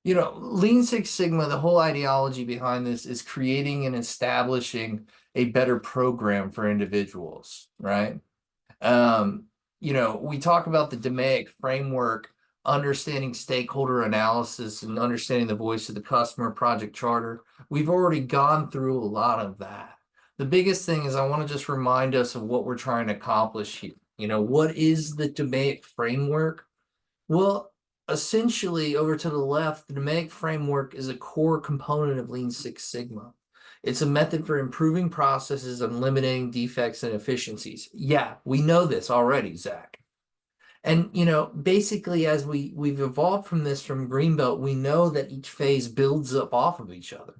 Lean Six Sigma, the whole ideology behind this is creating and establishing a better program for individuals, right? Um, we talk about the DMAIC framework, understanding stakeholder analysis and understanding the voice of the customer, project charter. We've already gone through a lot of that. The biggest thing is I want to just remind us of what we're trying to accomplish here. What is the DMAIC framework? Well, essentially, over to the left, the DMAIC framework is a core component of Lean Six Sigma. It's a method for improving processes and limiting defects and efficiencies. Yeah, we know this already, Zach. And basically, as we've evolved from this from Greenbelt, we know that each phase builds up off of each other.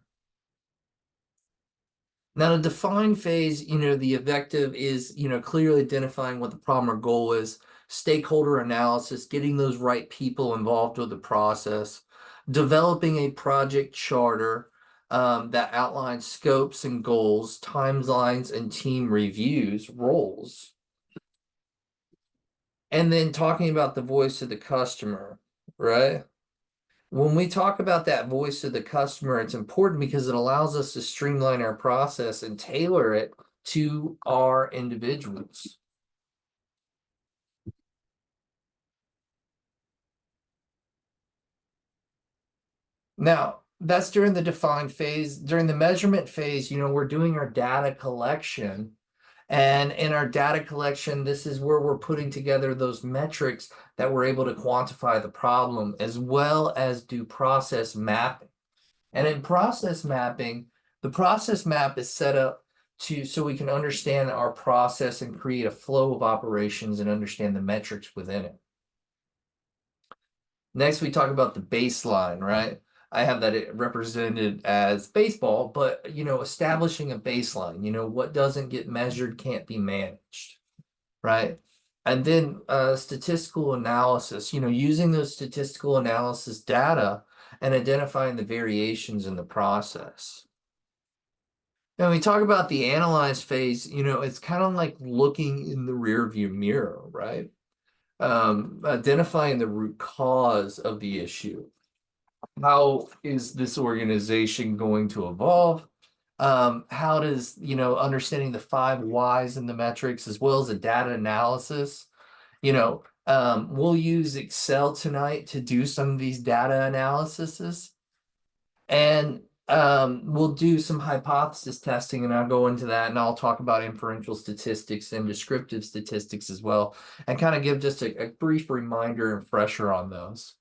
Now, the define phase, the objective is, clearly identifying what the problem or goal is, stakeholder analysis, getting those right people involved with the process, developing a project charter that outlines scopes and goals, timelines, and team reviews, roles, and then talking about the voice of the customer, right? When we talk about that voice of the customer, it's important because it allows us to streamline our process and tailor it to our individuals. Now, that's during the define phase. During the measurement phase, we're doing our data collection. And in our data collection, this is where we're putting together those metrics that we're able to quantify the problem as well as do process mapping. And in process mapping, the process map is set up so we can understand our process and create a flow of operations and understand the metrics within it. Next, we talk about the baseline, right? I have that represented as baseball, but establishing a baseline, what doesn't get measured can't be managed, right? And then statistical analysis, using those statistical analysis data and identifying the variations in the process. Now, when we talk about the analyze phase, it's kind of like looking in the rear view mirror, right? Identifying the root cause of the issue. How is this organization going to evolve? How does, understanding the five whys in the metrics as well as the data analysis, we'll use Excel tonight to do some of these data analyses. And we'll do some hypothesis testing, and I'll go into that, and I'll talk about inferential statistics and descriptive statistics as well, and kind of give just a brief reminder and refresher on those.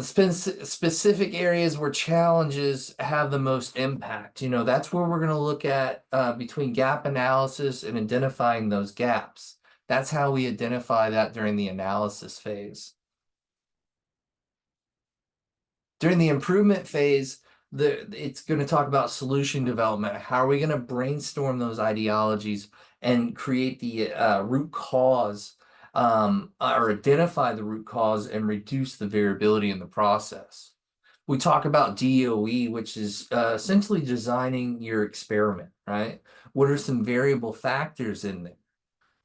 Specific areas where challenges have the most impact. That's where we're going to look at between gap analysis and identifying those gaps. That's how we identify that during the analysis phase. During the improvement phase, it's going to talk about solution development. How are we going to brainstorm those ideologies and create the root cause or identify the root cause and reduce the variability in the process? We talk about DOE, which is essentially designing your experiment, right? What are some variable factors in there?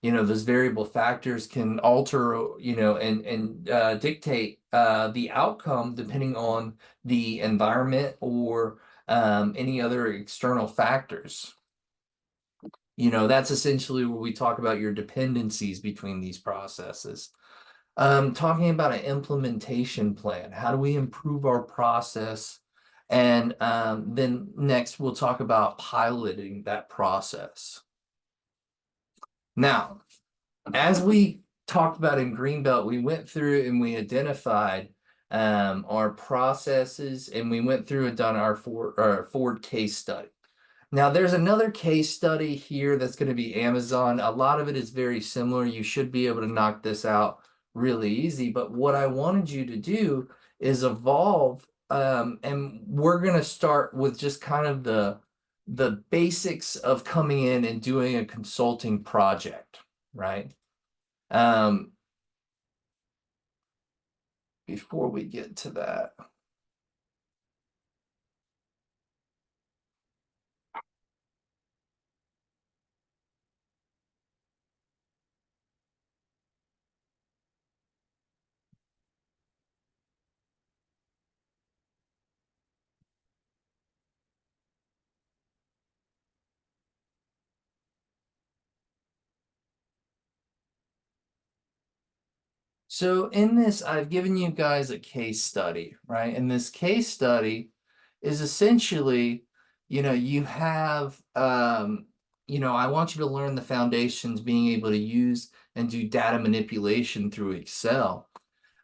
Those variable factors can alter, and dictate the outcome depending on the environment or any other external factors. That's essentially where we talk about your dependencies between these processes. Talking about an implementation plan. How do we improve our process? And then next, we'll talk about piloting that process. Now, as we talked about in Greenbelt, we went through and we identified our processes, and we went through and done our Ford case study. Now, there's another case study here that's going to be Amazon. A lot of it is very similar. You should be able to knock this out really easy. But what I wanted you to do is evolve, and we're going to start with just kind of the basics of coming in and doing a consulting project, right? Before we get to that. So in this, I've given you guys a case study, right? And this case study is essentially, you have, I want you to learn the foundations, being able to use and do data manipulation through Excel.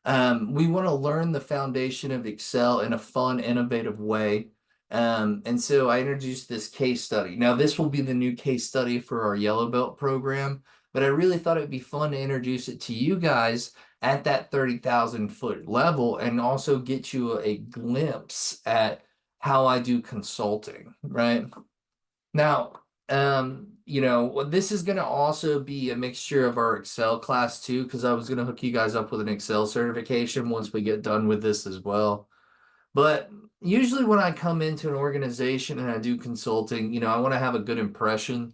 We want to learn the foundation of Excel in a fun, innovative way. And so I introduced this case study. Now, this will be the new case study for our Yellow Belt program, but I really thought it'd be fun to introduce it to you guys at that 30,000 foot level and also get you a glimpse at how I do consulting, right? Now, this is going to also be a mixture of our Excel class too, because I was going to hook you guys up with an Excel certification once we get done with this as well. But usually when I come into an organization and I do consulting, I want to have a good impression,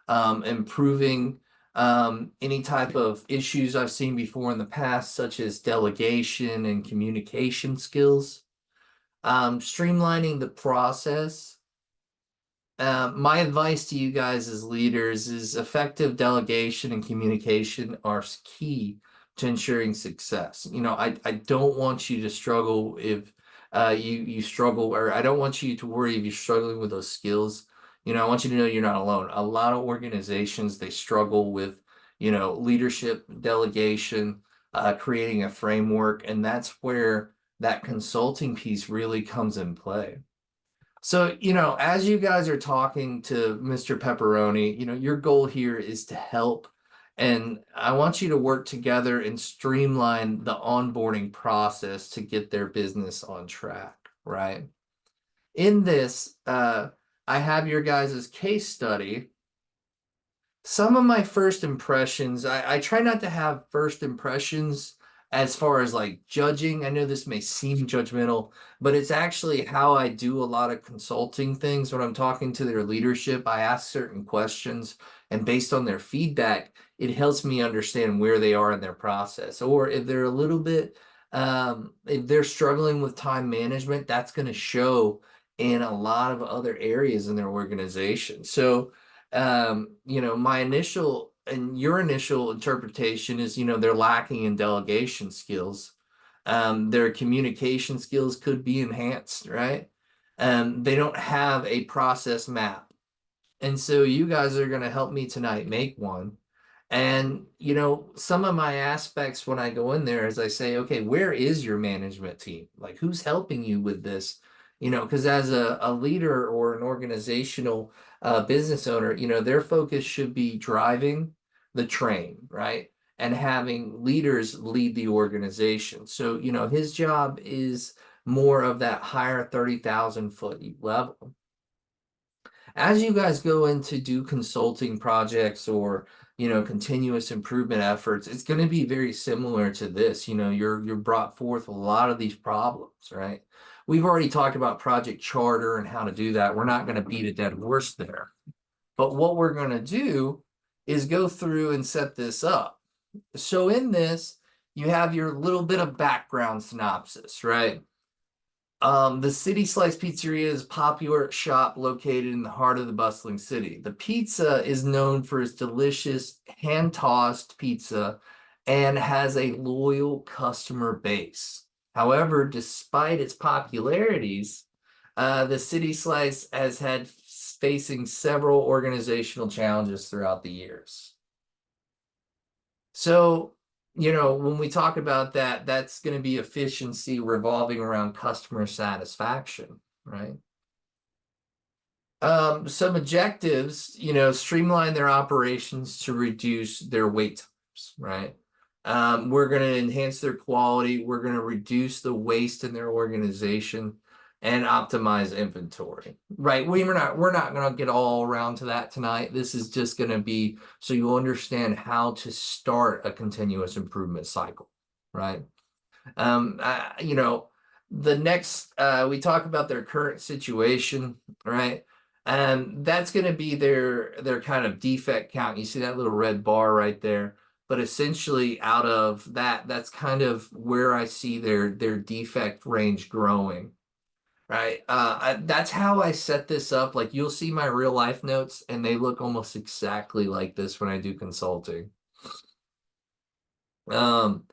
improving any type of issues I've seen before in the past, such as delegation and communication skills, streamlining the process. My advice to you guys as leaders is effective delegation and communication are key to ensuring success. I don't want you to struggle if you struggle, or I don't want you to worry if you're struggling with those skills. I want you to know you're not alone. A lot of organizations, they struggle with, leadership, delegation, creating a framework, and that's where that consulting piece really comes in play. So, as you guys are talking to Mr. Pepperoni, your goal here is to help. And I want you to work together and streamline the onboarding process to get their business on track, right? In this, I have your guys' case study. Some of my first impressions, I try not to have first impressions as far as like judging. I know this may seem judgmental, but it's actually how I do a lot of consulting things. When I'm talking to their leadership, I ask certain questions, and based on their feedback, it helps me understand where they are in their process. Or if they're a little bit, if they're struggling with time management, that's going to show in a lot of other areas in their organization. So, my initial and your initial interpretation is, they're lacking in delegation skills. Their communication skills could be enhanced, right? They don't have a process map. And so you guys are going to help me tonight make one. And, some of my aspects when I go in there is I say, okay, where is your management team? Like, who's helping you with this? Because as a leader or an organizational business owner, their focus should be driving the train, right? And having leaders lead the organization. So, his job is more of that higher 30,000 foot level. As you guys go in to do consulting projects or continuous improvement efforts, it's going to be very similar to this. You're brought forth a lot of these problems, right? We've already talked about Project Charter and how to do that. We're not going to beat a dead horse there. But what we're going to do is go through and set this up. So in this, you have your little bit of background synopsis, right? The City Slice Pizzeria is a popular shop located in the heart of the bustling city. The pizza is known for its delicious hand-tossed pizza and has a loyal customer base. However, despite its popularities, the City Slice has had facing several organizational challenges throughout the years. So, when we talk about that, that's going to be efficiency revolving around customer satisfaction, right? Some objectives, streamline their operations to reduce their wait times, right? We're going to enhance their quality. We're going to reduce the waste in their organization and optimize inventory, right? We're not going to get all around to that tonight. This is just going to be so you understand how to start a continuous improvement cycle, right? The next we talk about their current situation, right? And that's going to be their kind of defect count. You see that little red bar right there. But essentially, out of that, that's kind of where I see their defect range growing, right? That's how I set this up. Like you'll see my real life notes, and they look almost exactly like this when I do consulting. Um,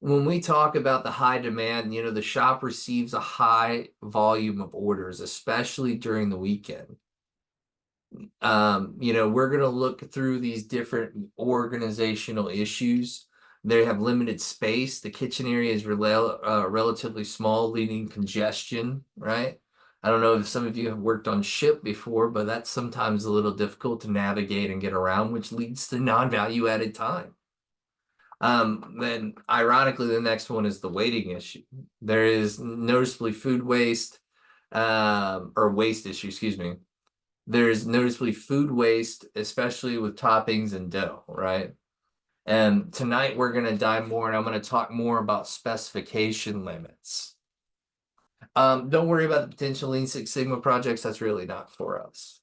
when we talk about the high demand, the shop receives a high volume of orders, especially during the weekend. We're going to look through these different organizational issues. They have limited space. The kitchen area is relatively small, leading congestion, right? I don't know if some of you have worked on ship before, but that's sometimes a little difficult to navigate and get around, which leads to non-value added time. Then ironically, the next one is the waiting issue. There is noticeably food waste, or waste issue, excuse me. There's noticeably food waste, especially with toppings and dough, right? And tonight we're going to dive more and I'm going to talk more about specification limits. Don't worry about the potential Lean Six Sigma projects. That's really not for us.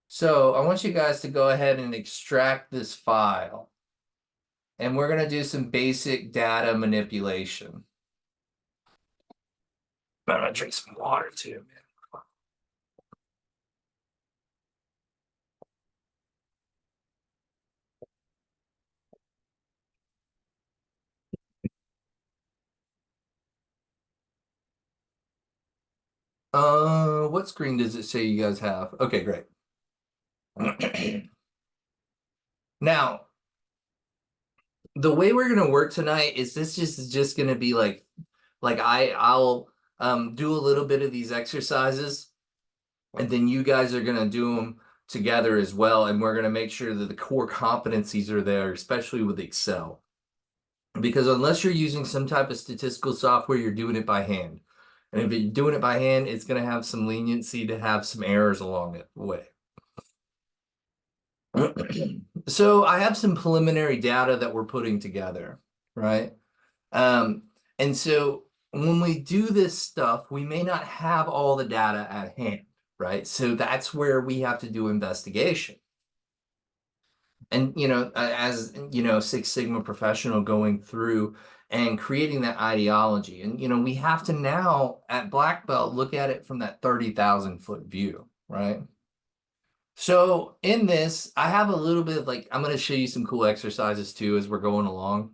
So I want you guys to go ahead and extract this file. And we're going to do some basic data manipulation. I'm going to drink some water too, man. What screen does it say you guys have? Okay, great. Now, the way we're gonna work tonight is this is just gonna be like I'll do a little bit of these exercises, and then you guys are gonna do them together as well, and we're gonna make sure that the core competencies are there, especially with Excel. Because unless you're using some type of statistical software, you're doing it by hand. And if you're doing it by hand, it's going to have some leniency to have some errors along the way. So I have some preliminary data that we're putting together, right? And so when we do this stuff, we may not have all the data at hand, right? So that's where we have to do investigation. And as Six Sigma professional going through and creating that ideology, and we have to now at Black Belt look at it from that 30,000-foot view, right? So in this, I have a little bit of I'm going to show you some cool exercises too as we're going along.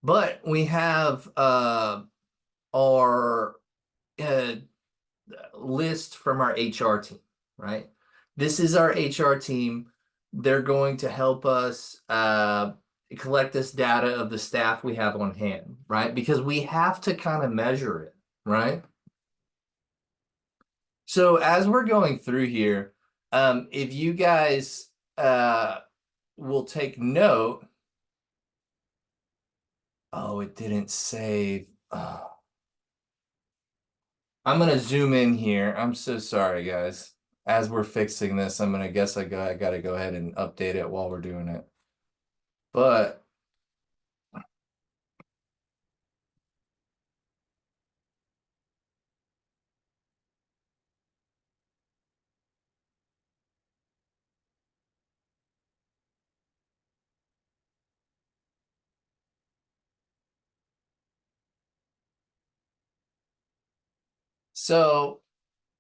But we have our list from our HR team, right? This is our HR team. They're going to help us collect this data of the staff we have on hand, right? Because we have to kind of measure it, right? So as we're going through here, if you guys will take note. Oh, it didn't save. Oh. I'm gonna zoom in here. I'm so sorry, guys. As we're fixing this, I'm gonna guess I gotta go ahead and update it while we're doing it. But so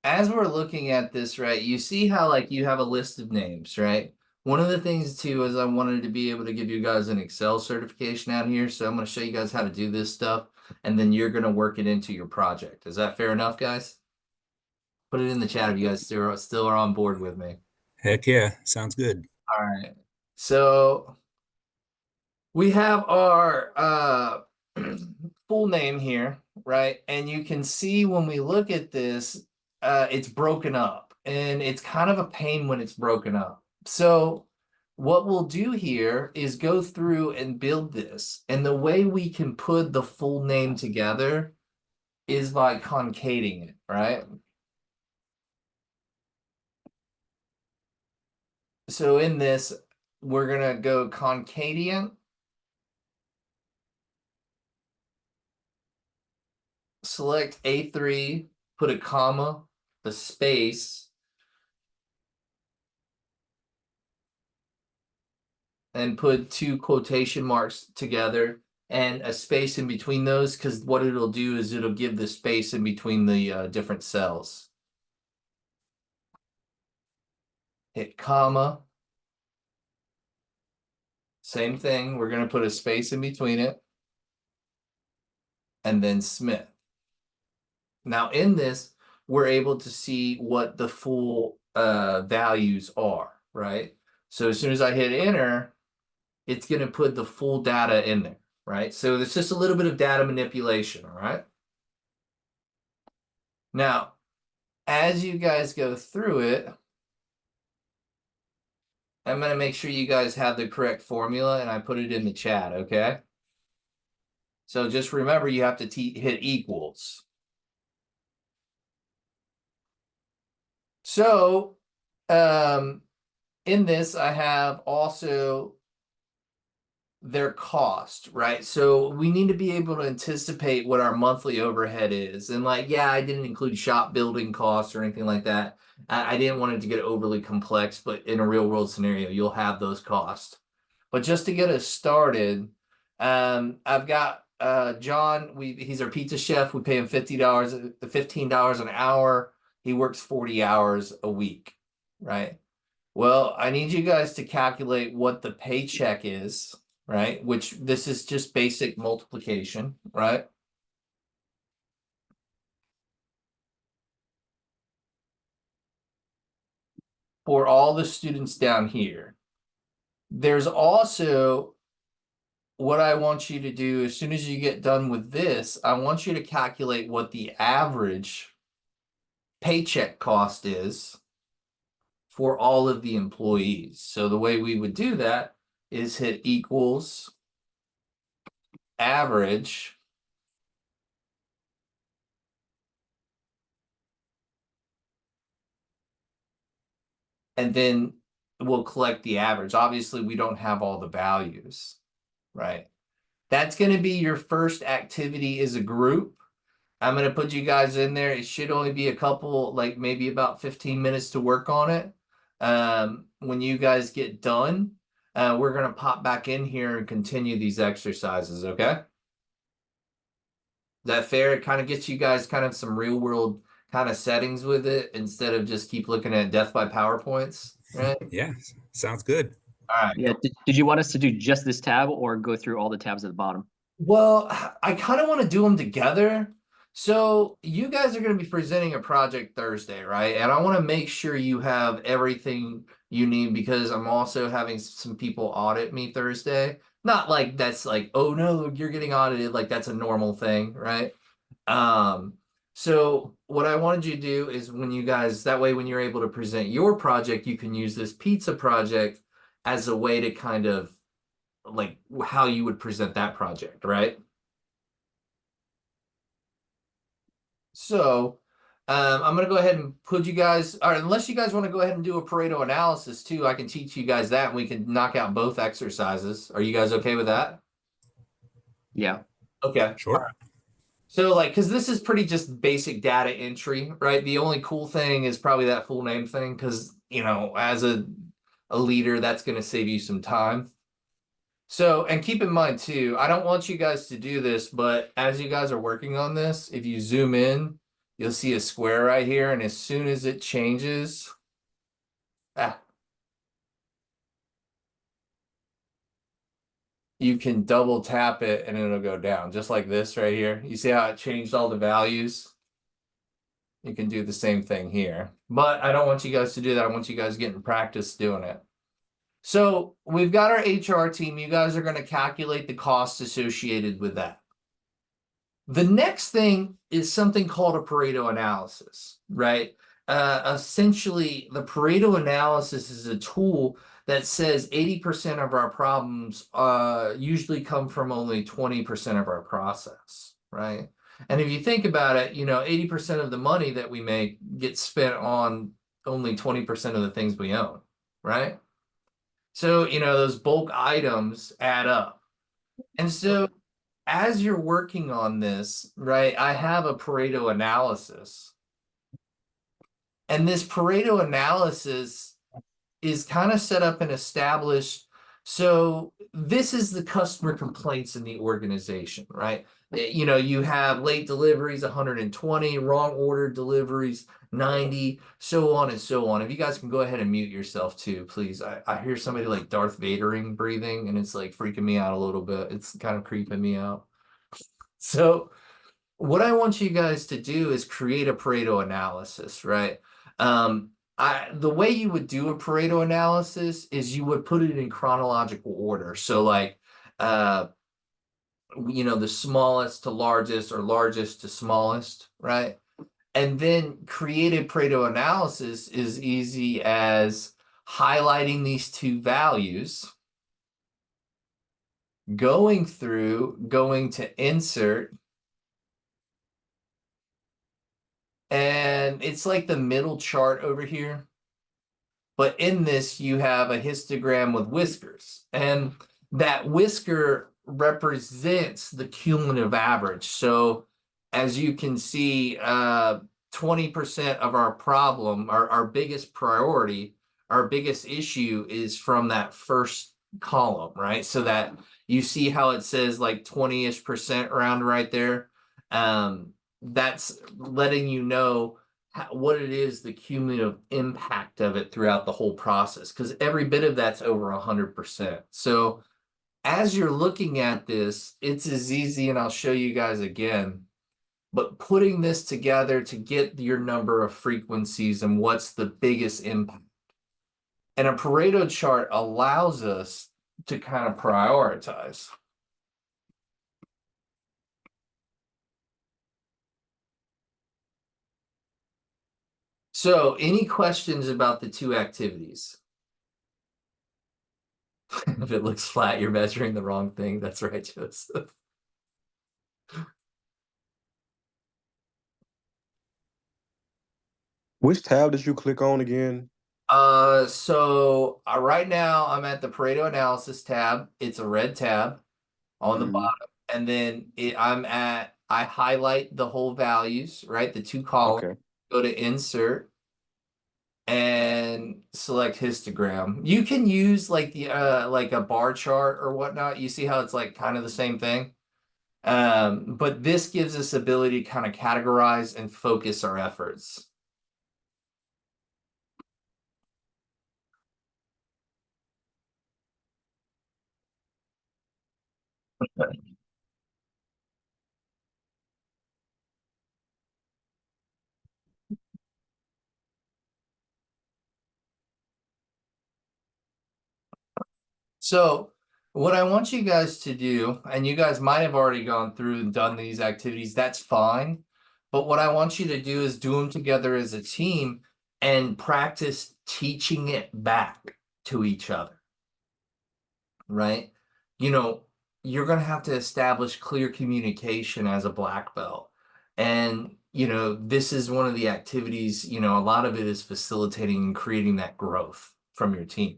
as we're looking at this, right, you see how you have a list of names, right? One of the things too is I wanted to be able to give you guys an Excel certification out here. So I'm going to show you guys how to do this stuff, and then you're going to work it into your project. Is that fair enough, guys? Put it in the chat if you guys still are on board with me. Heck yeah, sounds good. All right. So we have our full name here, right? And you can see when we look at this, it's broken up, and it's kind of a pain when it's broken up. So what we'll do here is go through and build this. And the way we can put the full name together is by concatenating it, right? So in this, we're going to go concatenate, select A3, put a comma, a space, and put two quotation marks together and a space in between those, because what it'll do is it'll give the space in between the different cells. Hit comma. Same thing. We're going to put a space in between it. And then Smith. Now in this, we're able to see what the full values are, right? So as soon as I hit enter, it's going to put the full data in there, right? So it's just a little bit of data manipulation, all right? Now, as you guys go through it, I'm going to make sure you guys have the correct formula and I put it in the chat, okay? So just remember you have to hit equals. So in this, I have also their cost, right? So we need to be able to anticipate what our monthly overhead is. And like, yeah, I didn't include shop building costs or anything like that. I didn't want it to get overly complex, but in a real world scenario, you'll have those costs. But just to get us started, I've got John, he's our pizza chef. We pay him $50, $15 an hour. He works 40 hours a week, right? Well, I need you guys to calculate what the paycheck is, right? Which this is just basic multiplication, right? For all the students down here. There's also what I want you to do as soon as you get done with this, I want you to calculate what the average paycheck cost is for all of the employees. So the way we would do that is hit equals average and then we'll collect the average. Obviously, we don't have all the values, right? That's going to be your first activity as a group. I'm going to put you guys in there. It should only be a couple, like maybe about 15 minutes to work on it. When you guys get done, we're going to pop back in here and continue these exercises, okay? Is that fair? It kind of gets you guys kind of some real world kind of settings with it instead of just keep looking at death by PowerPoints, right? Yeah, sounds good. All right. Yeah. Did you want us to do just this tab or go through all the tabs at the bottom? Well, I kind of want to do them together. So you guys are going to be presenting a project Thursday, right? And I want to make sure you have everything you need because I'm also having some people audit me Thursday. Not like that's like, oh no, you're getting audited. Like that's a normal thing, right? Um, so what I wanted you to do is when you guys, that way when you're able to present your project, you can use this pizza project as a way to kind of like how you would present that project, right? So I'm going to go ahead and put you guys, or unless you guys want to go ahead and do a Pareto analysis too, I can teach you guys that and we can knock out both exercises. Are you guys okay with that? Yeah. Okay. Sure. So like, because this is pretty just basic data entry, right? The only cool thing is probably that full name thing because, you know, as a leader, that's going to save you some time. So, and keep in mind too, I don't want you guys to do this, but as you guys are working on this, if you zoom in, you'll see a square right here. And as soon as it changes, you can double tap it and it'll go down just like this right here. You see how it changed all the values? You can do the same thing here, but I don't want you guys to do that. I want you guys getting practice doing it. So we've got our HR team. You guys are going to calculate the costs associated with that. The next thing is something called a Pareto analysis, right? Essentially, the Pareto analysis is a tool that says 80% of our problems usually come from only 20% of our process, right? And if you think about it, you know, 80% of the money that we make gets spent on only 20% of the things we own, right? So, you know, those bulk items add up. And so as you're working on this, right, I have a Pareto analysis. And this Pareto analysis is kind of set up and established So this is the customer complaints in the organization, right? You know, you have late deliveries, 120, wrong order deliveries, 90, so on and so on. If you guys can go ahead and mute yourself too, please. I hear somebody like Darth Vadering breathing, and it's like freaking me out a little bit. It's kind of creeping me out. So what I want you guys to do is create a Pareto analysis, right? The way you would do a Pareto analysis is you would put it in chronological order. So like, uh, you know, the smallest to largest or largest to smallest, right? And then creative Pareto analysis is easy as highlighting these two values, going through, going to insert, and it's like the middle chart over here. But in this, you have a histogram with whiskers. And that whisker represents the cumulative average. So as you can see, 20% of our problem, our biggest priority, our biggest issue is from that first column, right? So that you see how it says like 20-ish% around right there. That's letting you know what it is, the cumulative impact of it throughout the whole process, because every bit of that's over 100%. So as you're looking at this, it's as easy, and I'll show you guys again, but putting this together to get your number of frequencies and what's the biggest impact. And a Pareto chart allows us to kind of prioritize. So any questions about the two activities? If it looks flat, you're measuring the wrong thing. That's right, Joseph. Which tab did you click on again? Right now I'm at the Pareto analysis tab. It's a red tab on the bottom. And then I highlight the whole values, right? The two columns, Okay. go to insert and select histogram. You can use like the like a bar chart or whatnot. You see how it's like kind of the same thing. But this gives us ability to kind of categorize and focus our efforts. So what I want you guys to do, and you guys might have already gone through and done these activities, that's fine. But what I want you to do is do them together as a team and practice teaching it back to each other, right? You know, you're going to have to establish clear communication as a black belt. And, you know, this is one of the activities, you know, a lot of it is facilitating and creating that growth from your team.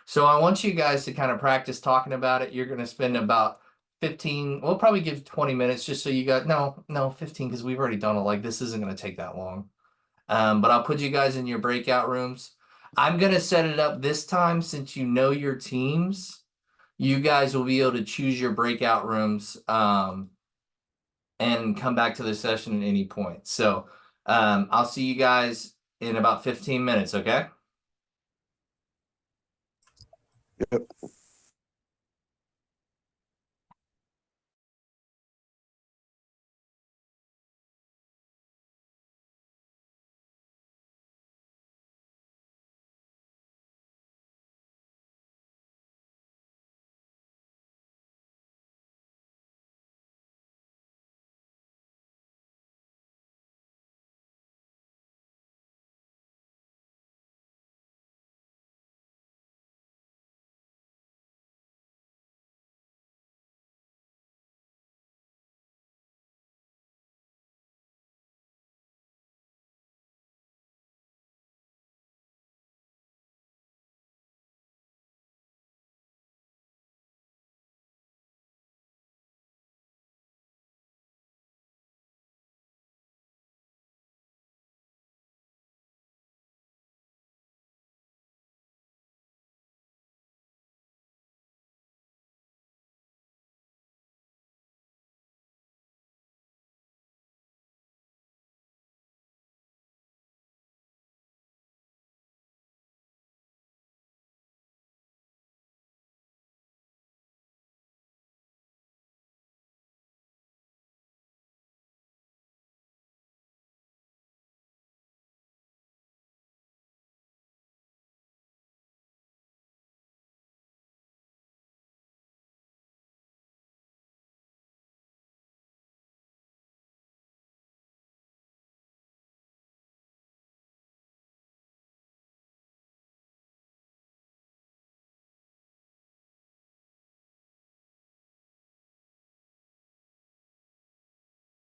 So I want you guys to kind of practice talking about it. You're going to spend about 15, we'll probably give 20 minutes just so you got, no, 15, because we've already done it. Like, this isn't going to take that long. But I'll put you guys in your breakout rooms. I'm going to set it up this time since you know your teams. You guys will be able to choose your breakout rooms and come back to the session at any point. So I'll see you guys in about 15 minutes, okay? Yep.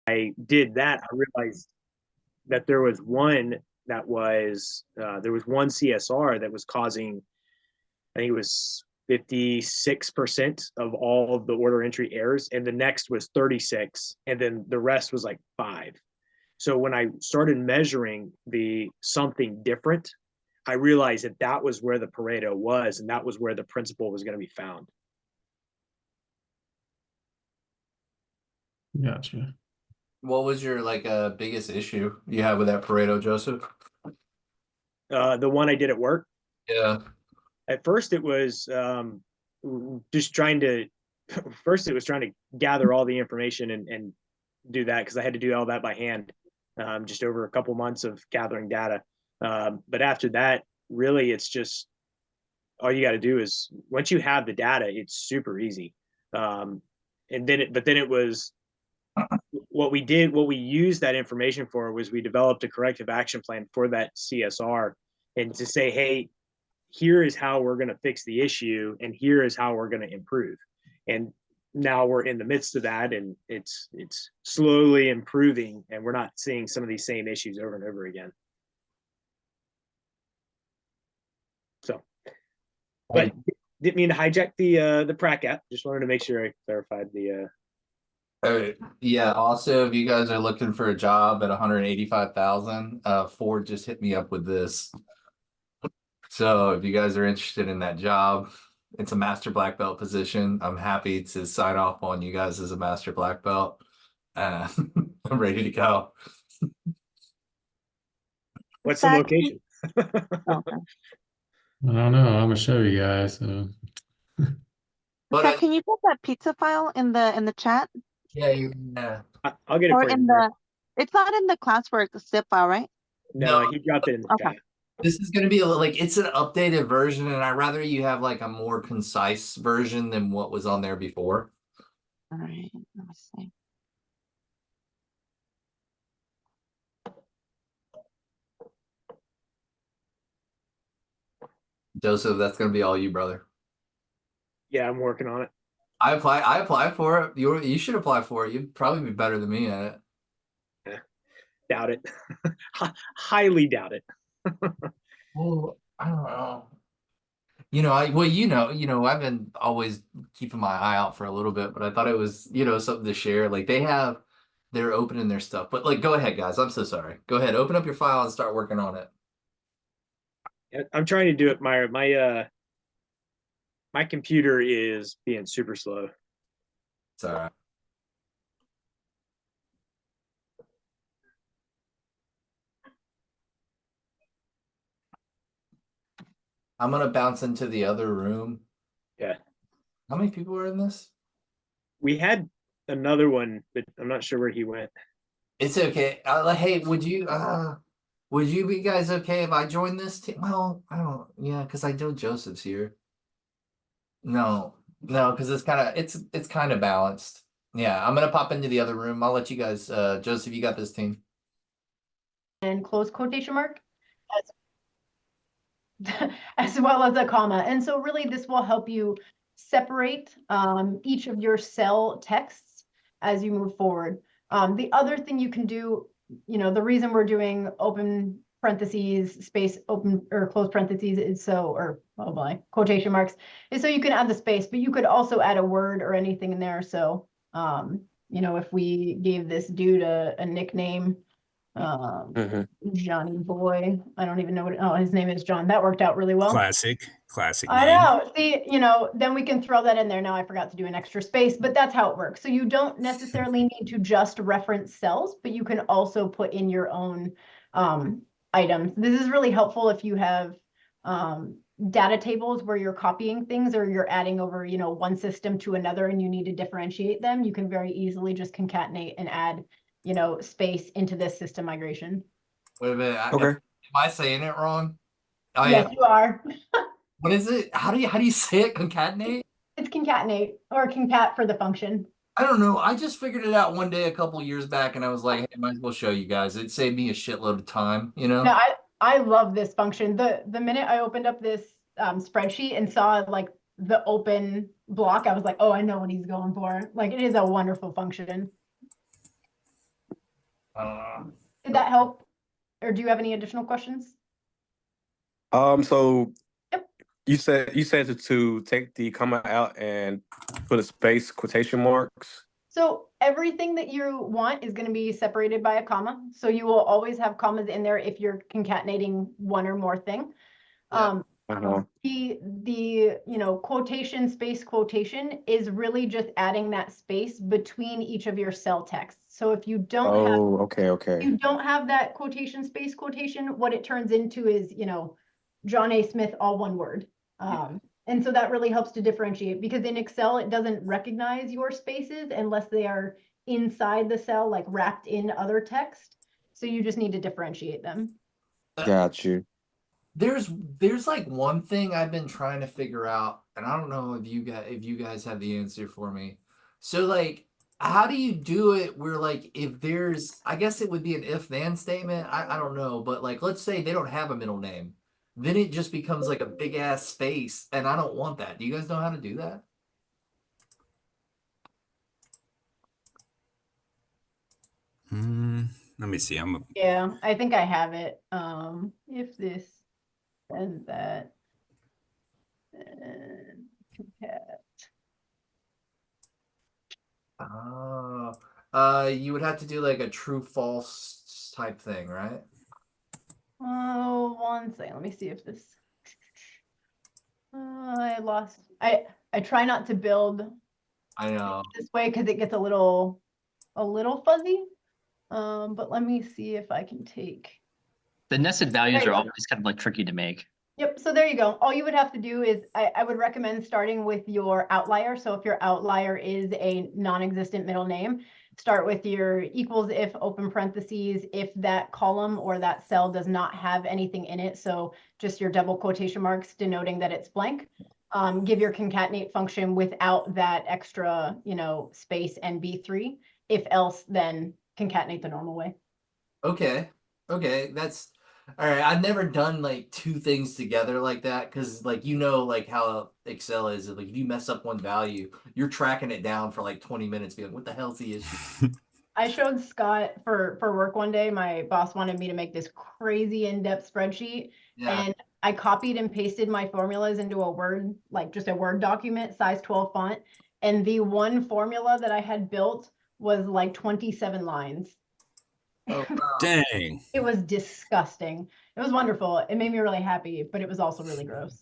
I did that, I realized that there was one CSR that was causing, I think it was 56% of all of the order entry errors, and the next was 36, and then the rest was like 5. So when I started measuring the something different, I realized that that was where the Pareto was, and that was where the principle was going to be found. Gotcha. What was your like biggest issue you had with that Pareto, Joseph? The one I did at work, Yeah. at first it was just trying to first it was trying to gather all the information and do that, because I had to do all that by hand, just over a couple months of gathering data. But after that, really, it's just all you got to do is, once you have the data, it's super easy. And then it was what we used that information for was we developed a corrective action plan for that CSR, and to say, hey, here is how we're going to fix the issue, and here is how we're going to improve. And now we're in the midst of that, and it's slowly improving, and we're not seeing some of these same issues over and over again. So, but didn't mean to hijack the prac app. Just wanted to make sure I clarified the. Yeah. Also, if you guys are looking for a job at 185,000, Ford just hit me up with this. So if you guys are interested in that job, it's a master black belt position. I'm happy to sign off on you guys as a master black belt. I'm ready to go. What's the location? I don't know. I'm gonna show you guys. So. But Zach, can you put that pizza file in the chat? yeah. I'll get it Or for in you. the, it's not in the classwork, the zip file, right? No, he dropped it in the Okay. chat. This is going to be like, it's an updated version, and I'd rather you have like a more concise version than what was on there before. All right, let me see. Joseph, that's going to be all you, brother. Yeah, I'm working on it. I apply for it. You should apply for it. You'd probably be better than me at it. Doubt it. Highly doubt it. Well, I don't know. I've been always keeping my eye out for a little bit, but I thought it was, something to share. Like they're opening their stuff. But like, go ahead, guys. I'm so sorry. Go ahead, open up your file and start working on it. I'm trying to do it. My computer is being super slow. It's all right. I'm gonna bounce into the other room. Yeah. How many people are in this? We had another one, but I'm not sure where he went. It's okay. Hey, would you be guys okay if I join this team? Well, I don't. Yeah, because I know Joseph's here. No, because it's kind of balanced. Yeah, I'm gonna pop into the other room. I'll let you guys. Joseph, you got this team. And close quotation mark as well as a comma. And so really this will help you separate each of your cell texts as you move forward. The other thing you can do, the reason we're doing open parentheses, space, open or close parentheses is quotation marks, is so you can add the space, but you could also add a word or anything in there. So, if we gave this dude a nickname, Johnny Boy, I don't even know his name is John. That worked out really well. Classic I name. know. See, then we can throw that in there. Now I forgot to do an extra space, but that's how it works. So you don't necessarily need to just reference cells, but you can also put in your own items. This is really helpful if you have data tables where you're copying things or you're adding over, one system to another and you need to differentiate them. You can very easily just concatenate and add, space into this system migration. Wait a minute. Okay. Am I saying it wrong? Yes, you are. What is it? How do you say it? Concatenate? It's concatenate or concat for the function. I don't know. I just figured it out one day a couple years back, and I was like, hey, I might as well show you guys. It saved me a shitload of time, No, I love this function. The minute I opened up this spreadsheet and saw like the open block, I was like, oh, I know what he's going for. Like, it is a wonderful function. Did that help? Or do you have any additional questions? So Yep. you said to take the comma out and put a space quotation marks. So everything that you want is going to be separated by a comma. So you will always have commas in there if you're concatenating one or more thing. Yeah. Uh-huh. The quotation space quotation is really just adding that space between each of your cell texts. So if you don't have Oh, okay. you don't have that quotation space quotation, what it turns into is, John A. Smith, all one word. And so that really helps to differentiate, because in Excel, it doesn't recognize your spaces unless they are inside the cell, like wrapped in other text. So you just need to differentiate them. Got you. There's like one thing I've been trying to figure out, and I don't know if you guys have the answer for me. So like, how do you do it where like if there's, I guess it would be an if then statement. I don't know, but like let's say they don't have a middle name, then it just becomes like a big ass space, and I don't want that. Do you guys know how to do that? Let me see. Yeah, I think I have it. If this and that, and concat. Oh, you would have to do like a true false type thing, right? Oh, one second. Let me see if this. I lost. I try not to build I know. this way because it gets a little fuzzy. But let me see if I can take. The nested values There are you go. always kind of like tricky to make. Yep, so there you go. All you would have to do is, I would recommend starting with your outlier. So if your outlier is a non-existent middle name, start with your equals if open parentheses, if that column or that cell does not have anything in it. So just your double quotation marks denoting that it's blank. Give your concatenate function without that extra, space and B3. If else, then concatenate the normal way. Okay. That's all right. I've never done like two things together like that because like like how Excel is. Like if you mess up one value, you're tracking it down for like 20 minutes, being like, what the hell's the issue? I showed Scott for work one day. My boss wanted me to make this crazy in-depth spreadsheet, Yeah. and I copied and pasted my formulas into a Word, like just a Word document, size 12 font. And the one formula that I had built was like 27 lines. Oh, wow. Dang. It was disgusting. It was wonderful. It made me really happy, but it was also really gross.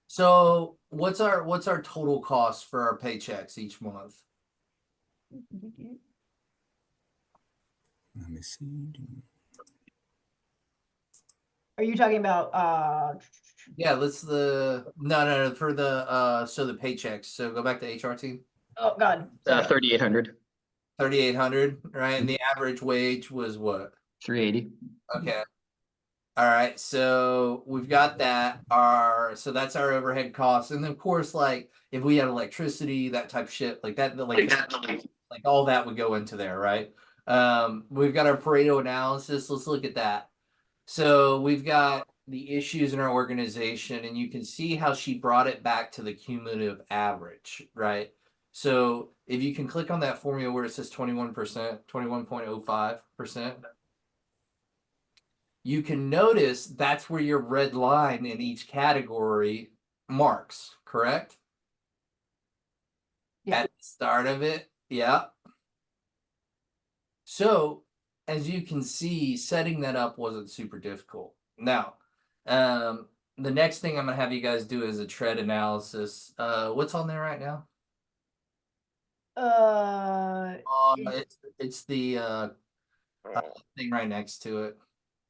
So what's our total cost for our paychecks each month? Let me see. Are you talking about Yeah, let's no for the so the paychecks. So go back to HR team. oh God, sorry. 3,800, 3,800, right? And the average wage was what? 380. Okay. All right. So we've got that. So that's our overhead costs. And then of course, like if we had electricity, that type of shit, like that, like all that would go into there, right? We've got our Pareto analysis. Let's look at that. So we've got the issues in our organization, and you can see how she brought it back to the cumulative average, right? So if you can click on that formula where it says 21%, 21.05%, you can notice that's where your red line in each category marks, correct? Yeah. At the start of it, yeah. So as you can see, setting that up wasn't super difficult. Now, the next thing I'm gonna have you guys do is a tread analysis. What's on there right now? It's the thing right next to it.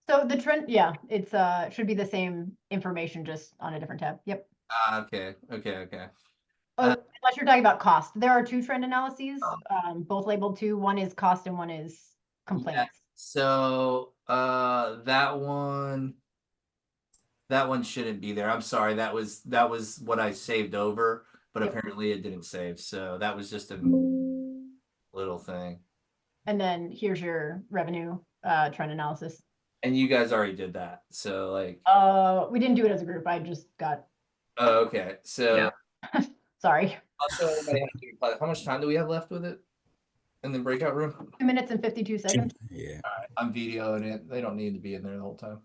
So the trend, yeah, it's should be the same information, just on a different tab. Yep. Okay. Oh, unless you're talking about cost. There are two trend analyses, Oh. both labeled two. One is cost and one is complaints. So that one shouldn't be there. I'm sorry. That was what I saved over, but Yep. apparently it didn't save. So that was just a little thing. And then here's your revenue trend analysis. And you guys already did that. So like We didn't do it as a group. I just got oh, okay. So Yeah. sorry. I'll show everybody how to do it. How much time do we have left with it? in the breakout room? 2 minutes and 52 seconds. Yeah. All right, I'm videoing it. They don't need to be in there the whole time.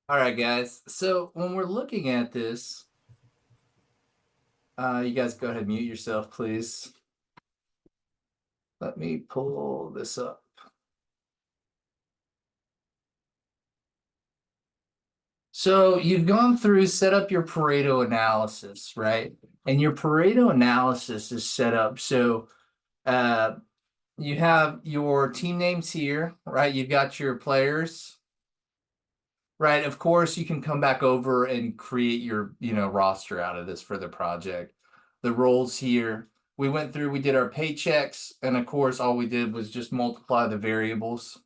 All right, guys. So when we're looking at this, you guys go ahead and mute yourself, please. Let me pull this up. So you've gone through, set up your Pareto analysis, right? And your Pareto analysis is set up so you have your team names here, right? You've got your players, right? Of course, you can come back over and create your, roster out of this for the project. The roles here, we went through, we did our paychecks, and of course, all we did was just multiply the variables.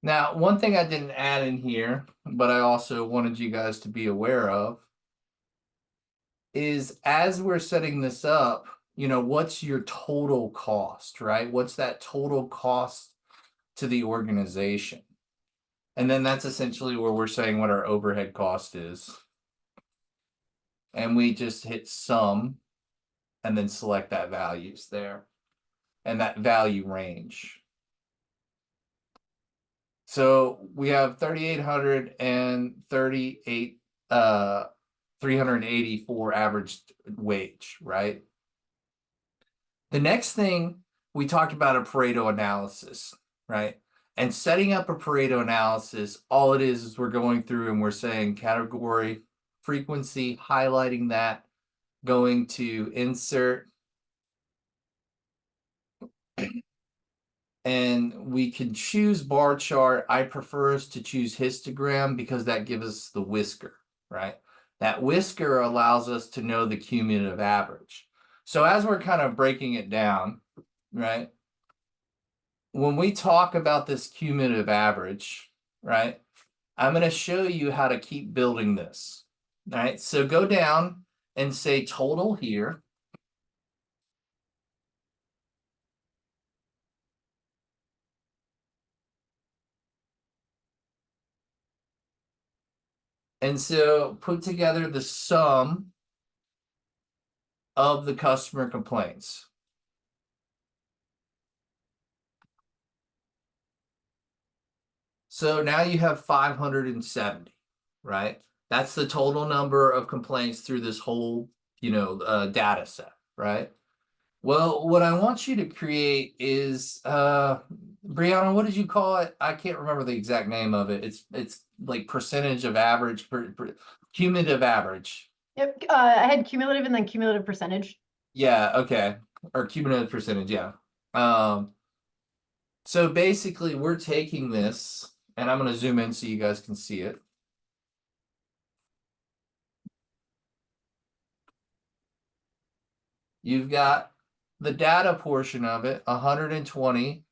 Now, one thing I didn't add in here, but I also wanted you guys to be aware of, is as we're setting this up, what's your total cost, right? What's that total cost to the organization? And then that's essentially where we're saying what our overhead cost is. And we just hit sum and then select that values there and that value range. So we have 3,800 and 384 average wage, right? The next thing we talked about a Pareto analysis, right? And setting up a Pareto analysis, all it is we're going through and we're saying category, frequency, highlighting that, going to insert, and we can choose bar chart. I prefer us to choose histogram because that gives us the whisker, right? That whisker allows us to know the cumulative average. So as we're kind of breaking it down, right? When we talk about this cumulative average, right? I'm going to show you how to keep building this. All right, so go down and say total here. And so put together the sum of the customer complaints. So now you have 570, right? That's the total number of complaints through this whole, data set, right? Well, what I want you to create is, Brianna, what did you call it? I can't remember the exact name of it. It's like percentage of average, cumulative average. Yep, I had cumulative and then cumulative percentage. Yeah, okay. Or cumulative percentage, yeah. So basically we're taking this, and I'm going to zoom in so you guys can see it. You've got the data portion of it, 120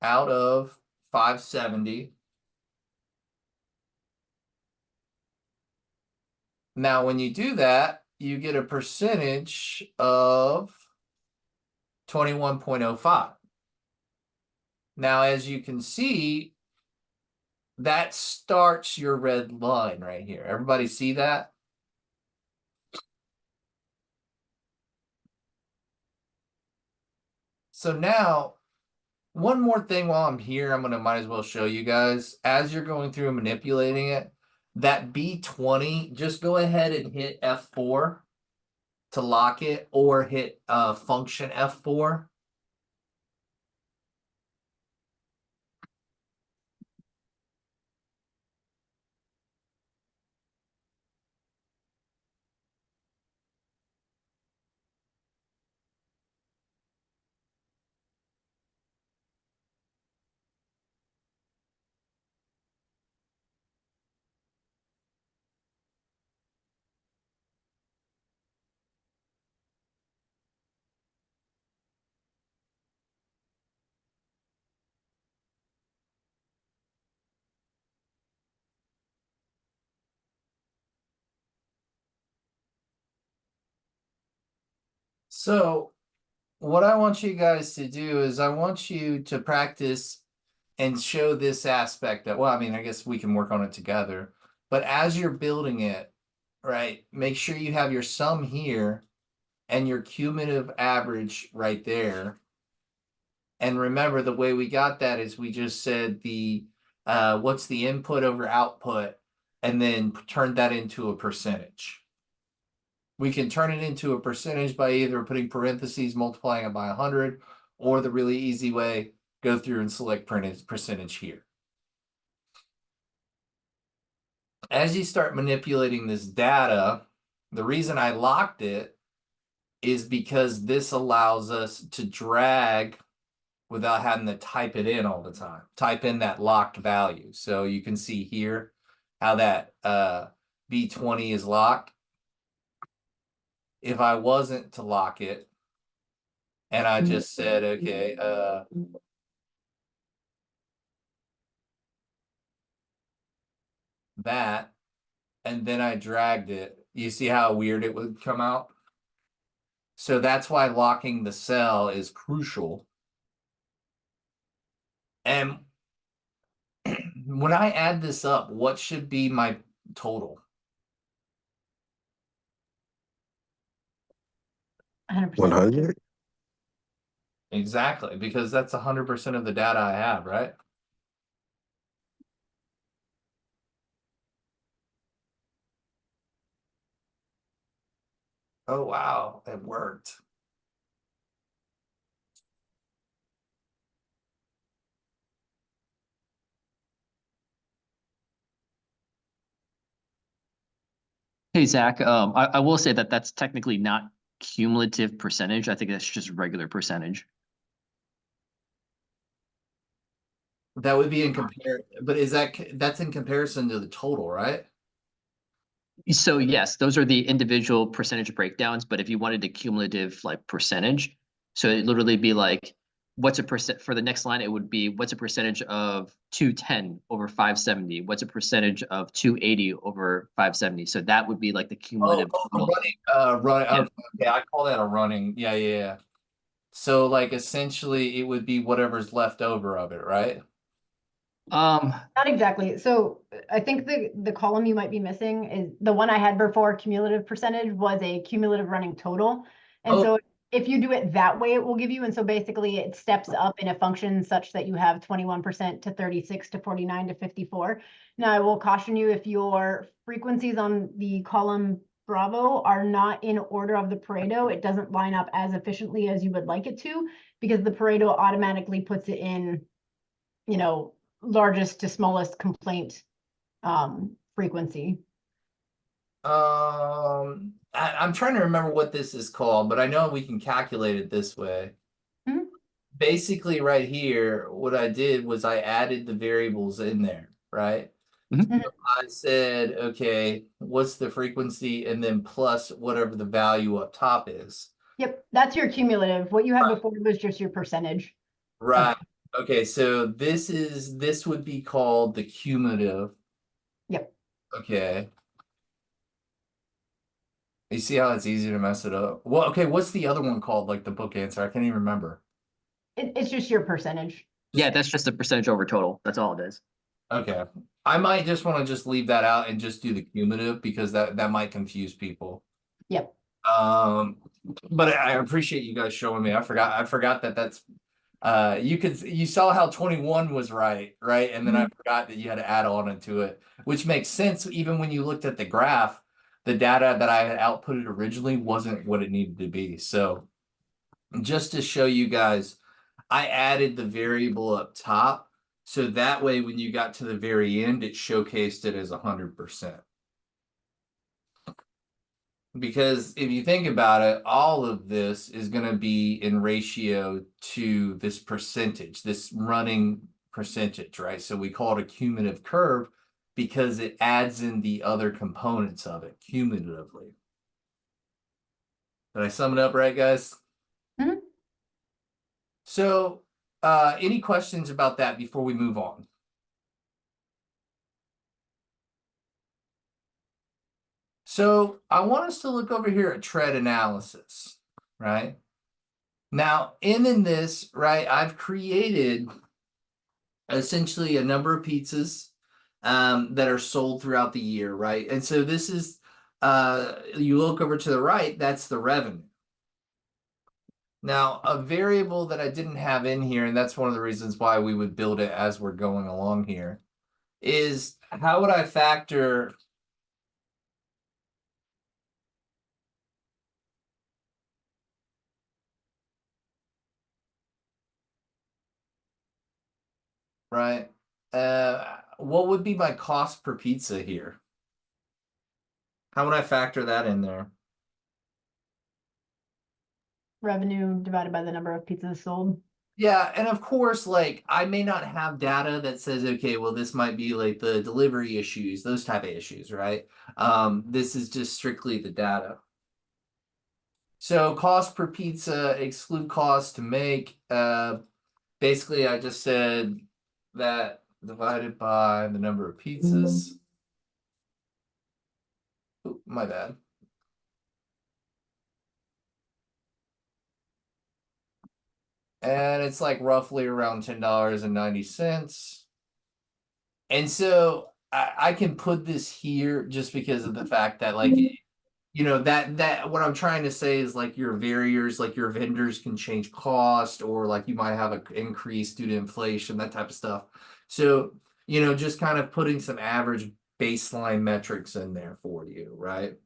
out of 570. Now, when you do that, you get a percentage of 21.05. Now, as you can see, that starts your red line right here. Everybody see that? So now, one more thing while I'm here, I'm gonna might as well show you guys, as you're going through and manipulating it, that B20, just go ahead and hit F4 to lock it, or hit function F4. So what I want you guys to do is I want you to practice and show this aspect that, well, I mean, I guess we can work on it together, but as you're building it, right, make sure you have your sum here and your cumulative average right there. And remember, the way we got that is we just said the what's the input over output, and then turned that into a percentage. We can turn it into a percentage by either putting parentheses, multiplying it by 100, or the really easy way, go through and select percentage here. As you start manipulating this data, the reason I locked it is because this allows us to drag without having to type it in all the time. Type in that locked value. So you can see here how that B20 is locked. If I wasn't to lock it, and I just said, okay, that, and then I dragged it, you see how weird it would come out? So that's why locking the cell is crucial. And when I add this up, what should be my total? 100%. 100. Exactly, because that's 100% of the data I have, right? Oh, wow, it worked. Hey, Zach, I will say that that's technically not cumulative percentage. I think that's just regular percentage. That would be in but is that's in comparison to the total, right? So yes, those are the individual percentage breakdowns, but if you wanted a cumulative like percentage, so it'd literally be like, what's a percent for the next line? It would be what's a percentage of 210 over 570? What's a percentage of 280 over 570? So that would be like the cumulative total. Running, Yeah. okay, I call that a running, yeah. So like essentially it would be whatever's left over of it, right? Not exactly. So I think the column you might be missing is the one I had before. Cumulative percentage was a cumulative running total. And Oh. so if you do it that way, it will give you. And so basically it steps up in a function such that you have 21% to 36 to 49 to 54. Now I will caution you, if your frequencies on the column Bravo are not in order of the Pareto, it doesn't line up as efficiently as you would like it to, because the Pareto automatically puts it in, you know, largest to smallest complaint frequency. I'm trying to remember what this is called, but I know we can calculate it this way. Mhm. Basically right here, what I did was I added the variables in there, right? Mhm. So I said, okay, what's the frequency, and then plus whatever the value up top is. Yep, that's your cumulative. What you had before was just your percentage. Right. Okay, so this would be called the cumulative. Yep. Okay. You see how it's easy to mess it up? Well, okay, what's the other one called? Like the book answer? I can't even remember. It's just your percentage. Yeah, that's just the percentage over total. That's all it is. Okay. I might just want to just leave that out and just do the cumulative because that might confuse people. Yep. But I appreciate you guys showing me. I forgot that that's you saw how 21 was right? And then I forgot that you had to add on into it, which makes sense even when you looked at the graph, the data that I had outputted originally wasn't what it needed to be. So just to show you guys, I added the variable up top. So that way, when you got to the very end, it showcased it as 100%. Because if you think about it, all of this is going to be in ratio to this percentage, this running percentage, right? So we call it a cumulative curve because it adds in the other components of it cumulatively. Did I sum it up right, guys? Mhm. So, any questions about that before we move on? So I want us to look over here at tread analysis, right? Now, in this, right, I've created essentially a number of pizzas that are sold throughout the year, right? And so this is, you look over to the right, that's the revenue. Now, a variable that I didn't have in here, and that's one of the reasons why we would build it as we're going along here, is how would I factor right? What would be my cost per pizza here? How would I factor that in there? Revenue divided by the number of pizzas sold. Yeah, and of course, like I may not have data that says, okay, well, this might be like the delivery issues, those type of issues, right? This is just strictly the data. So cost per pizza, exclude cost to make. Basically, I just said that divided by the number of pizzas. Oop, my bad. And it's like roughly around $10.90. And so I can put this here just because of the fact that like that what I'm trying to say is like your variers, like your vendors can change cost or like you might have an increase due to inflation, that type of stuff. So, just kind of putting some average baseline metrics in there for you, right?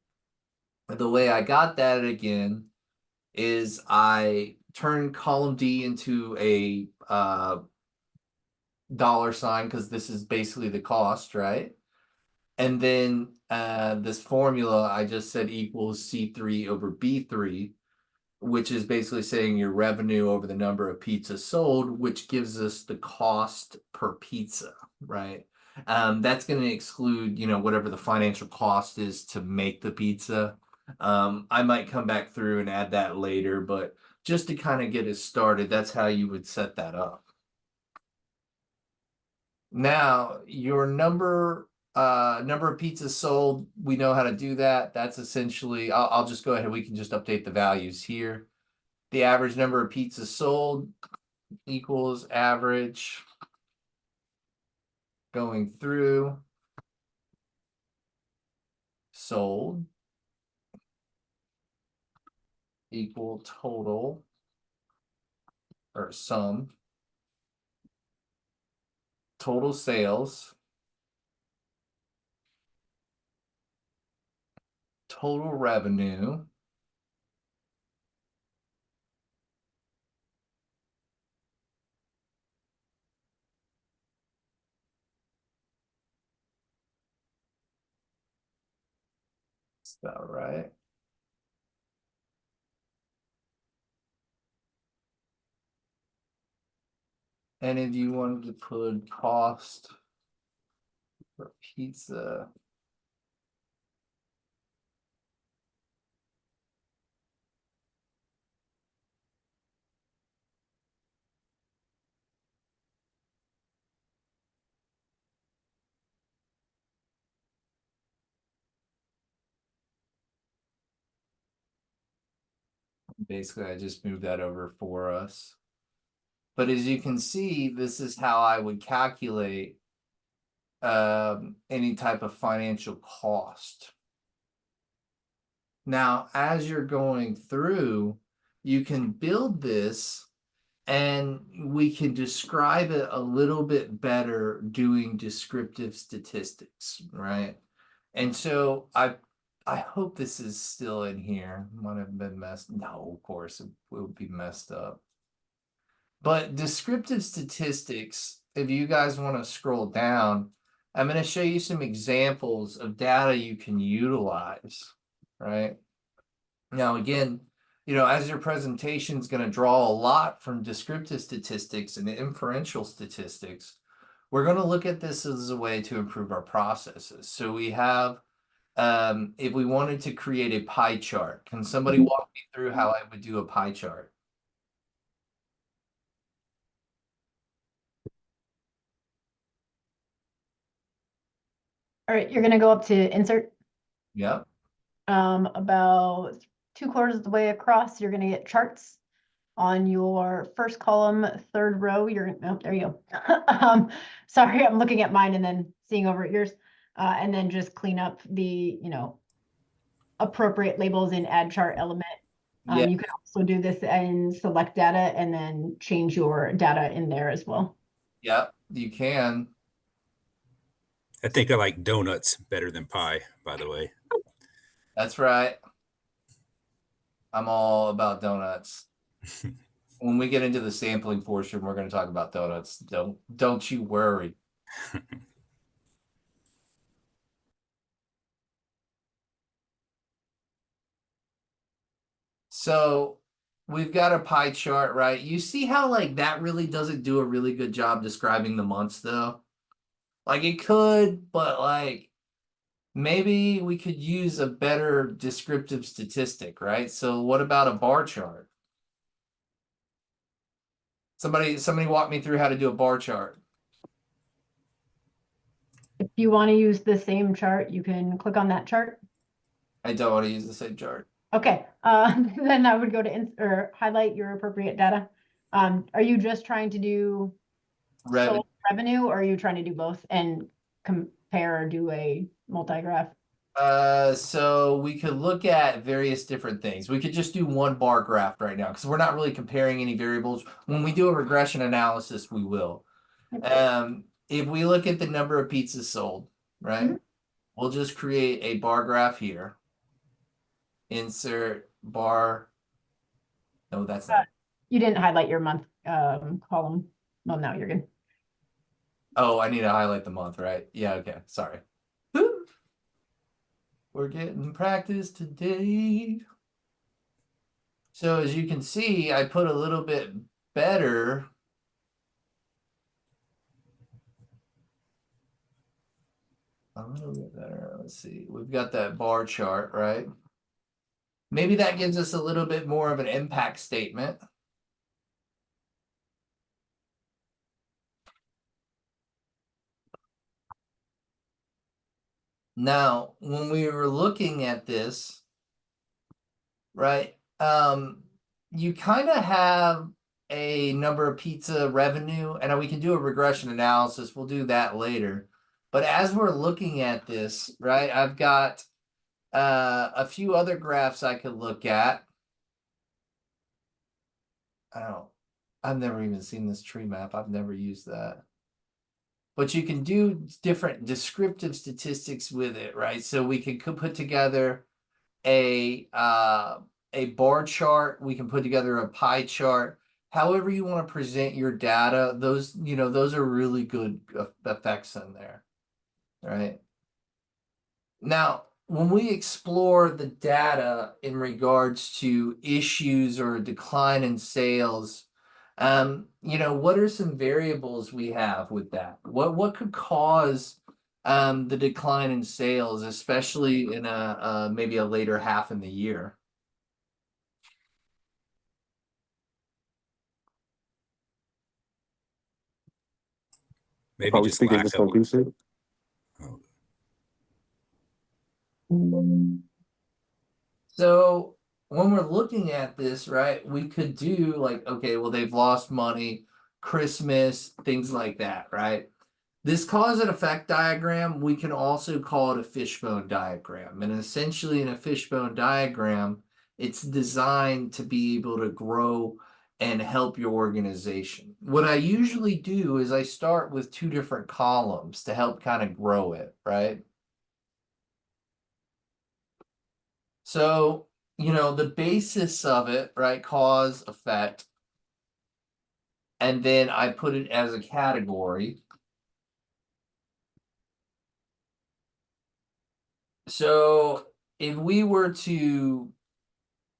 The way I got that again is I turned column D into a dollar sign because this is basically the cost, right? And then this formula I just said equals C3 over B3, which is basically saying your revenue over the number of pizzas sold, which gives us the cost per pizza, right? That's going to exclude, whatever the financial cost is to make the pizza. I might come back through and add that later, but just to kind of get it started, that's how you would set that up. Now, your number of pizzas sold, we know how to do that. That's essentially, I'll just go ahead. We can just update the values here. The average number of pizzas sold equals average going through sold equal total or sum total sales total revenue is that right? And if you wanted to put cost for pizza, basically I just moved that over for us. But as you can see, this is how I would calculate any type of financial cost. Now, as you're going through, you can build this and we can describe it a little bit better doing descriptive statistics, right? And so I hope this is still in here. Might have been messed. No, of course it would be messed up. But descriptive statistics, if you guys want to scroll down, I'm going to show you some examples of data you can utilize, right? Now, again, as your presentation is going to draw a lot from descriptive statistics and inferential statistics, we're going to look at this as a way to improve our processes. So we have, if we wanted to create a pie chart, can somebody walk me through how I would do a pie chart? All right, you're gonna go up to insert. Yep. About 2/4 of the way across, you're gonna get charts. On your first column, third row, there you go. Sorry, I'm looking at mine and then seeing over at yours. And then just clean up the, appropriate labels in add chart element. Yeah. You can also do this in select data and then change your data in there as well. Yep, you can. I think I like donuts better than pie, by the way. That's right. I'm all about donuts. When we get into the sampling portion, we're going to talk about donuts. Don't you worry. So we've got a pie chart, right? You see how like that really doesn't do a really good job describing the months though? Like it could, but like maybe we could use a better descriptive statistic, right? So what about a bar chart? Somebody walk me through how to do a bar chart. If you want to use the same chart, you can click on that chart. I don't want to use the same chart. Okay, then I would go to or highlight your appropriate data. Are you just trying to do Revenue. sold revenue, or are you trying to do both and compare or do a multi-graph? So we could look at various different things. We could just do one bar graph right now because we're not really comparing any variables. When we do a regression analysis, we will. If we look at the number of pizzas sold, right? We'll just create a bar graph here. Insert bar. No, that's not. You didn't highlight your month column. Well, now you're good. Oh, I need to highlight the month, right? Yeah, okay. Sorry. We're getting practice today. So as you can see, I put a little bit better. A little bit better. Let's see. We've got that bar chart, right? Maybe that gives us a little bit more of an impact statement. Now, when we were looking at this, right, you kind of have a number of pizza revenue, and we can do a regression analysis. We'll do that later. But as we're looking at this, right, I've got a few other graphs I could look at. I've never even seen this tree map. I've never used that. But you can do different descriptive statistics with it, right? So we could put together a bar chart. We can put together a pie chart. However you want to present your data, those are really good effects in there, right? Now, when we explore the data in regards to issues or a decline in sales, what are some variables we have with that? What could cause the decline in sales, especially in maybe a later half in the year? Maybe Are we just speaking lack just of. on PC? Oh, So when we're looking at this, right, we could do like, okay, well, they've lost money, Christmas, things like that, right? This cause and effect diagram, we can also call it a fishbone diagram. And essentially, in a fishbone diagram, it's designed to be able to grow and help your organization. What I usually do is I start with two different columns to help kind of grow it, right? So, the basis of it, right? Cause, effect. And then I put it as a category. So if we were to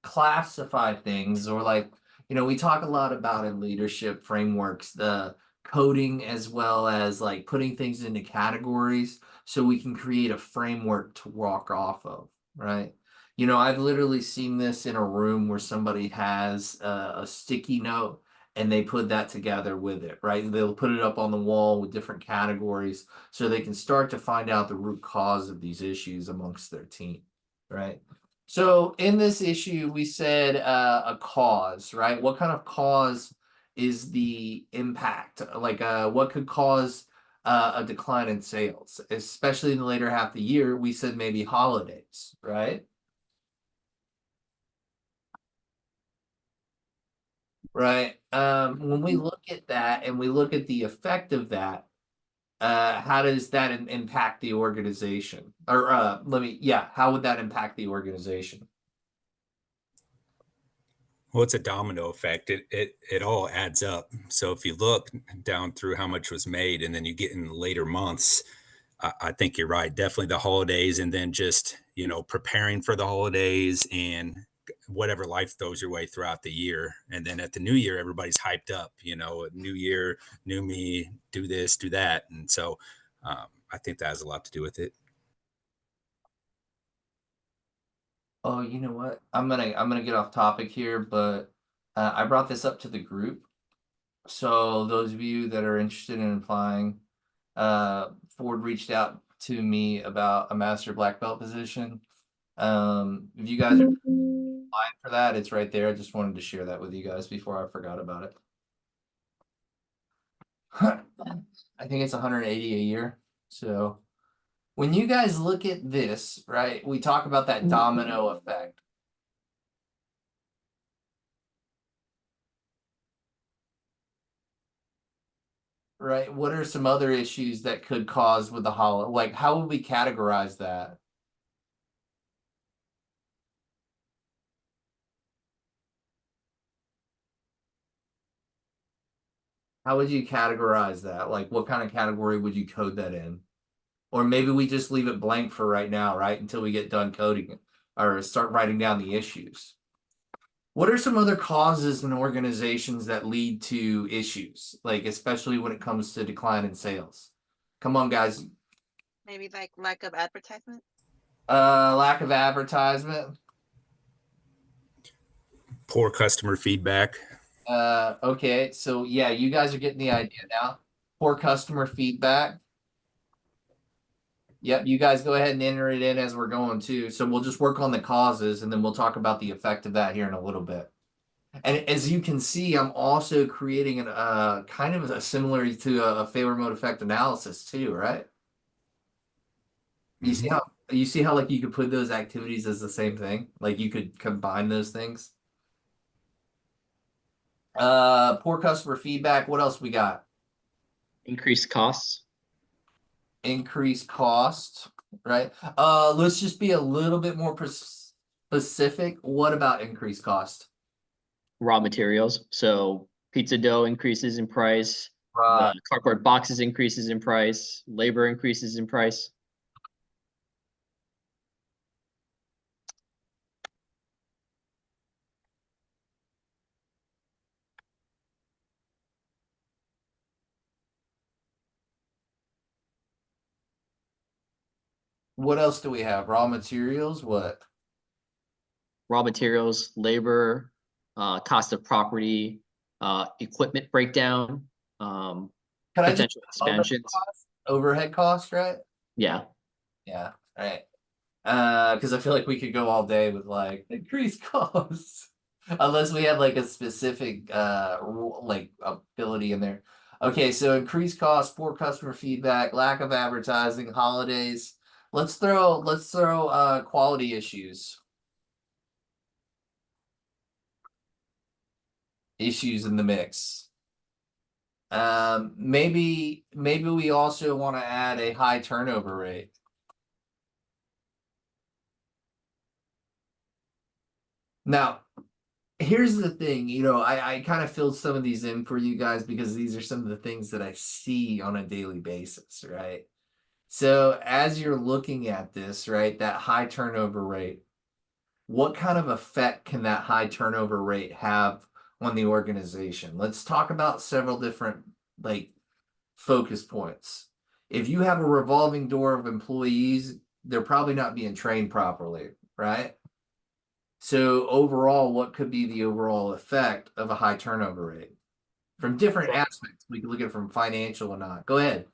classify things, or like, we talk a lot about in leadership frameworks, the coding as well as like putting things into categories so we can create a framework to walk off of, right? I've literally seen this in a room where somebody has a sticky note and they put that together with it, right? They'll put it up on the wall with different categories so they can start to find out the root cause of these issues amongst their team, right? So in this issue, we said a cause, right? What kind of cause is the impact? Like what could cause a decline in sales, especially in the later half of the year? We said maybe holidays, right? Right. When we look at that and we look at the effect of that, how does that impact the organization? Or how would that impact the organization? Well, it's a domino effect. It all adds up. So if you look down through how much was made, and then you get in the later months, I think you're right. Definitely the holidays, and then just preparing for the holidays and whatever life throws your way throughout the year. And then at the new year, everybody's hyped up. New year, new me, do this, do that, and so I think that has a lot to do with it. Oh, you know what? I'm gonna get off topic here, but I brought this up to the group. So those of you that are interested in applying, Ford reached out to me about a master black belt position. If you guys are applying for that, it's right there. I just wanted to share that with you guys before I forgot about it. I think it's 180 a year. So when you guys look at this, right, we talk about that domino effect. Right. What are some other issues that could cause with the hollow? Like, how would we categorize that? How would you categorize that? Like, what kind of category would you code that in? Or maybe we just leave it blank for right now, right? Until we get done coding it or start writing down the issues. What are some other causes in organizations that lead to issues, like especially when it comes to decline in sales? Come on, guys. Maybe like lack of advertisement. Lack of advertisement. Poor customer feedback. Okay, so yeah, you guys are getting the idea now. Poor customer feedback. Yep, you guys go ahead and enter it in as we're going too. So we'll just work on the causes and then we'll talk about the effect of that here in a little bit. And as you can see, I'm also creating an kind of a similar to a failure mode effect analysis too, right? You see how like you could put those activities as the same thing? Like you could combine those things. Poor customer feedback. What else we got? Increased costs. Increased cost, right? Let's just be a little bit more specific. What about increased cost? Raw materials. So pizza dough increases in price. Right. The cardboard boxes increases in price. Labor increases in price. What else do we have? Raw materials, what? Raw materials, labor, cost of property, equipment breakdown, Can I just potential expansions. overhead cost, right? Yeah. Yeah, right. Because I feel like we could go all day with like increased costs, unless we had like a specific like ability in there. Okay, so increased costs, poor customer feedback, lack of advertising, holidays. Let's throw quality issues in the mix. Maybe we also want to add a high turnover rate. Now, here's the thing, you know, I kind of filled some of these in for you guys because these are some of the things that I see on a daily basis, right? So as you're looking at this, right, that high turnover rate, what kind of effect can that high turnover rate have on the organization? Let's talk about several different like focus points. If you have a revolving door of employees, they're probably not being trained properly, right? So overall, what could be the overall effect of a high turnover rate? From different aspects, we can look at it from financial and not. Go ahead.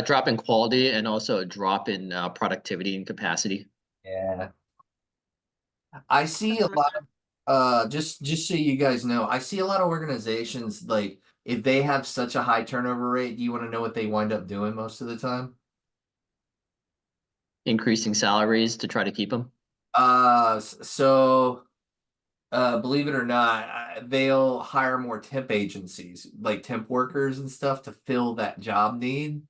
Drop in quality and also a drop in productivity and capacity. Yeah. I see a Customer lot of just so you guys know, I see a lot of organizations like if they have such a high turnover rate, do you want to know what they wind up doing most of the time? Increasing salaries to try to keep them. So believe it or not, they'll hire more temp agencies, like temp workers and stuff to fill that job need.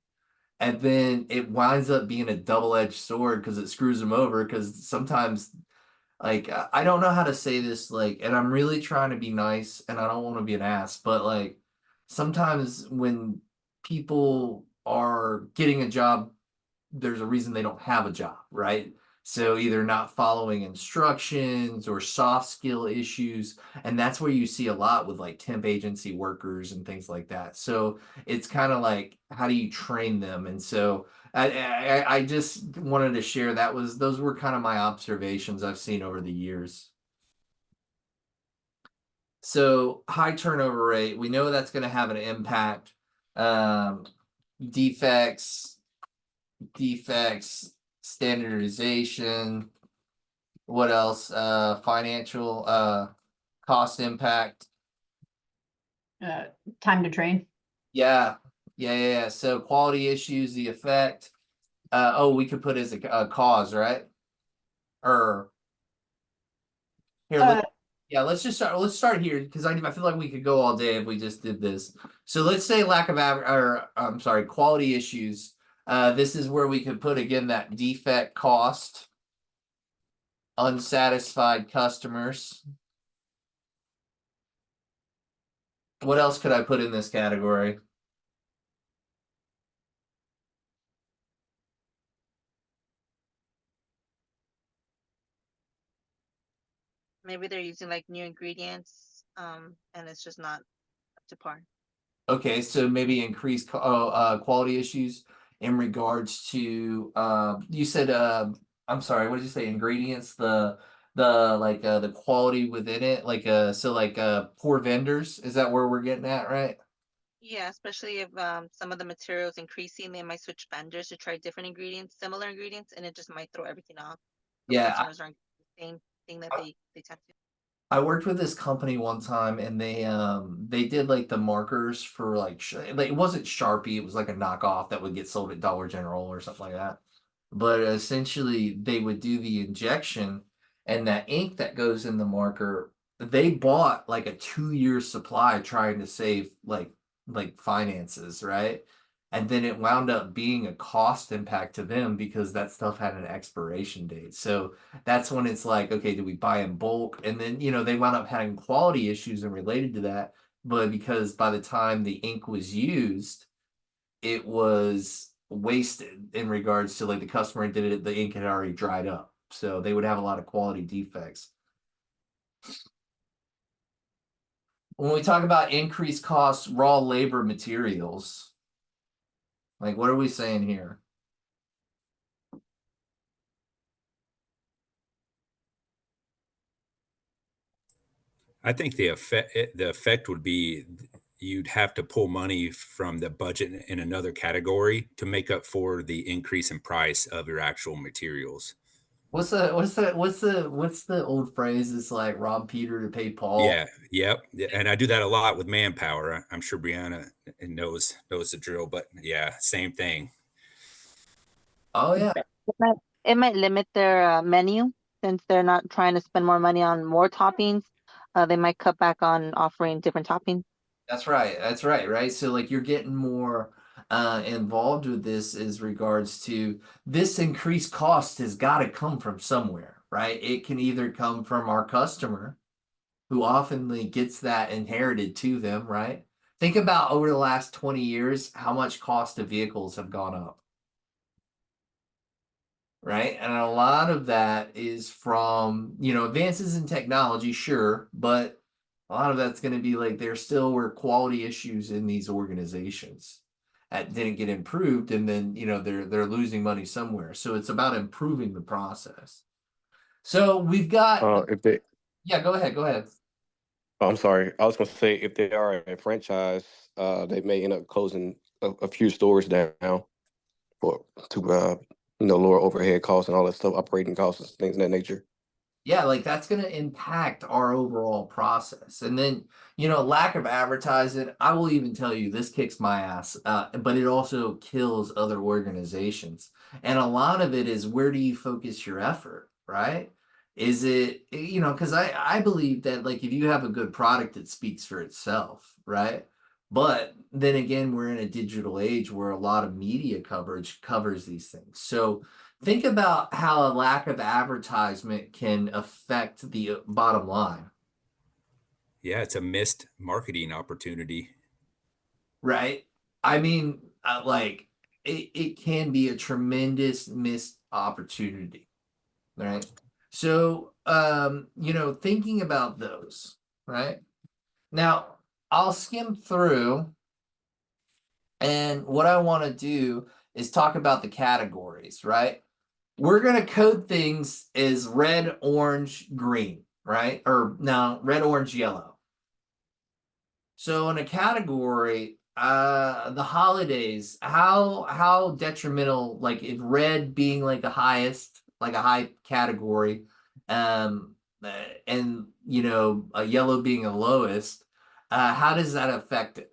And then it winds up being a double-edged sword because it screws them over because sometimes like I don't know how to say this like and I'm really trying to be nice and I don't want to be an ass, but like sometimes when people are getting a job there's a reason they don't have a job, right? So either not following instructions or soft skill issues. And that's where you see a lot with like temp agency workers and things like that. So it's kind of like, how do you train them? And so I just wanted to share those were kind of my observations I've seen over the years. So high turnover rate, we know that's going to have an impact. Um, defects, standardization. What else? Financial cost impact. Time to train. Yeah. So quality issues, the effect. We could put as a cause, right? Or here, let's just start. Let's start here because I feel like we could go all day if we just did this. So let's say quality issues. This is where we could put again that defect cost, unsatisfied customers. What else could I put in this category? maybe they're using like new ingredients, and it's just not up to par. Okay, so maybe increase quality issues in regards to you said I'm sorry, what did you say? Ingredients, the quality within it, like poor vendors. Is that where we're getting at, right? Yeah, especially if some of the materials increasing, they might switch vendors to try different ingredients, similar ingredients, and it just might throw everything off. So Yeah, customers aren't the same thing that they tend to. I worked with this company one time and they did like the markers for like it wasn't Sharpie, it was like a knockoff that would get sold at Dollar General or something like that. But essentially they would do the injection and that ink that goes in the marker, they bought like a 2-year supply trying to save like finances, right? And then it wound up being a cost impact to them because that stuff had an expiration date. So that's when it's like, okay, do we buy in bulk? And then, they wound up having quality issues and related to that. But because by the time the ink was used, it was wasted in regards to like the customer did it, the ink had already dried up. So they would have a lot of quality defects. When we talk about increased costs, raw labor materials, like what are we saying here? I think the effect would be you'd have to pull money from the budget in another category to make up for the increase in price of your actual materials. What's the old phrase? It's like rob Peter to pay Paul. Yeah, yep, yeah, and I do that a lot with manpower. I'm sure Brianna knows the drill, but yeah, same thing. Oh yeah. It might limit their menu since they're not trying to spend more money on more toppings. They might cut back on offering different toppings. That's right. That's right. Right. So like you're getting more involved with this as regards to this increased cost has got to come from somewhere, right? It can either come from our customer who oftenly gets that inherited to them, right? Think about over the last 20 years how much cost of vehicles have gone up, right? And a lot of that is from, advances in technology, sure, but a lot of that's going to be like there still were quality issues in these organizations that didn't get improved, and then they're losing money somewhere. So it's about improving the process. So we've got If they, yeah, go ahead, go ahead. oh, I'm sorry, I was going to say if they are a franchise, they may end up closing a few stores down for to lower overhead costs and all that stuff, operating costs and things of that nature. Yeah, like that's going to impact our overall process. And then, lack of advertising, I will even tell you this kicks my ass, but it also kills other organizations. And a lot of it is where do you focus your effort, right? Is it, because I believe that like if you have a good product, it speaks for itself, right? But then again, we're in a digital age where a lot of media coverage covers these things. So, think about how a lack of advertisement can affect the bottom line, Yeah, it's a missed marketing opportunity. right? I mean, like it can be a tremendous missed opportunity, right? So, thinking about those, right? Now, I'll skim through, and what I want to do is talk about the categories, right? We're going to code things as red, orange, green, right? Or no, red, orange, yellow. So in a category, the holidays, how detrimental, like if red being like the highest, like a high category, um, and a yellow being the lowest, how does that affect it?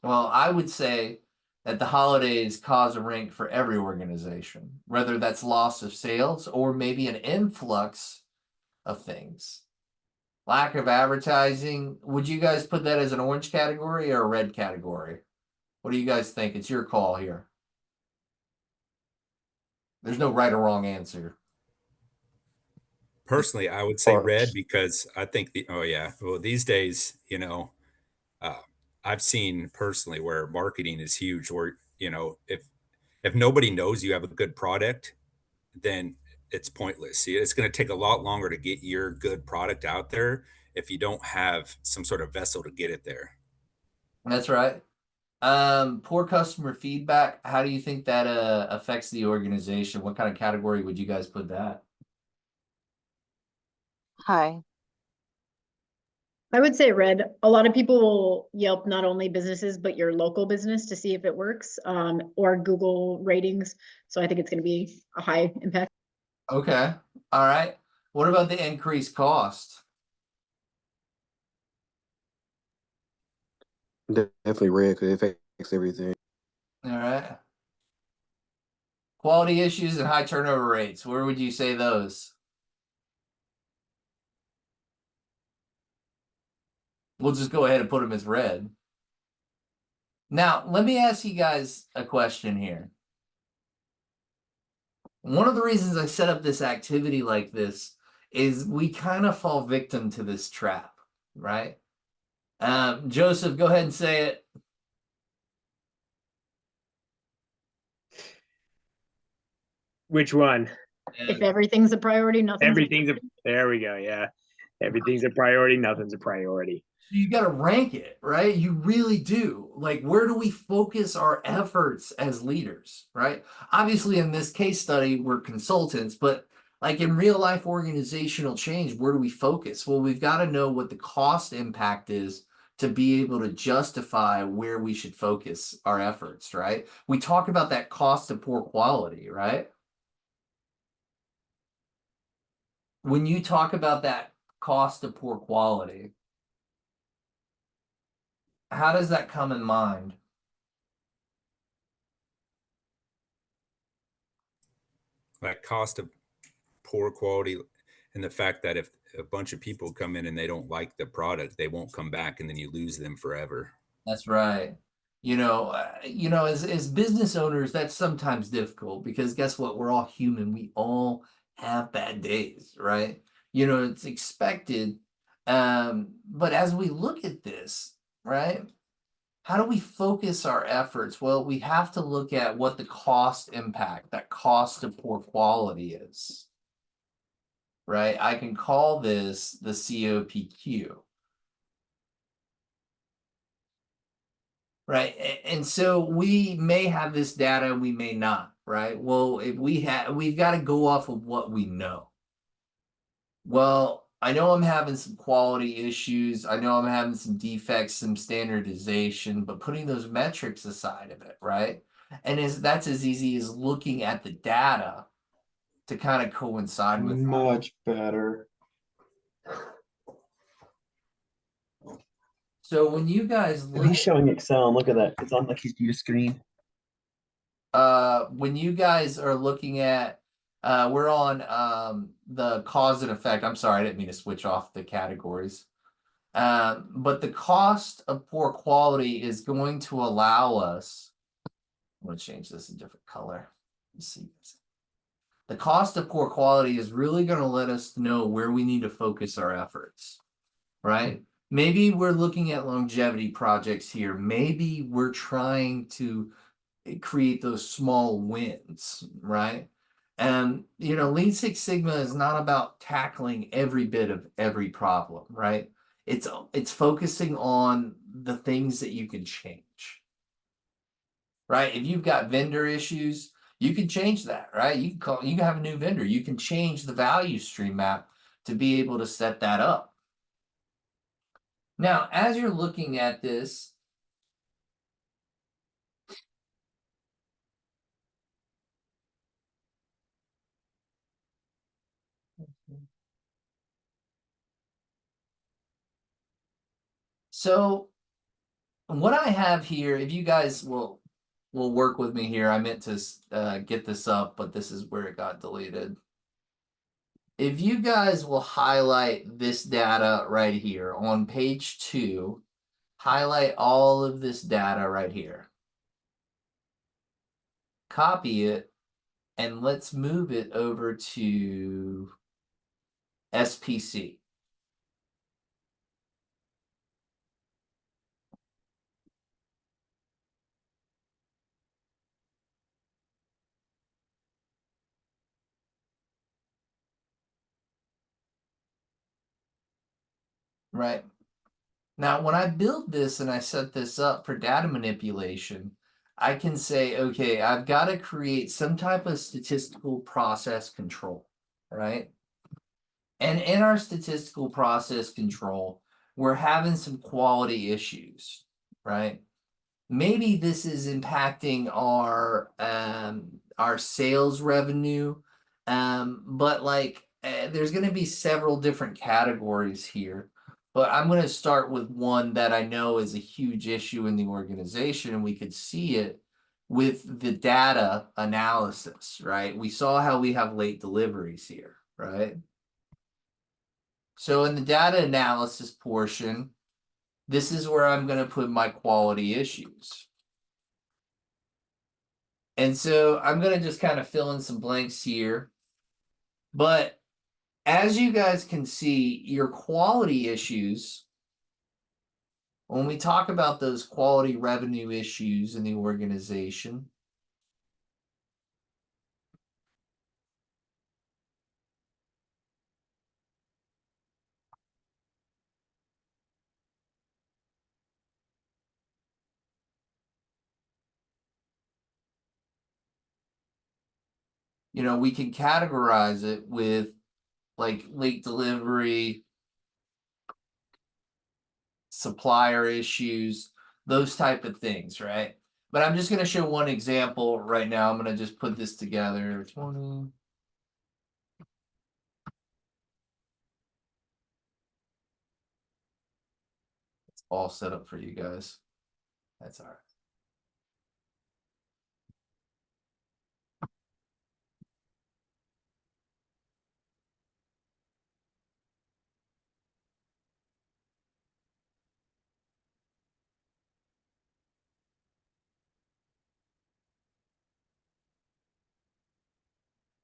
Well, I would say that the holidays cause a rank for every organization, whether that's loss of sales or maybe an influx of things. Lack of advertising, would you guys put that as an orange category or a red category? What do you guys think? It's your call here. There's no right or wrong answer. Personally, I would say red Orange. because I think oh yeah, well these days, uh, I've seen personally where marketing is huge. Where if nobody knows you have a good product, then it's pointless. See, it's going to take a lot longer to get your good product out there if you don't have some sort of vessel to get it there. That's right. Poor customer feedback. How do you think that affects the organization? What kind of category would you guys put that? Hi. I would say red. A lot of people will Yelp not only businesses, but your local business to see if it works, or Google ratings. So I think it's going to be a high impact. Okay. All right. What about the increased cost? Definitely red because it affects everything. All right. Quality issues and high turnover rates. Where would you say those? We'll just go ahead and put them as red. Now, let me ask you guys a question here. One of the reasons I set up this activity like this is we kind of fall victim to this trap, right? Joseph, go ahead and say it. Which one? If everything's a priority, nothing's. There we go. Yeah. Everything's a priority. Nothing's a priority. So you got to rank it, right? You really do. Like, where do we focus our efforts as leaders, right? Obviously, in this case study, we're consultants, but like in real life organizational change, where do we focus? Well, we've got to know what the cost impact is to be able to justify where we should focus our efforts, right? We talk about that cost of poor quality, right? when you talk about that cost of poor quality, how does that come in mind? That cost of poor quality, and the fact that if a bunch of people come in and they don't like the product, they won't come back, and then you lose them forever. That's right. As business owners, that's sometimes difficult because guess what? We're all human. We all have bad days, right? It's expected. But as we look at this, right? How do we focus our efforts? Well, we have to look at what the cost impact, that cost of poor quality is, right? I can call this the COPQ. Right. And so we may have this data, we may not, right? Well, if we've got to go off of what we know. Well, I know I'm having some quality issues. I know I'm having some defects, some standardization, but putting those metrics aside of it, right? And that's as easy as looking at the data to kind of coincide with. Much better. So when you guys If look, he's showing Excel, and look at that. It's on like his view screen. when you guys are looking at, we're on the cause and effect. I'm sorry, I didn't mean to switch off the categories. But the cost of poor quality is going to allow us. I'm going to change this a different color. Let's see. The cost of poor quality is really going to let us know where we need to focus our efforts, right? Maybe we're looking at longevity projects here. Maybe we're trying to create those small wins, right? And Lean Six Sigma is not about tackling every bit of every problem, right? It's focusing on the things that you can change, right? If you've got vendor issues, you can change that, right? You can have a new vendor. You can change the value stream map to be able to set that up. Now, as you're looking at this, so what I have here, if you guys will work with me here, I meant to get this up, but this is where it got deleted. If you guys will highlight this data right here on page 2, highlight all of this data right here. Copy it, and let's move it over to SPC. Right. Now, when I build this and I set this up for data manipulation, I can say, okay, I've got to create some type of statistical process control, right? And in our statistical process control, we're having some quality issues, right? Maybe this is impacting our sales revenue, but there's going to be several different categories here. But I'm going to start with one that I know is a huge issue in the organization, and we could see it with the data analysis, right? We saw how we have late deliveries here, right? So in the data analysis portion, this is where I'm going to put my quality issues. And so I'm going to just kind of fill in some blanks here. But as you guys can see, your quality issues, when we talk about those quality revenue issues in the organization, we can categorize it with like late delivery, supplier issues, those type of things, right? But I'm just going to show one example right now. I'm going to just put this together. 20. all set up for you guys. That's all right.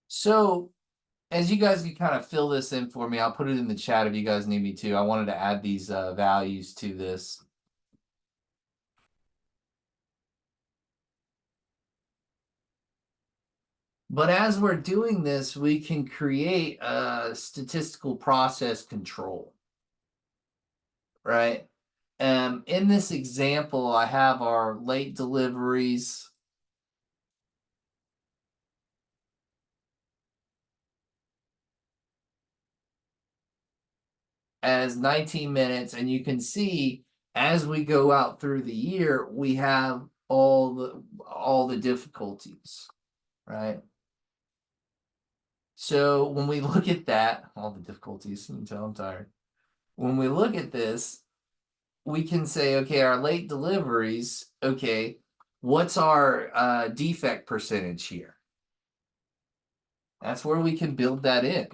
So as you guys can kind of fill this in for me, I'll put it in the chat if you guys need me to. I wanted to add these values to this. But as we're doing this, we can create a statistical process control, right? In this example, I have our late deliveries. As 19 minutes, and you can see as we go out through the year, we have all the difficulties, right? So when we look at that, all the difficulties, you can tell I'm tired. When we look at this, we can say, okay, our late deliveries, okay, what's our defect percentage here? That's where we can build that in.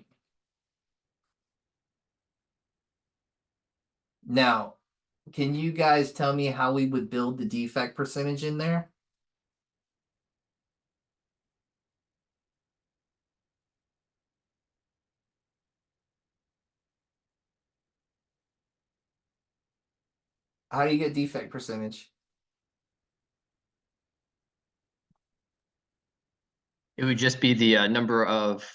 Now, can you guys tell me how we would build the defect percentage in there? How do you get defect percentage? It would just be the number of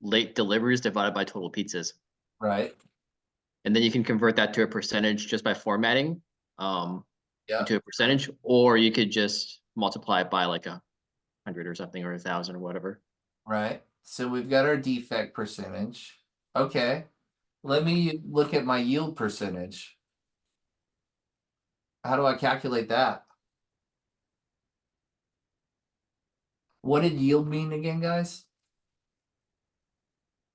late deliveries divided by total pizzas. Right. And then you can convert that to a percentage just by formatting into a percentage, or you could just multiply it by like 100 or something, or 1,000 or whatever. Right. So we've got our defect percentage. Okay. Let me look at my yield percentage. How do I calculate that? What did yield mean again, guys?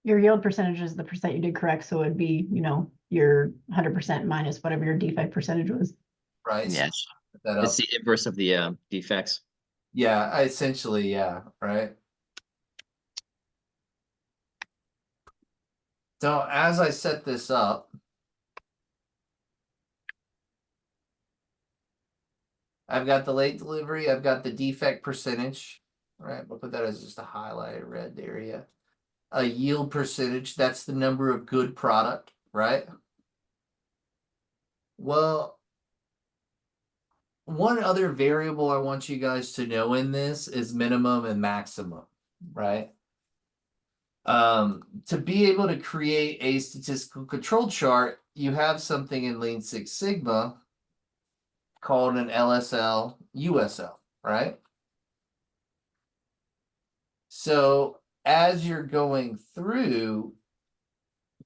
Your yield percentage is the percent you did correct, so it'd be, your 100% minus whatever your defect percentage was. Right. Yeah, So put that it's up. the inverse of the defects. Yeah, essentially, yeah, right. So as I set this up, I've got the late delivery, I've got the defect percentage, right? We'll put that as just a highlighted red area. A yield percentage, that's the number of good product, right? Well, one other variable I want you guys to know in this is minimum and maximum, right? To be able to create a statistical control chart, you have something in Lean Six Sigma called an LSL USL, right? So as you're going through,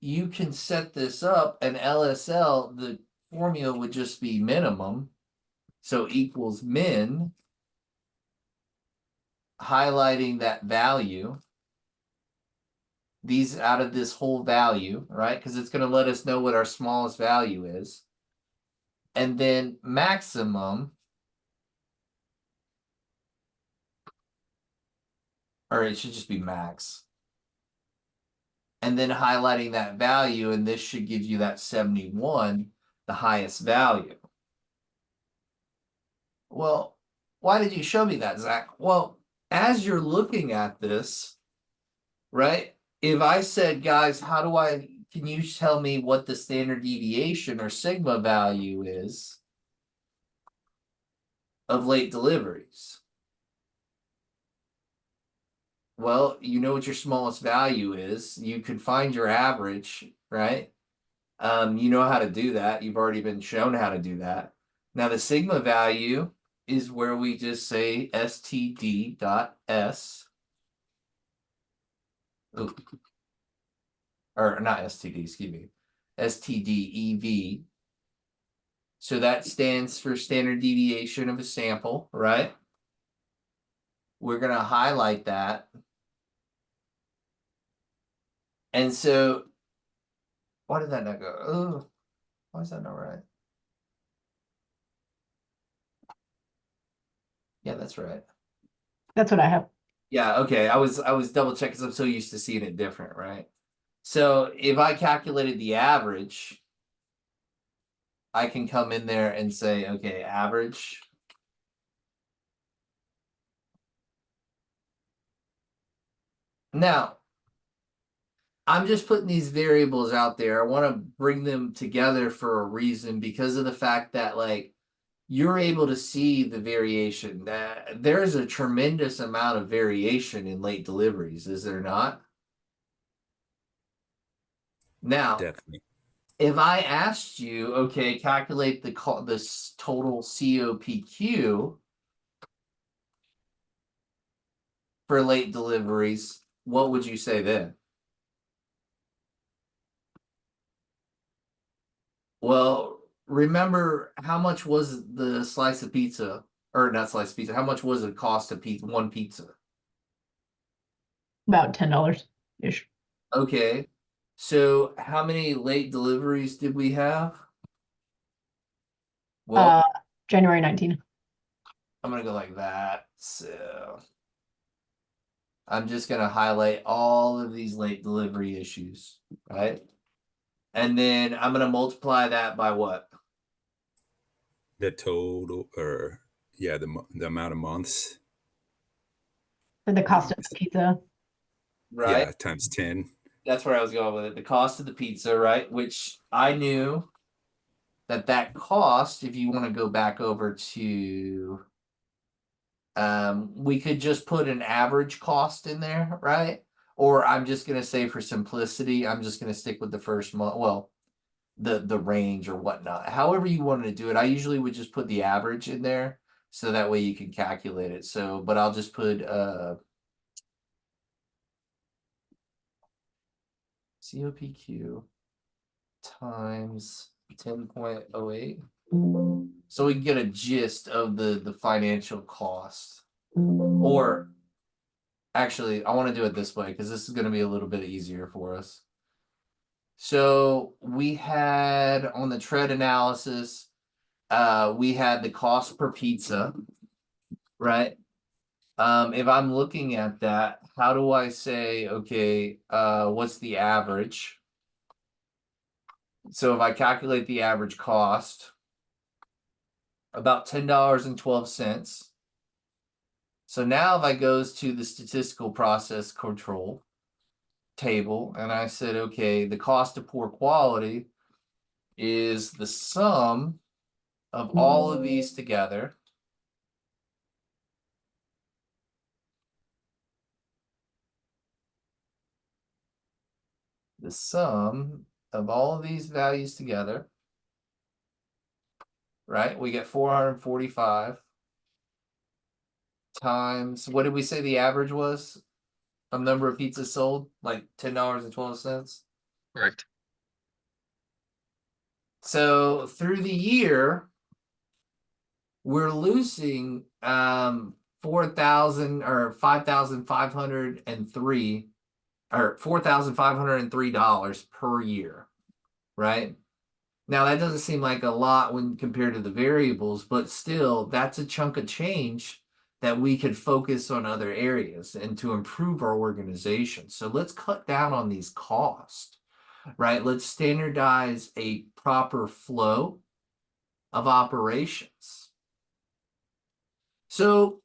you can set this up, and LSL, the formula would just be minimum. So equals min, highlighting that value. These out of this whole value, right? Because it's going to let us know what our smallest value is. And then maximum, or it should just be max. And then highlighting that value, and this should give you that 71, the highest value. Well, why did you show me that, Zach? Well, as you're looking at this, right? If I said, guys, can you tell me what the standard deviation or sigma value is of late deliveries? Well, you know what your smallest value is. You could find your average, right? You know how to do that. You've already been shown how to do that. Now the sigma value is where we just say std.s. Or not std, excuse me. stdev. So that stands for standard deviation of a sample, right? We're going to highlight that. And so, why did that not go? Oh, why is that not right? Yeah, that's right. That's what I have. Yeah, okay. I was double checking because I'm so used to seeing it different, right? So if I calculated the average, I can come in there and say, okay, average. Now, I'm just putting these variables out there. I want to bring them together for a reason because of the fact that like you're able to see the variation. That there's a tremendous amount of variation in late deliveries, is there not? Now, Definitely. if I asked you, okay, calculate this total COPQ for late deliveries, what would you say then? Well, remember how much was the slice of pizza, or not slice of pizza? How much was it cost a pizza, one pizza? About $10 ish. Okay, so how many late deliveries did we have? Well, January 19. I'm gonna go like that. So I'm just gonna highlight all of these late delivery issues, right? And then I'm gonna multiply that by what? The total, or yeah, the amount of months. For the cost of the pizza. Right? Yeah, times 10. That's where I was going with it. The cost of the pizza, right? Which I knew that cost, if you want to go back over to, we could just put an average cost in there, right? Or I'm just gonna say for simplicity, I'm just gonna stick with the first month. Well, the range or whatnot. However you wanted to do it. I usually would just put the average in there so that way you can calculate it. So, but I'll just put COPQ times 10.08. So we can get a gist of the financial cost. Or actually, I want to do it this way because this is going to be a little bit easier for us. So we had on the tread analysis, we had the cost per pizza, right? If I'm looking at that, how do I say, okay, what's the average? So if I calculate the average cost, about $10.12. So now if I goes to the statistical process control table and I said, okay, the cost of poor quality is the sum of all of these together. The sum of all of these values together, right? We get 445 times, what did we say the average was? A number of pizzas sold, like $10.12. Correct. So through the year, we're losing 4,000 or 5,503 or $4,503 per year, right? Now that doesn't seem like a lot when compared to the variables, but still that's a chunk of change that we could focus on other areas and to improve our organization. So let's cut down on these costs, right? Let's standardize a proper flow of operations. So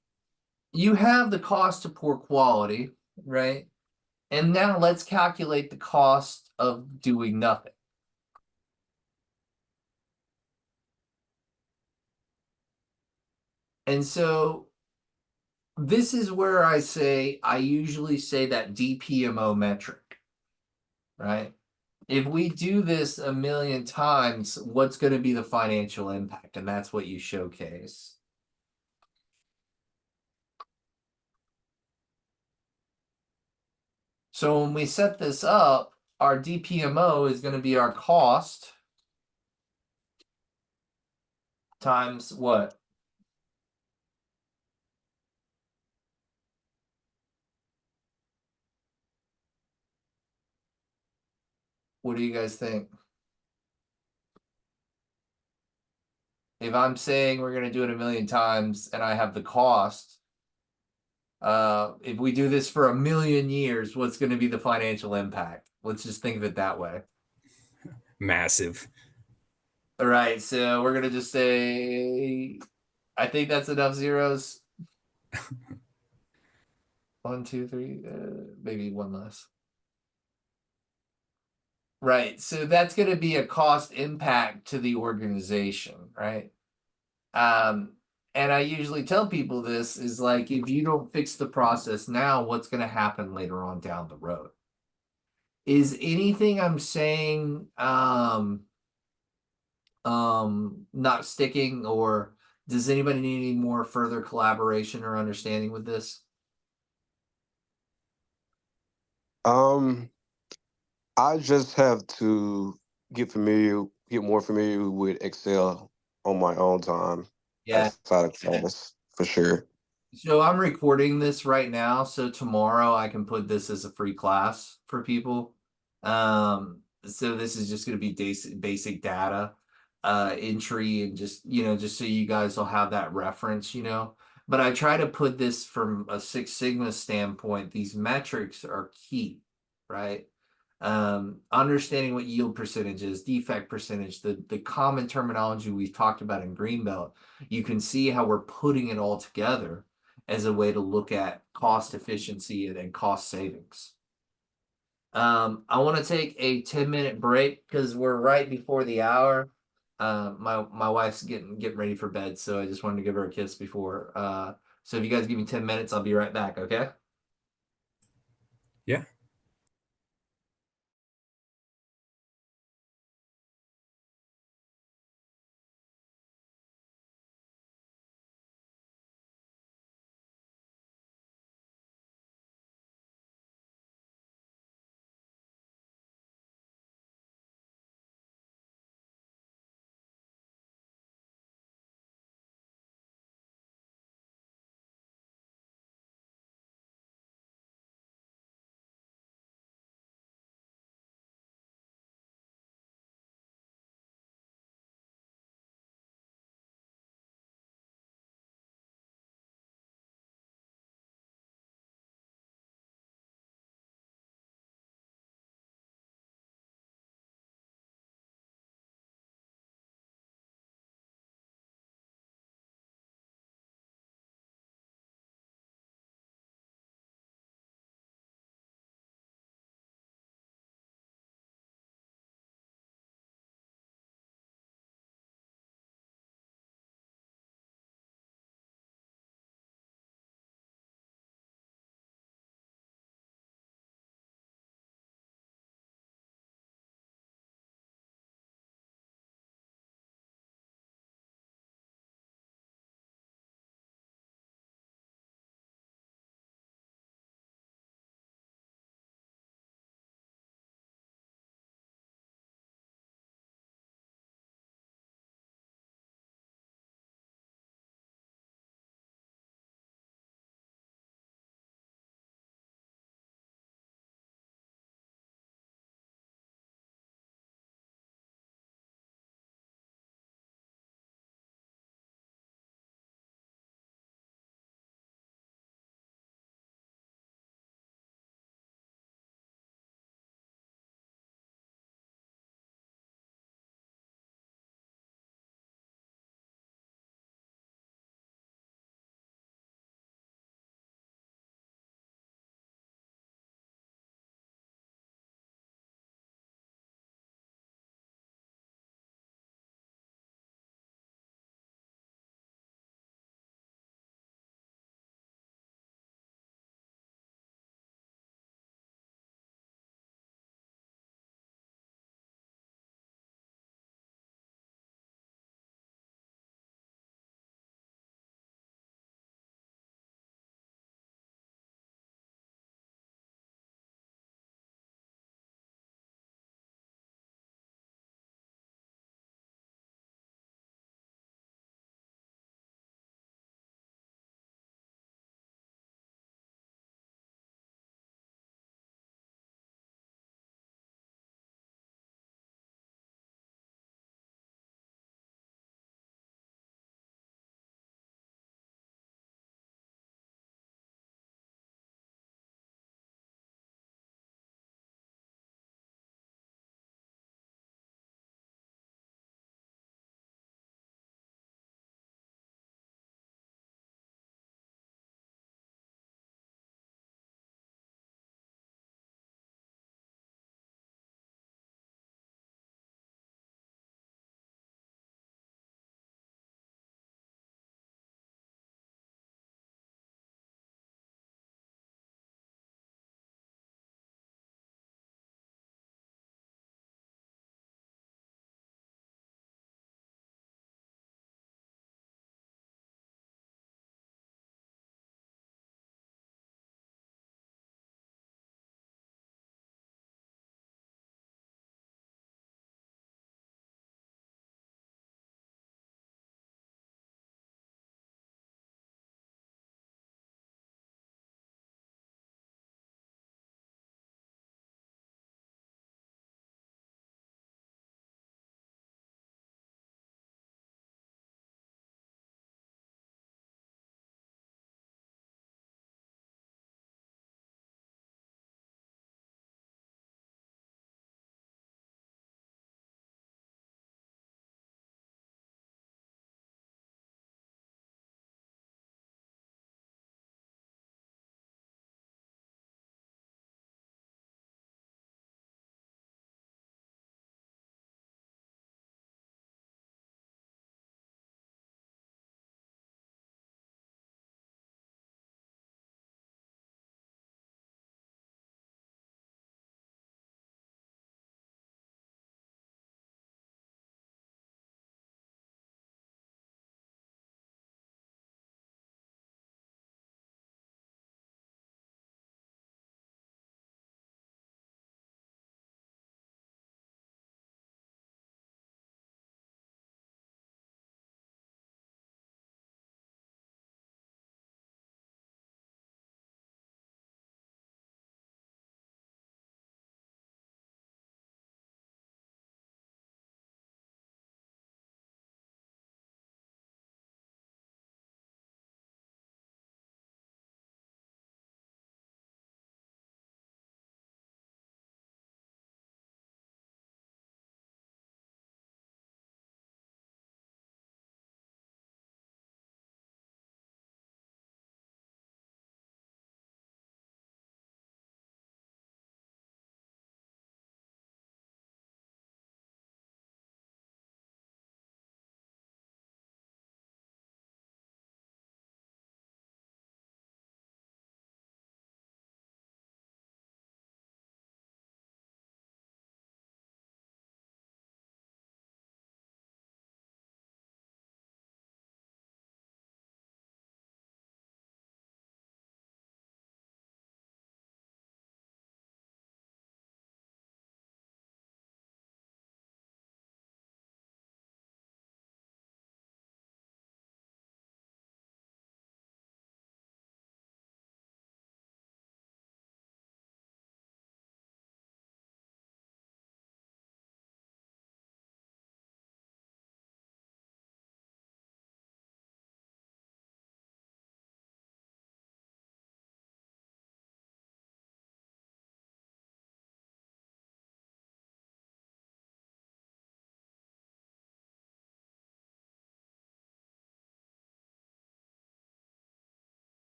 you have the cost of poor quality, right? And now let's calculate the cost of doing nothing. And so this is where I usually say that DPMO metric, right? If we do this a million times, what's going to be the financial impact? And that's what you showcase. So when we set this up, our DPMO is going to be our cost times what? What do you guys think? If I'm saying we're gonna do it 1,000,000 times and I have the cost, if we do this for 1,000,000 years, what's gonna be the financial impact? Let's just think of it that way. Massive. All right, so we're gonna just say, I think that's enough zeros. 1, 2, 3, maybe one less. Right, so that's gonna be a cost impact to the organization, right? And I usually tell people this is like, if you don't fix the process now, what's gonna happen later on down the road? Is anything I'm saying not sticking, or does anybody need any more further collaboration or understanding with this? Um, I just have to get more familiar with Excel on my own time Yeah. outside of class for sure. So I'm recording this right now, so tomorrow I can put this as a free class for people. So this is just going to be basic data entry, and just, just so you guys will have that reference, But I try to put this from a Six Sigma standpoint. These metrics are key, right? Understanding what yield percentage is, defect percentage, the common terminology we've talked about in Greenbelt. You can see how we're putting it all together as a way to look at cost efficiency and cost savings. I want to take a 10-minute break because we're right before the hour. My wife's getting ready for bed, so I just wanted to give her a kiss before. So if you guys give me 10 minutes, I'll be right back, okay? Yeah.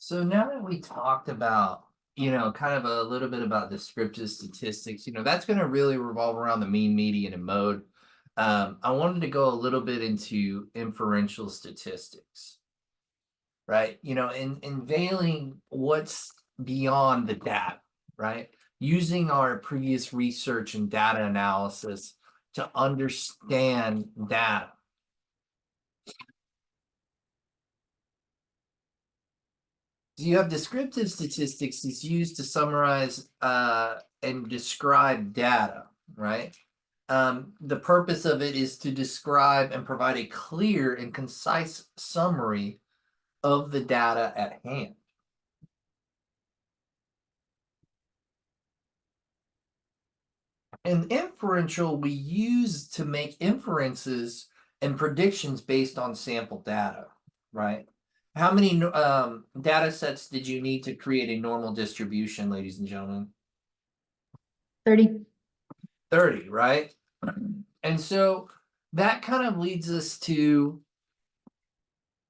So now that we talked about, kind of a little bit about descriptive statistics, that's going to really revolve around the mean, median, and mode. I wanted to go a little bit into inferential statistics, right? In unveiling what's beyond the data, right? Using our previous research and data analysis to understand data. So you have descriptive statistics is used to summarize and describe data, right? The purpose of it is to describe and provide a clear and concise summary of the data at hand. And inferential we use to make inferences and predictions based on sample data, right? How many data sets did you need to create a normal distribution, ladies and gentlemen? 30. 30, right? And so that kind of leads us to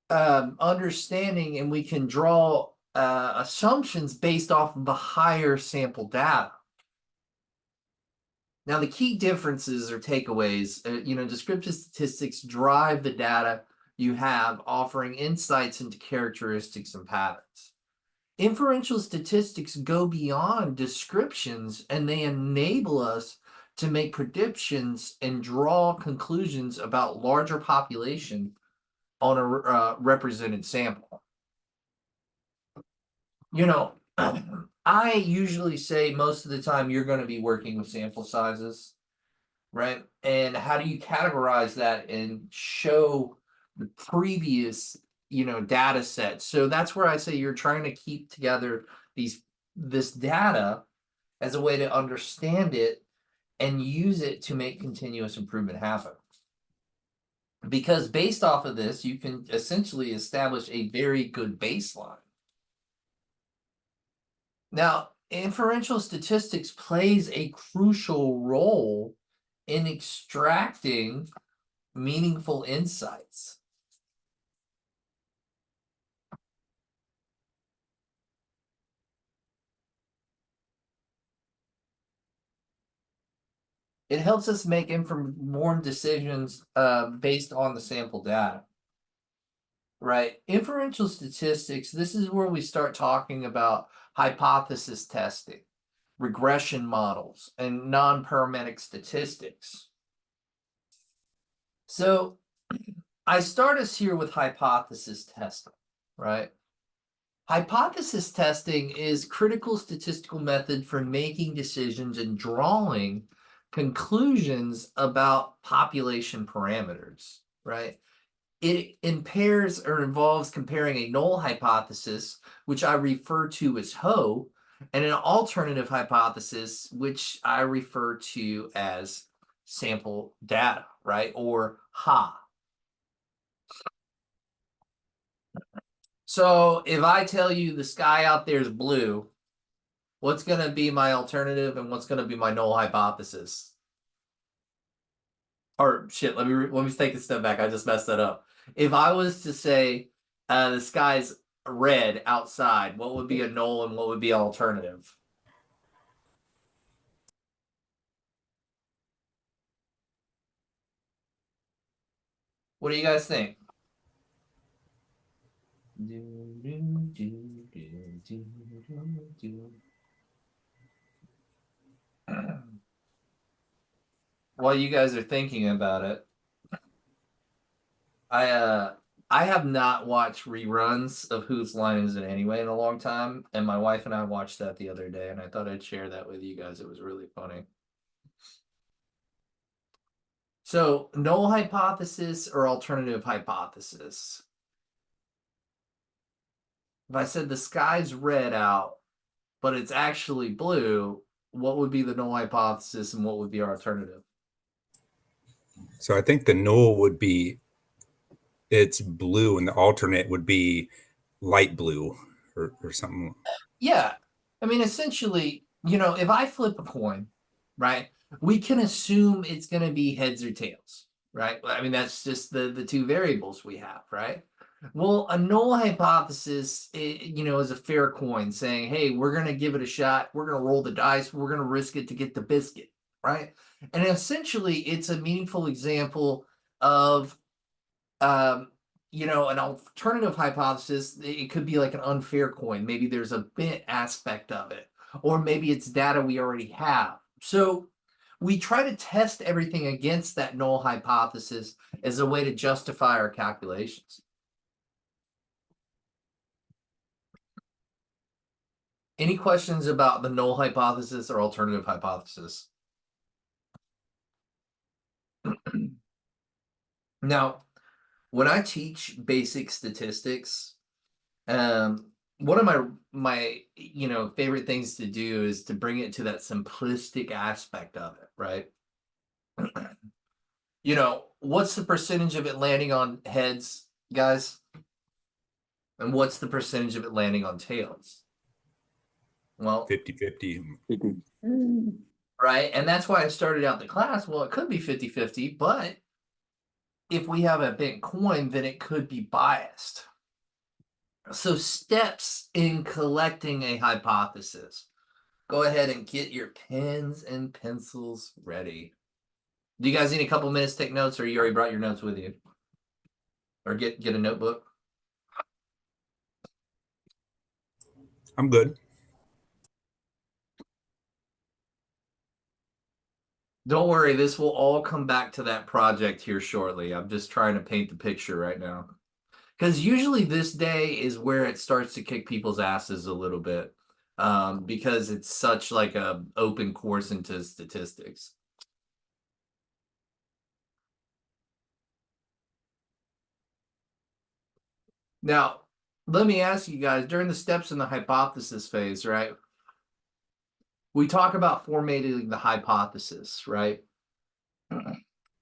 understanding, and we can draw assumptions based off of the higher sample data. Now, the key differences or takeaways, descriptive statistics drive the data you have, offering insights into characteristics and patterns. Inferential statistics go beyond descriptions, and they enable us to make predictions and draw conclusions about larger population on a represented sample. I usually say most of the time you're going to be working with sample sizes, right? And how do you categorize that and show the previous, data set? So that's where I say you're trying to keep together this data as a way to understand it and use it to make continuous improvement happen. Because based off of this, you can essentially establish a very good baseline. Now, inferential statistics plays a crucial role in extracting meaningful insights. It helps us make informed decisions based on the sample data. Right. Inferential statistics, this is where we start talking about hypothesis testing, regression models, and non-parametric statistics. So I start us here with hypothesis testing, right? Hypothesis testing is critical statistical method for making decisions and drawing conclusions about population parameters, right? It impairs or involves comparing a null hypothesis, which I refer to as HO, and an alternative hypothesis, which I refer to as sample data, right? Or HA. So if I tell you the sky out there is blue, what's going to be my alternative and what's going to be my null hypothesis? Or shit, let me take a step back. I just messed that up. If I was to say the sky's red outside, what would be a null and what would be alternative? What do you guys think? While you guys are thinking about it, I have not watched reruns of Whose Line Is It Anyway in a long time, and my wife and I watched that the other day, and I thought I'd share that with you guys. It was really funny. So, null hypothesis or alternative hypothesis? If I said the sky's red out, but it's actually blue, what would be the null hypothesis and what would be our alternative? So I think the null would be it's blue and the alternate would be light blue or something. Yeah. I mean, essentially, if I flip a coin, right, we can assume it's going to be heads or tails, right? I mean, that's just the two variables we have, right? Well, a null hypothesis, is a fair coin saying, hey, we're going to give it a shot. We're going to roll the dice. We're going to risk it to get the biscuit, right? And essentially, it's a meaningful example of, an alternative hypothesis. It could be like an unfair coin. Maybe there's a bit aspect of it, or maybe it's data we already have. So we try to test everything against that null hypothesis as a way to justify our calculations. Any questions about the null hypothesis or alternative hypothesis? Now, when I teach basic statistics, one of my favorite things to do is to bring it to that simplistic aspect of it, right? What's the percentage of it landing on heads, guys? And what's the percentage of it landing on tails? Well, 50-50. right? And that's why I started out the class. Well, it could be 50-50, but if we have a bent coin, then it could be biased. So steps in collecting a hypothesis. Go ahead and get your pens and pencils ready. Do you guys need a couple minutes to take notes, or you already brought your notes with you? Or get a notebook? I'm good. Don't worry, this will all come back to that project here shortly. I'm just trying to paint the picture right now. Because usually this day is where it starts to kick people's asses a little bit. Because it's such like a open course into statistics. Now, let me ask you guys, during the steps in the hypothesis phase, right? We talk about formulating the hypothesis, right?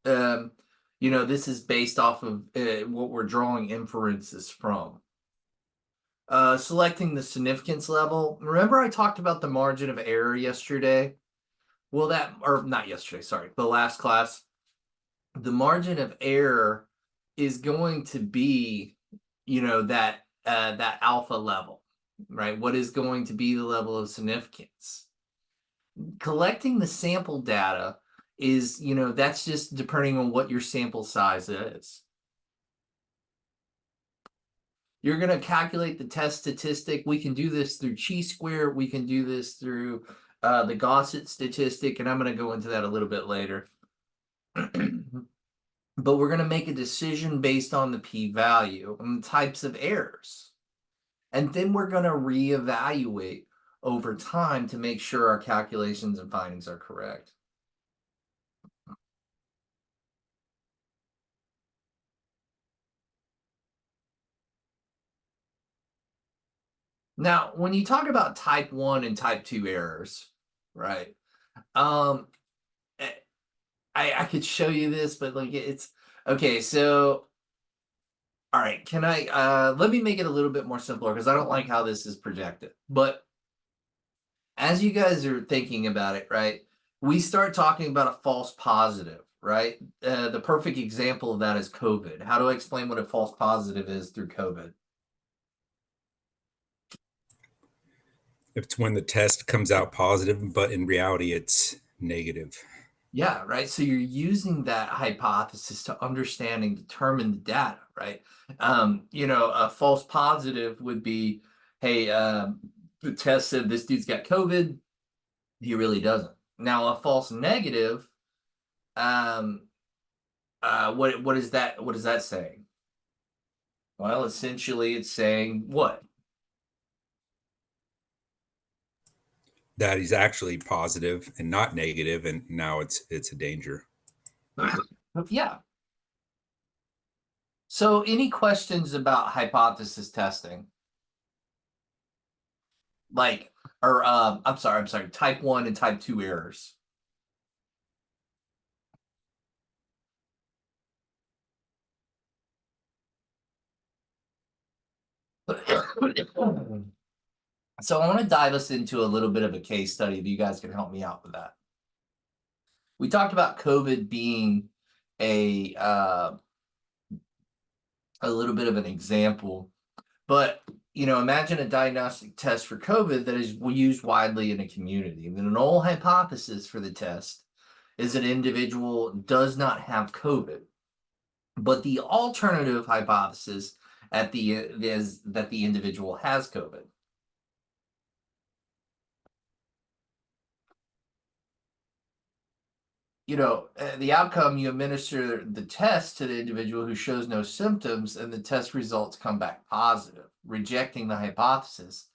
This is based off of what we're drawing inferences from. Selecting the significance level. Remember I talked about the margin of error yesterday? Well, or not yesterday, sorry, the last class. The margin of error is going to be, that alpha level, right? What is going to be the level of significance? Collecting the sample data is, that's just depending on what your sample size is. You're going to calculate the test statistic. We can do this through chi-square. We can do this through the Gossett statistic, and I'm going to go into that a little bit later. But we're going to make a decision based on the p-value and the types of errors. And then we're going to reevaluate over time to make sure our calculations and findings are correct. Now, when you talk about type 1 and type 2 errors, right? I could show you this, but like it's okay. So, all right, can I let me make it a little bit more simpler because I don't like how this is projected. But as you guys are thinking about it, right? We start talking about a false positive, right? The perfect example of that is COVID. How do I explain what a false positive is through COVID? It's when the test comes out positive, but in reality, it's negative. Yeah, right. So you're using that hypothesis to understand and determine the data, right? A false positive would be, hey, the test said this dude's got COVID. He really doesn't. Now, a false negative, what is that? What is that saying? Well, essentially, it's saying what? That he's actually positive and not negative, and now it's a danger. Yeah. So, any questions about hypothesis testing? Like, or I'm sorry, type 1 and type 2 errors. So I want to dive us into a little bit of a case study if you guys can help me out with that. We talked about COVID being a a little bit of an example. But, imagine a diagnostic test for COVID that is used widely in a community. The null hypothesis for the test is an individual does not have COVID. But the alternative hypothesis is that the individual has COVID. The outcome, you administer the test to the individual who shows no symptoms, and the test results come back positive, rejecting the hypothesis.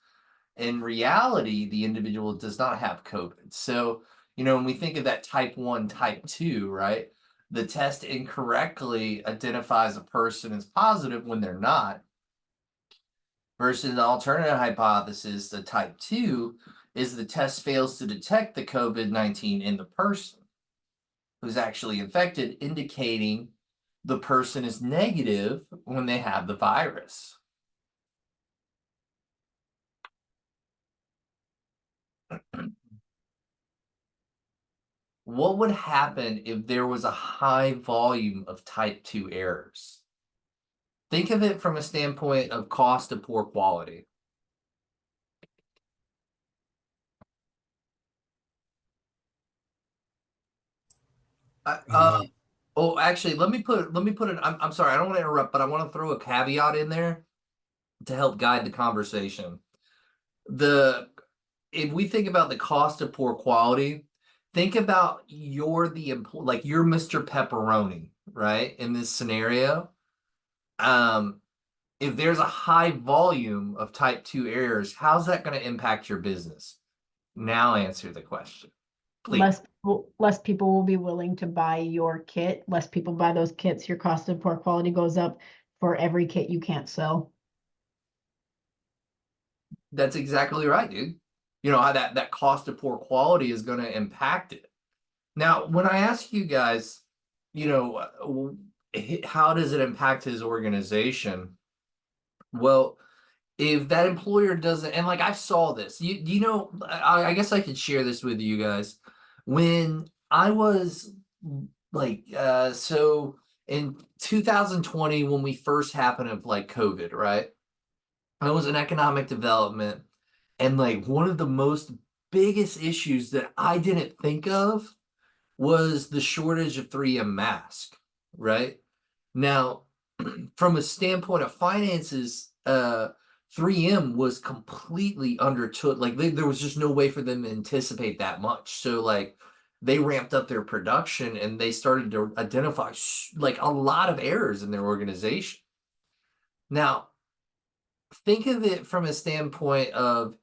In reality, the individual does not have COVID. So, when we think of that type 1, type 2, right? The test incorrectly identifies a person as positive when they're not, versus the alternative hypothesis, the type 2, is the test fails to detect the COVID-19 in the person who's actually infected, indicating the person is negative when they have the virus. What would happen if there was a high volume of type 2 errors? Think of it from a standpoint of cost of poor quality. Actually, let me put it. I'm sorry, I don't want to interrupt, but I want to throw a caveat in there to help guide the conversation. If we think about the cost of poor quality, think about you're Mr. Pepperoni, right? In this scenario, if there's a high volume of type 2 errors, how's that going to impact your business? Now answer the question, please. Less people will be willing to buy your kit. Less people buy those kits. Your cost of poor quality goes up for every kit you can't sell. That's exactly right, dude. How that cost of poor quality is going to impact it. Now, when I ask you guys, how does it impact his organization? Well, if that employer doesn't, and I saw this, I guess I could share this with you guys. When I was so in 2020, when we first happened of COVID, right? I was in economic development, and one of the most biggest issues that I didn't think of was the shortage of 3M mask, right? Now, from a standpoint of finances, 3M was completely undertook. There was just no way for them to anticipate that much. So they ramped up their production and they started to identify a lot of errors in their organization. Now, think of it from a standpoint of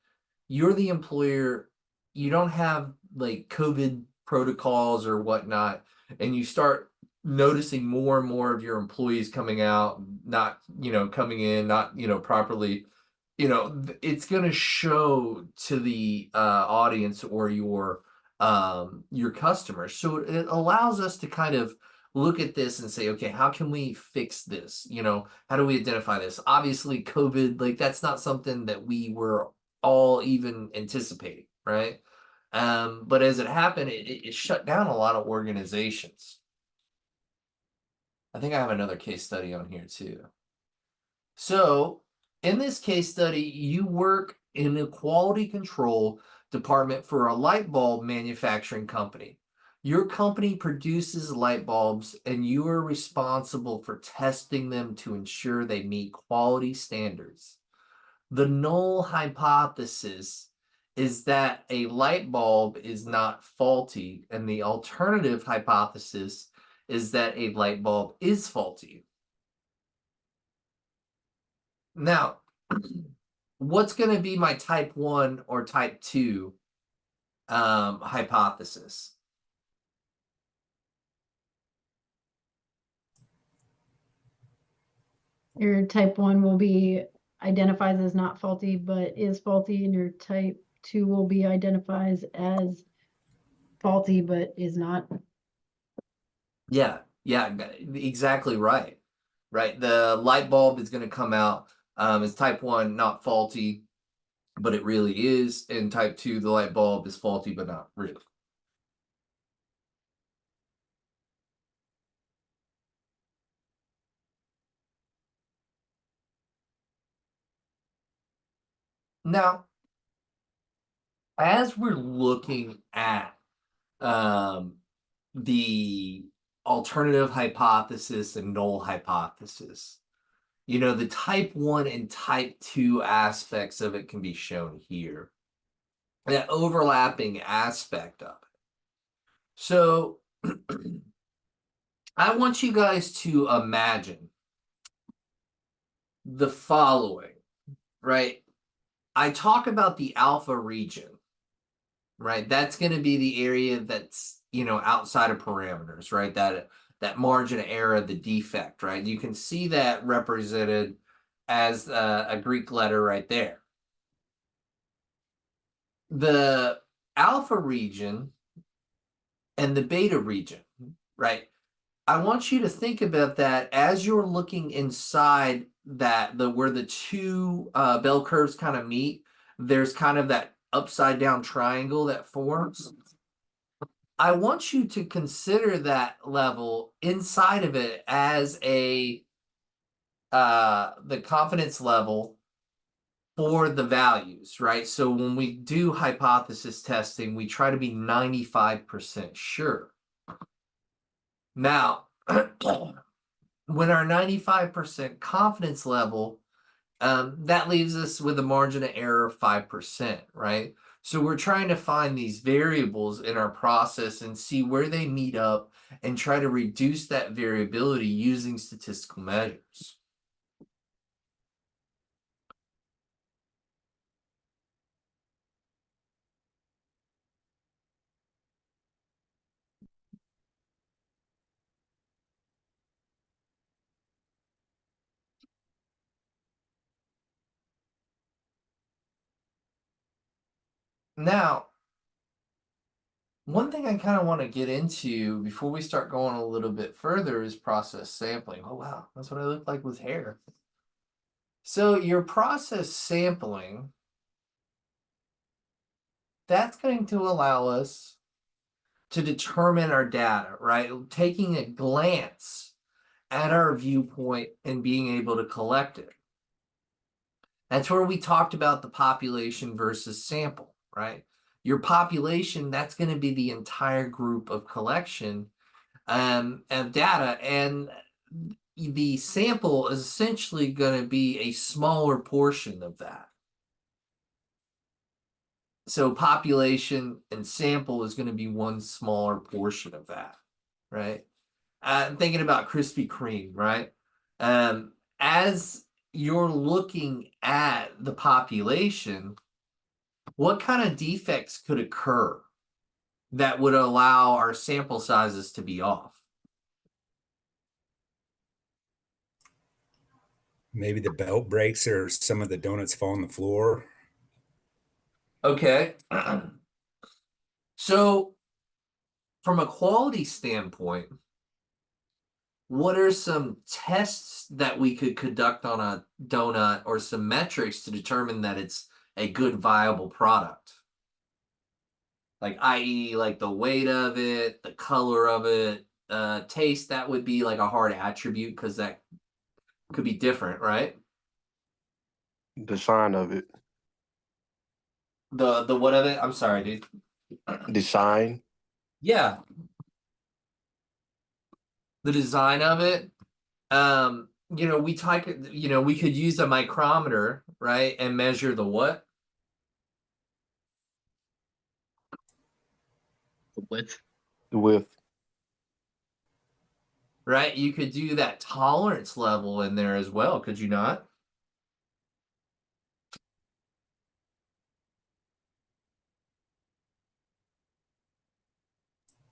you're the employer, you don't have COVID protocols or whatnot, and you start noticing more and more of your employees coming out, not, coming in, not, properly, it's going to show to the audience or your customers. So it allows us to kind of look at this and say, okay, how can we fix this? How do we identify this? Obviously, COVID, that's not something that we were all even anticipating, right? But as it happened, it shut down a lot of organizations. I think I have another case study on here too. So in this case study, you work in a quality control department for a light bulb manufacturing company. Your company produces light bulbs and you are responsible for testing them to ensure they meet quality standards. The null hypothesis is that a light bulb is not faulty, and the alternative hypothesis is that a light bulb is faulty. Now, what's going to be my type 1 or type 2 hypothesis? Your type 1 will be identifies as not faulty, but is faulty, and your type 2 will be identifies as faulty, but is not. Yeah, exactly right. Right. The light bulb is going to come out as type 1, not faulty, but it really is. And type 2, the light bulb is faulty, but not really. Now, as we're looking at the alternative hypothesis and null hypothesis, you know, the type 1 and type 2 aspects of it can be shown here. That overlapping aspect of it. So I want you guys to imagine the following, right? I talk about the alpha region, right? That's going to be the area that's, you know, outside of parameters, right? That margin of error, the defect, right? You can see that represented as a Greek letter right there. The alpha region and the beta region, right? I want you to think about that as you're looking inside that where the two bell curves kind of meet. There's kind of that upside down triangle that forms. I want you to consider that level inside of it as the confidence level for the values, right? So when we do hypothesis testing, we try to be 95% sure. Now, when our 95% confidence level, that leaves us with a margin of error of 5%, right? So we're trying to find these variables in our process and see where they meet up and try to reduce that variability using statistical measures. Now, one thing I kind of want to get into before we start going a little bit further is process sampling. Oh, wow, that's what I look like with hair. So your process sampling, that's going to allow us to determine our data, right? Taking a glance at our viewpoint and being able to collect it. That's where we talked about the population versus sample, right? Your population, that's going to be the entire group of collection of data, and the sample is essentially going to be a smaller portion of that. So population and sample is going to be one smaller portion of that, right? I'm thinking about Krispy Kreme, right? As you're looking at the population, what kind of defects could occur that would allow our sample sizes to be off? Maybe the belt breaks or some of the donuts fall on the floor. Okay. So from a quality standpoint, what are some tests that we could conduct on a donut or some metrics to determine that it's a good viable product? Like, i.e., like the weight of it, the color of it, taste, that would be like a hard attribute because that could be different, right? The shine of it, The what of it? I'm sorry, dude. the shine. Yeah. The design of it. You know, we could use a micrometer, right, and measure the what? The width. The width. Right? You could do that tolerance level in there as well, could you not?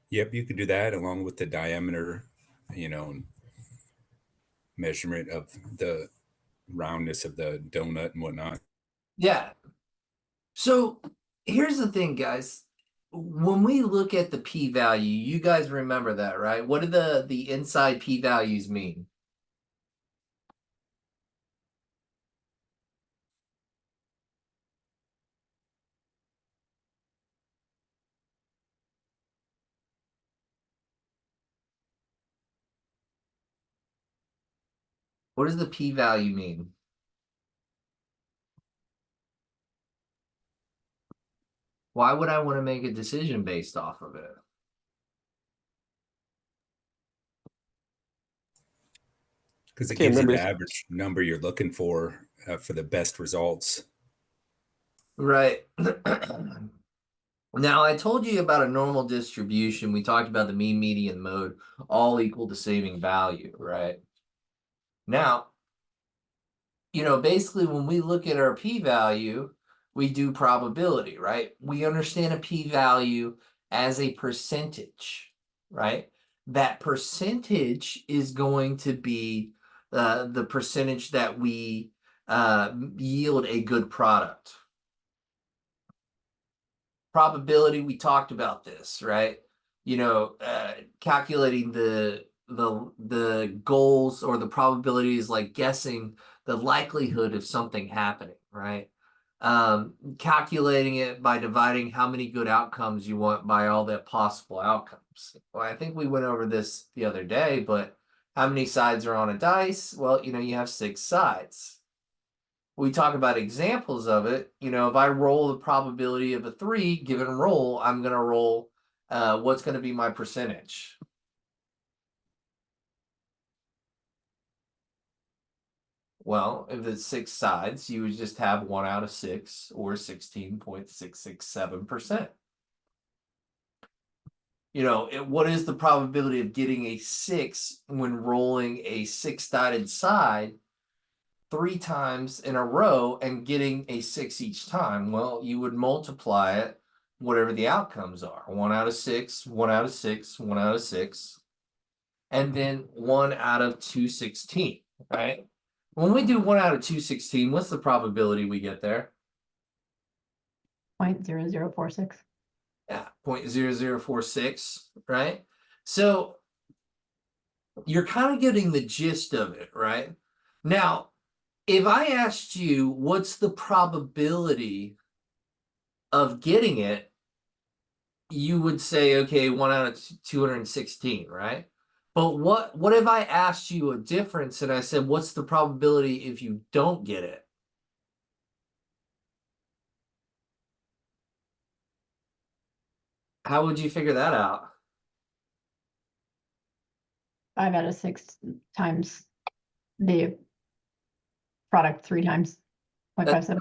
Yep, you could do that along with the diameter, measurement of the roundness of the donut and whatnot. Yeah. So here's the thing, guys. When we look at the p-value, you guys remember that, right? What do the inside p-values mean? What does the p-value mean? Why would I want to make a decision based off of it? Because it Can't gives you remember. the average number you're looking for the best results. Right. Now, I told you about a normal distribution. We talked about the mean, median, mode, all equal to saving value, right? Now, basically when we look at our p-value, we do probability, right? We understand a p-value as a percentage, right? That percentage is going to be the percentage that we yield a good product. Probability, we talked about this, right? Calculating the goals or the probabilities, like guessing the likelihood of something happening, right? Calculating it by dividing how many good outcomes you want by all the possible outcomes. Well, I think we went over this the other day, but how many sides are on a dice? Well, you have 6 sides. We talk about examples of it. If I roll the probability of a 3 given roll, I'm going to roll what's going to be my percentage. Well, if it's 6 sides, you would just have 1 out of 6 or 16.667%. What is the probability of getting a 6 when rolling a 6-sided side 3 times in a row and getting a 6 each time? Well, you would multiply it, whatever the outcomes are. 1 out of 6, 1 out of 6, 1 out of 6, and then 1 out of 216, right? When we do 1 out of 216, what's the probability we get there? 0.0046. Yeah, 0.0046, right? So you're kind of getting the gist of it, right? Now, if I asked you what's the probability of getting it, you would say, okay, 1 out of 216, right? But what if I asked you a difference and I said, what's the probability if you don't get it? How would you figure that out? 5 out of 6 times the product 3 times 0.57.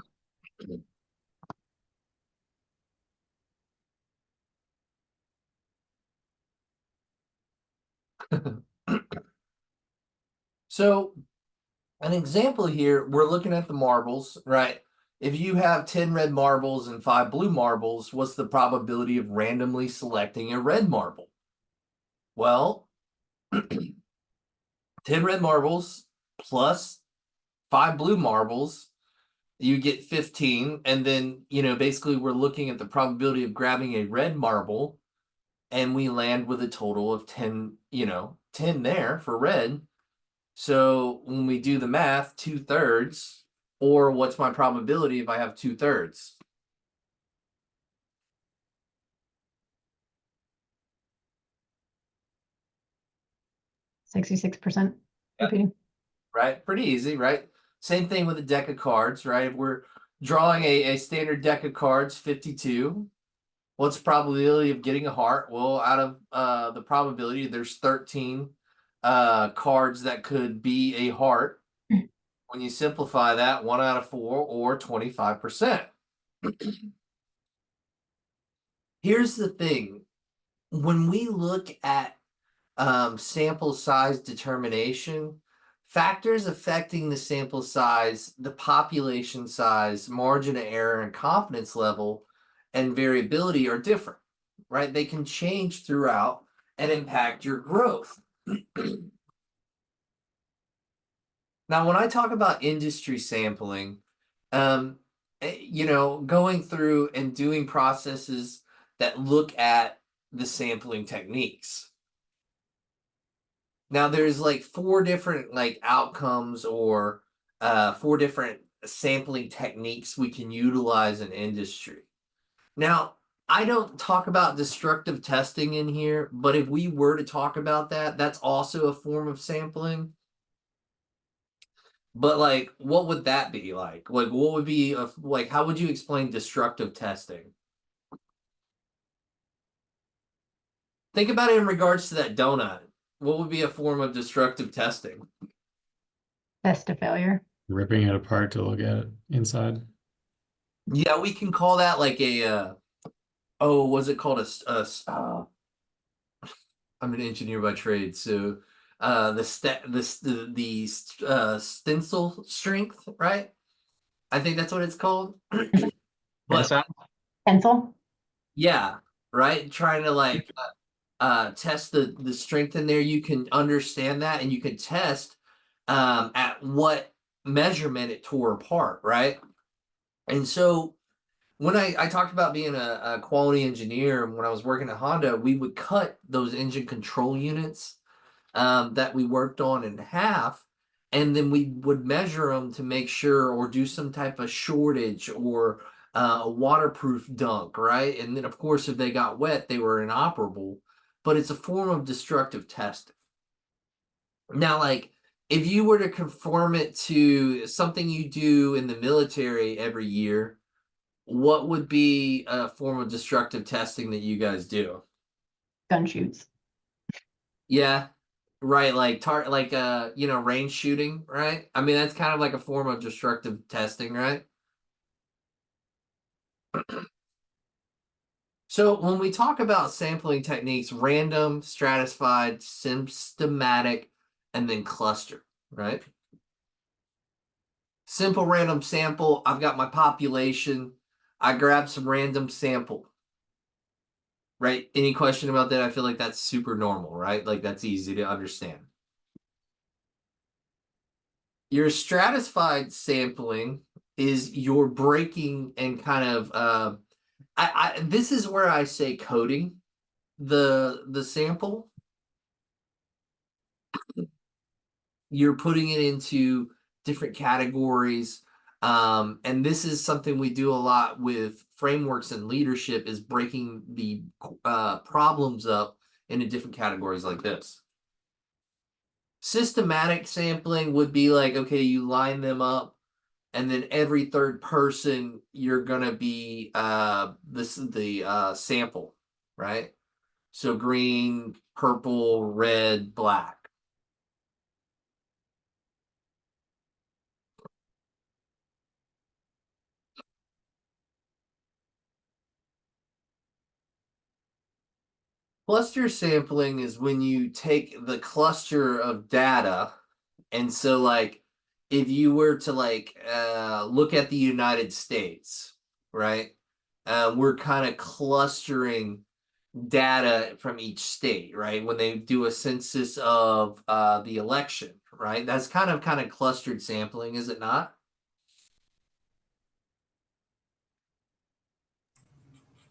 So an example here, we're looking at the marbles, right? If you have 10 red marbles and 5 blue marbles, what's the probability of randomly selecting a red marble? Well, 10 red marbles plus 5 blue marbles, you get 15. And then, basically we're looking at the probability of grabbing a red marble, and we land with a total of 10, 10 there for red. So when we do the math, 2/3, or what's my probability if I have 2/3? 66% repeating. Right? Pretty easy, right? Same thing with a deck of cards, right? If we're drawing a standard deck of cards, 52. What's the probability of getting a heart? Well, out of the probability, there's 13 cards that could be a heart. When you simplify that, 1 out of 4 or 25%. Here's the thing. When we look at sample size determination, factors affecting the sample size, the population size, margin of error, and confidence level and variability are different, right? They can change throughout and impact your growth. Now, when I talk about industry sampling, going through and doing processes that look at the sampling techniques. Now there's like 4 different like outcomes or 4 different sampling techniques we can utilize in industry. Now, I don't talk about destructive testing in here, but if we were to talk about that, that's also a form of sampling. But like, what would that be like? Like, what would be like? How would you explain destructive testing? Think about it in regards to that donut. What would be a form of destructive testing? Test to failure. Ripping it apart to look at it inside. Yeah, we can call that like a oh, was it called I'm an engineer by trade, so the stencil strength, right? I think that's what it's called. But Pencil. yeah, right. Trying to like test the strength in there. You can understand that, and you can test at what measurement it tore apart, right? And so when I talked about being a quality engineer, when I was working at Honda, we would cut those engine control units that we worked on in half, and then we would measure them to make sure, or do some type of shortage or a waterproof dunk, right? And then, of course, if they got wet, they were inoperable. But it's a form of destructive testing. Now, like, if you were to conform it to something you do in the military every year, what would be a form of destructive testing that you guys do? Gun shoots. Yeah, right. Like range shooting, right? I mean, that's kind of like a form of destructive testing, right? So when we talk about sampling techniques, random, stratified, systematic, and then cluster, right? Simple random sample. I've got my population. I grab some random sample. Right? Any question about that? I feel like that's super normal, right? Like that's easy to understand. Your stratified sampling is your breaking and kind of this is where I say coding the sample. You're putting it into different categories. And this is something we do a lot with frameworks and leadership, is breaking the problems up into different categories like this. Systematic sampling would be like, okay, you line them up, and then every third person you're gonna be the sample, right? So green, purple, red, black. Cluster sampling is when you take the cluster of data, and so like if you were to like look at the United States, right? We're kind of clustering data from each state, right? When they do a census of the election, right? That's kind of clustered sampling, is it not?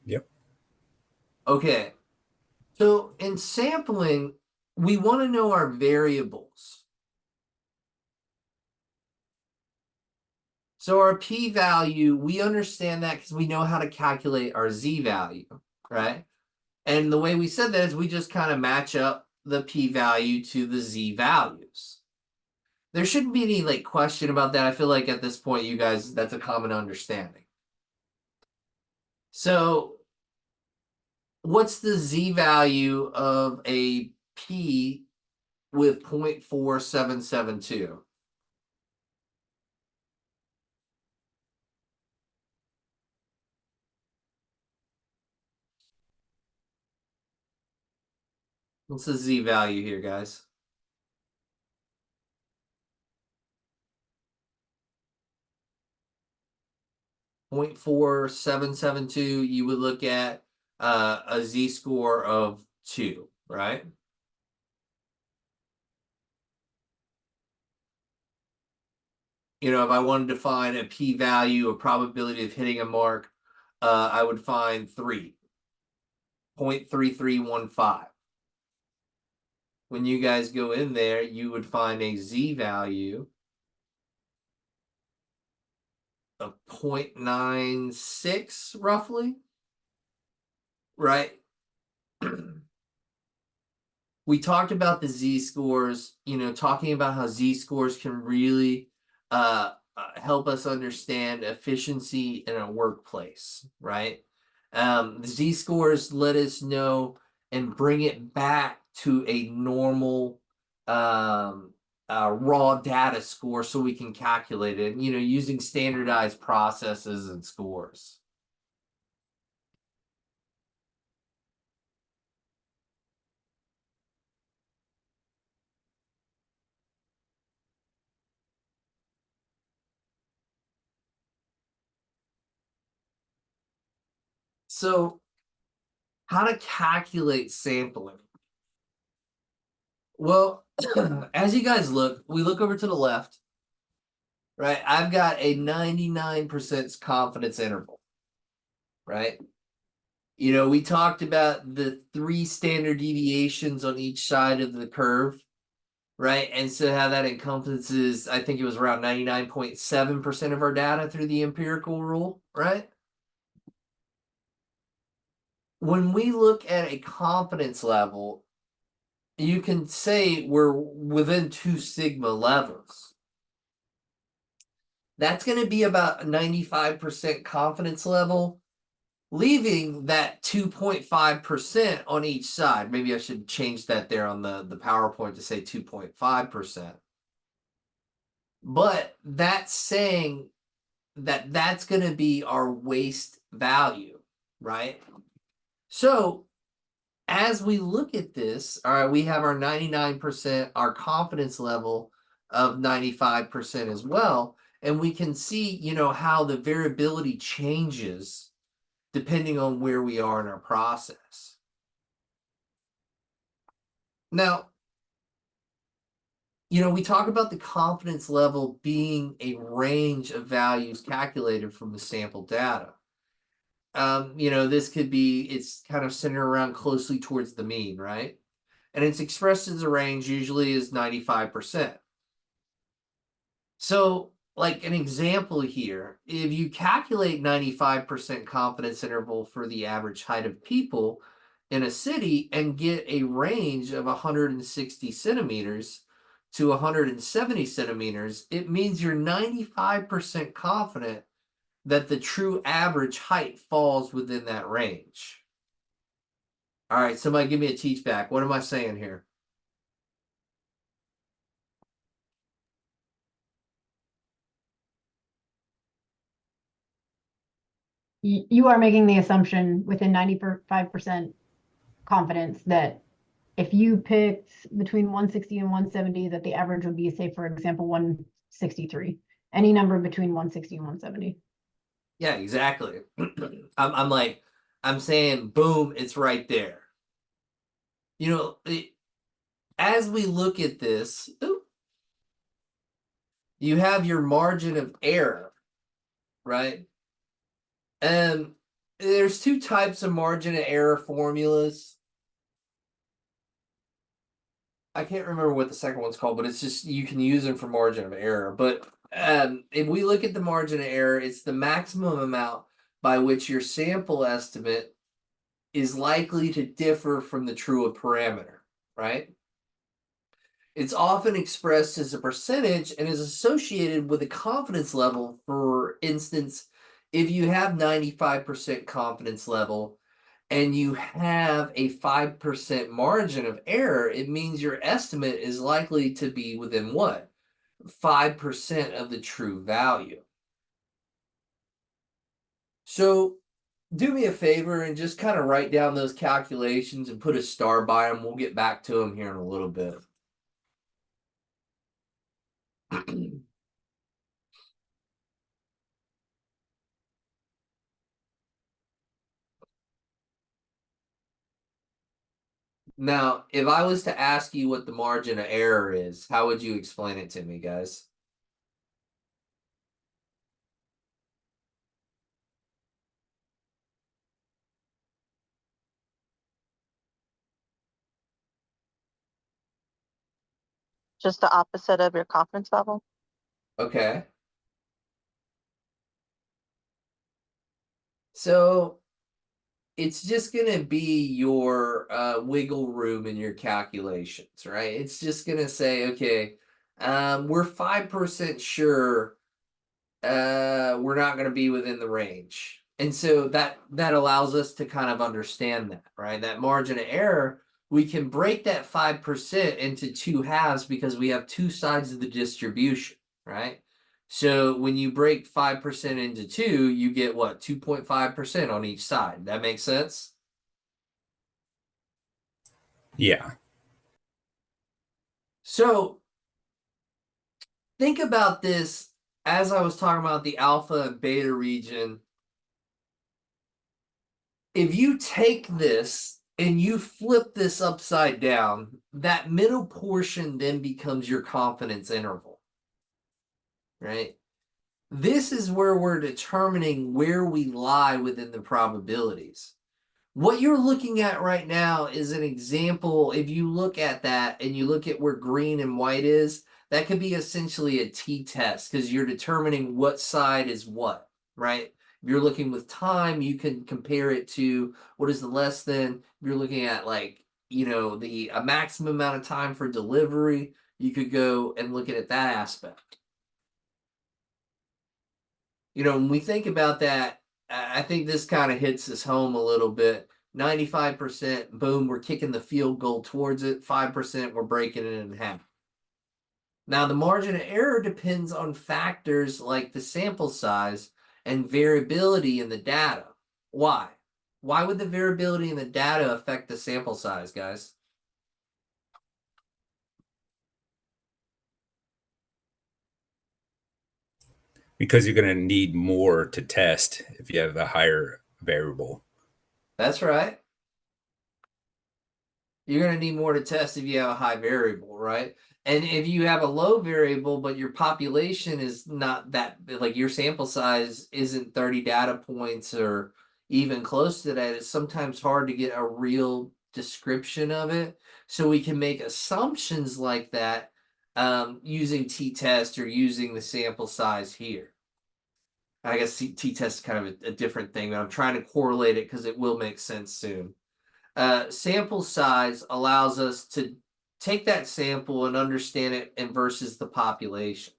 Yep. Okay. So in sampling, we want to know our variables. So our p-value, we understand that because we know how to calculate our z-value, right? And the way we said that is we just kind of match up the p-value to the z-values. There shouldn't be any like question about that. I feel like at this point, you guys, that's a common understanding. So what's the z-value of a p with 0.4772? What's the z-value here, guys? 0.4772, you would look at a z-score of 2, right? You know, if I wanted to find a p-value, a probability of hitting a mark, I would find 3, 0.3315. When you guys go in there, you would find a z-value of 0.96 roughly, right? We talked about the z-scores, you know, talking about how z-scores can really help us understand efficiency in a workplace, right? The z-scores let us know and bring it back to a normal raw data score so we can calculate it, using standardized processes and scores. So, how to calculate sampling? Well, as you guys we look over to the left, right? I've got a 99% confidence interval, right? We talked about the 3 standard deviations on each side of the curve, right? And so how that encompasses, I think it was around 99.7% of our data through the empirical rule, right? When we look at a confidence level, you can say we're within 2 sigma levels. That's going to be about a 95% confidence level, leaving that 2.5% on each side. Maybe I should change that there on the PowerPoint to say 2.5%. But that's saying that that's going to be our waste value, right? So as we look at this, all right, we have our 99%, our confidence level of 95% as well. And we can see, how the variability changes depending on where we are in our process. Now, we talk about the confidence level being a range of values calculated from the sample data. This could be, it's kind of centered around closely towards the mean, right? And it's expressed as a range, usually is 95%. So, like an example here, if you calculate 95% confidence interval for the average height of people in a city and get a range of 160 centimeters to 170 centimeters, it means you're 95% confident that the true average height falls within that range. All right, somebody give me a teach back. What am I saying here? You are making the assumption within 95% confidence that if you picked between 160 and 170, that the average would be, say, for example, 163. Any number between 160 and 170. Yeah, exactly. I'm saying, boom, it's right there. As we look at this, you have your margin of error, right? And there's 2 types of margin of error formulas. I can't remember what the second one's called, but it's just, you can use them for margin of error. But if we look at the margin of error, it's the maximum amount by which your sample estimate is likely to differ from the true parameter, right? It's often expressed as a percentage and is associated with a confidence level. For instance, if you have 95% confidence level and you have a 5% margin of error, it means your estimate is likely to be within what? 5% of the true value. So do me a favor and just kind of write down those calculations and put a star by them. We'll get back to them here in a little bit. Now, if I was to ask you what the margin of error is, how would you explain it to me, guys? Just the opposite of your confidence level. Okay. So it's just going to be your wiggle room in your calculations, right? It's just going to say, okay, we're 5% sure we're not going to be within the range. And so that allows us to kind of understand that, right? That margin of error, we can break that 5% into two halves because we have two sides of the distribution, right? So when you break 5% into two, you get what? 2.5% on each side. That makes sense? Yeah. So think about this as I was talking about the alpha and beta region. If you take this and you flip this upside down, that middle portion then becomes your confidence interval, right? This is where we're determining where we lie within the probabilities. What you're looking at right now is an example. If you look at that and you look at where green and white is, that could be essentially a t-test because you're determining what side is what, right? If you're looking with time, you can compare it to what is the less than. If you're looking at like, the a maximum amount of time for delivery, you could go and look at that aspect. When we think about that, I think this kind of hits us home a little bit. 95%, boom, we're kicking the field goal towards it. 5%, we're breaking it in half. Now, the margin of error depends on factors like the sample size and variability in the data. Why? Why would the variability in the data affect the sample size, guys? Because you're going to need more to test if you have a higher variable. That's right. You're going to need more to test if you have a high variable, right? And if you have a low variable, but your population is not that, like your sample size isn't 30 data points or even close to that, it's sometimes hard to get a real description of it. So we can make assumptions like that using t-test or using the sample size here. I guess t-test is kind of a different thing, but I'm trying to correlate it because it will make sense soon. Sample size allows us to take that sample and understand it and versus the population.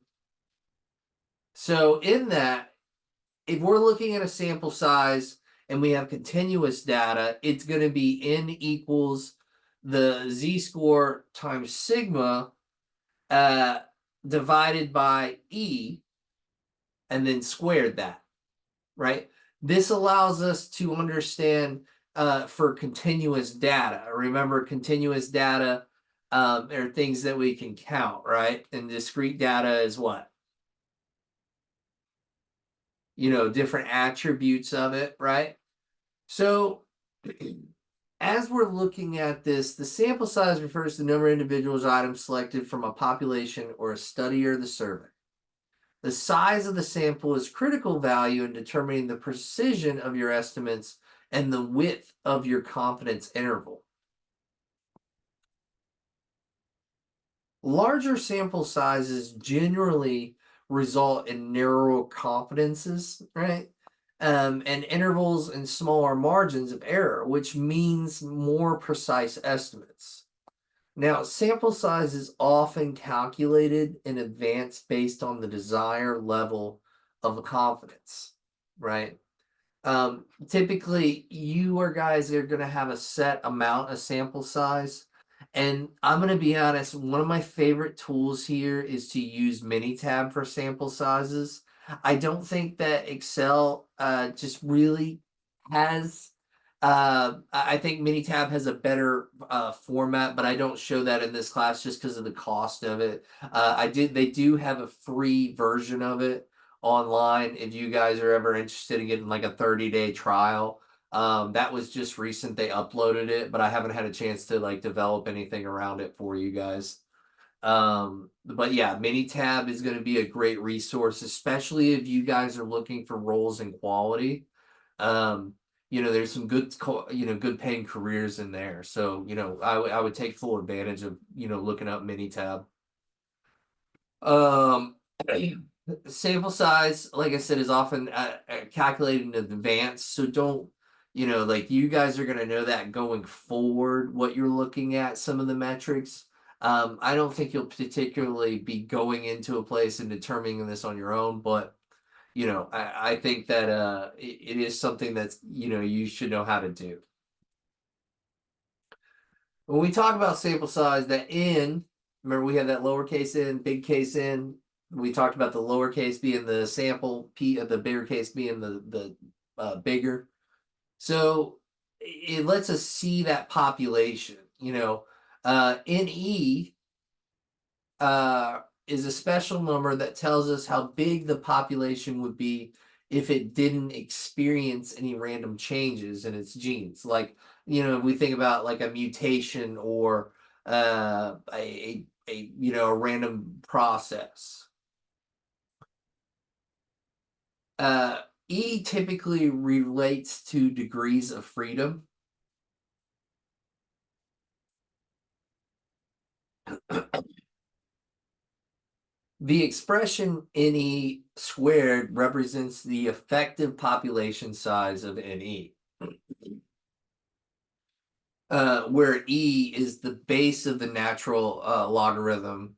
So in that, if we're looking at a sample size and we have continuous data, it's going to be n equals the z-score times sigma divided by e and then squared that, right? This allows us to understand for continuous data. Remember, continuous data are things that we can count, right? And discrete data is what? Different attributes of it, right? So as we're looking at this, the sample size refers to the number of individuals items selected from a population or a study or the survey. The size of the sample is critical value in determining the precision of your estimates and the width of your confidence interval. Larger sample sizes generally result in narrower confidences, right? And intervals and smaller margins of error, which means more precise estimates. Now, sample size is often calculated in advance based on the desired level of confidence, right? Typically, you guys are going to have a set amount of sample size. And I'm going to be honest, one of my favorite tools here is to use Minitab for sample sizes. I don't think that Excel just really has I think Minitab has a better format, but I don't show that in this class just because of the cost of it. They do have a free version of it online if you guys are ever interested in getting like a 30-day trial. That was just recent. They uploaded it, but I haven't had a chance to like develop anything around it for you guys. But yeah, Minitab is going to be a great resource, especially if you guys are looking for roles in quality. There's some good paying careers in there. So, I would take full advantage of, looking up Minitab. Sample size, like I said, is often calculated in advance. So don't, like you guys are going to know that going forward, what you're looking at, some of the metrics. I don't think you'll particularly be going into a place and determining this on your own, but you know, I think that it is something that's, you know, you should know how to do. When we talk about sample size, that n, remember we had that lowercase n, big case n. We talked about the lowercase being the sample, the bigger case being the bigger. So it lets us see that population. You know, NE is a special number that tells us how big the population would be if it didn't experience any random changes in its genes. Like, you know, if we think about like a mutation or a you know, a random process. E typically relates to degrees of freedom. The expression NE squared represents the effective population size of NE, where E is the base of the natural logarithm.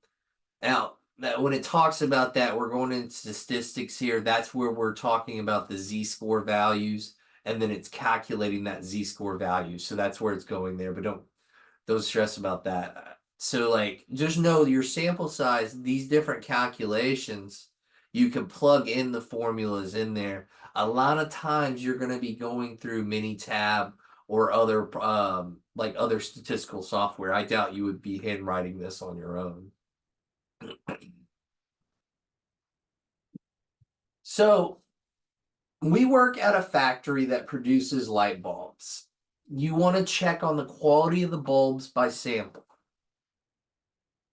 Now, that when it talks about that, we're going into statistics here. That's where we're talking about the z-score values, and then it's calculating that z-score value. So that's where it's going there, but don't stress about that. So like, just know your sample size, these different calculations, you can plug in the formulas in there. A lot of times you're going to be going through Minitab or other like other statistical software. I doubt you would be handwriting this on your own. So we work at a factory that produces light bulbs. You want to check on the quality of the bulbs by sample.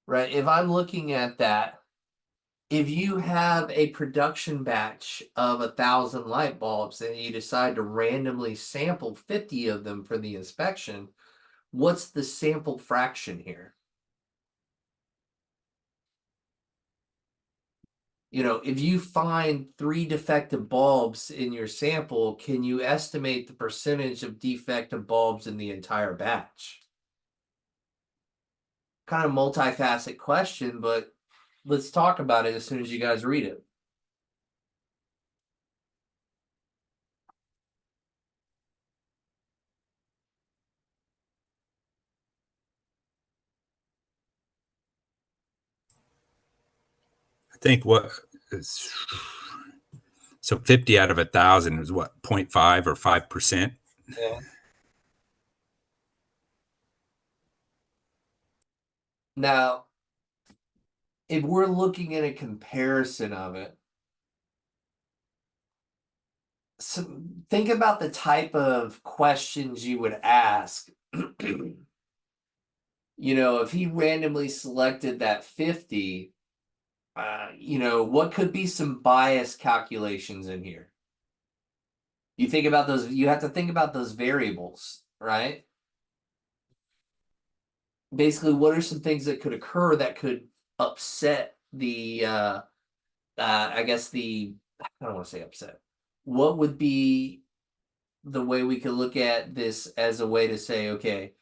Right? If I'm looking at that, if you have a production batch of 1,000 light bulbs and you decide to randomly sample 50 of them for the inspection, what's the sample fraction here? You know, if you find 3 defective bulbs in your sample, can you estimate the percentage of defective bulbs in the entire batch? Kind of multifaceted question, but let's talk about it as soon as you guys read it. I think what is so 50 out of 1,000 is what, 0.5 or 5%? Yeah. Now, if we're looking at a comparison of it, so think about the type of questions you would ask. You know, if he randomly selected that 50, you know, what could be some bias calculations in here? You think about those, you have to think about those variables, right? Basically, what are some things that could occur that could upset the I guess I don't want to say upset. What would be the way we could look at this as a way to say, okay,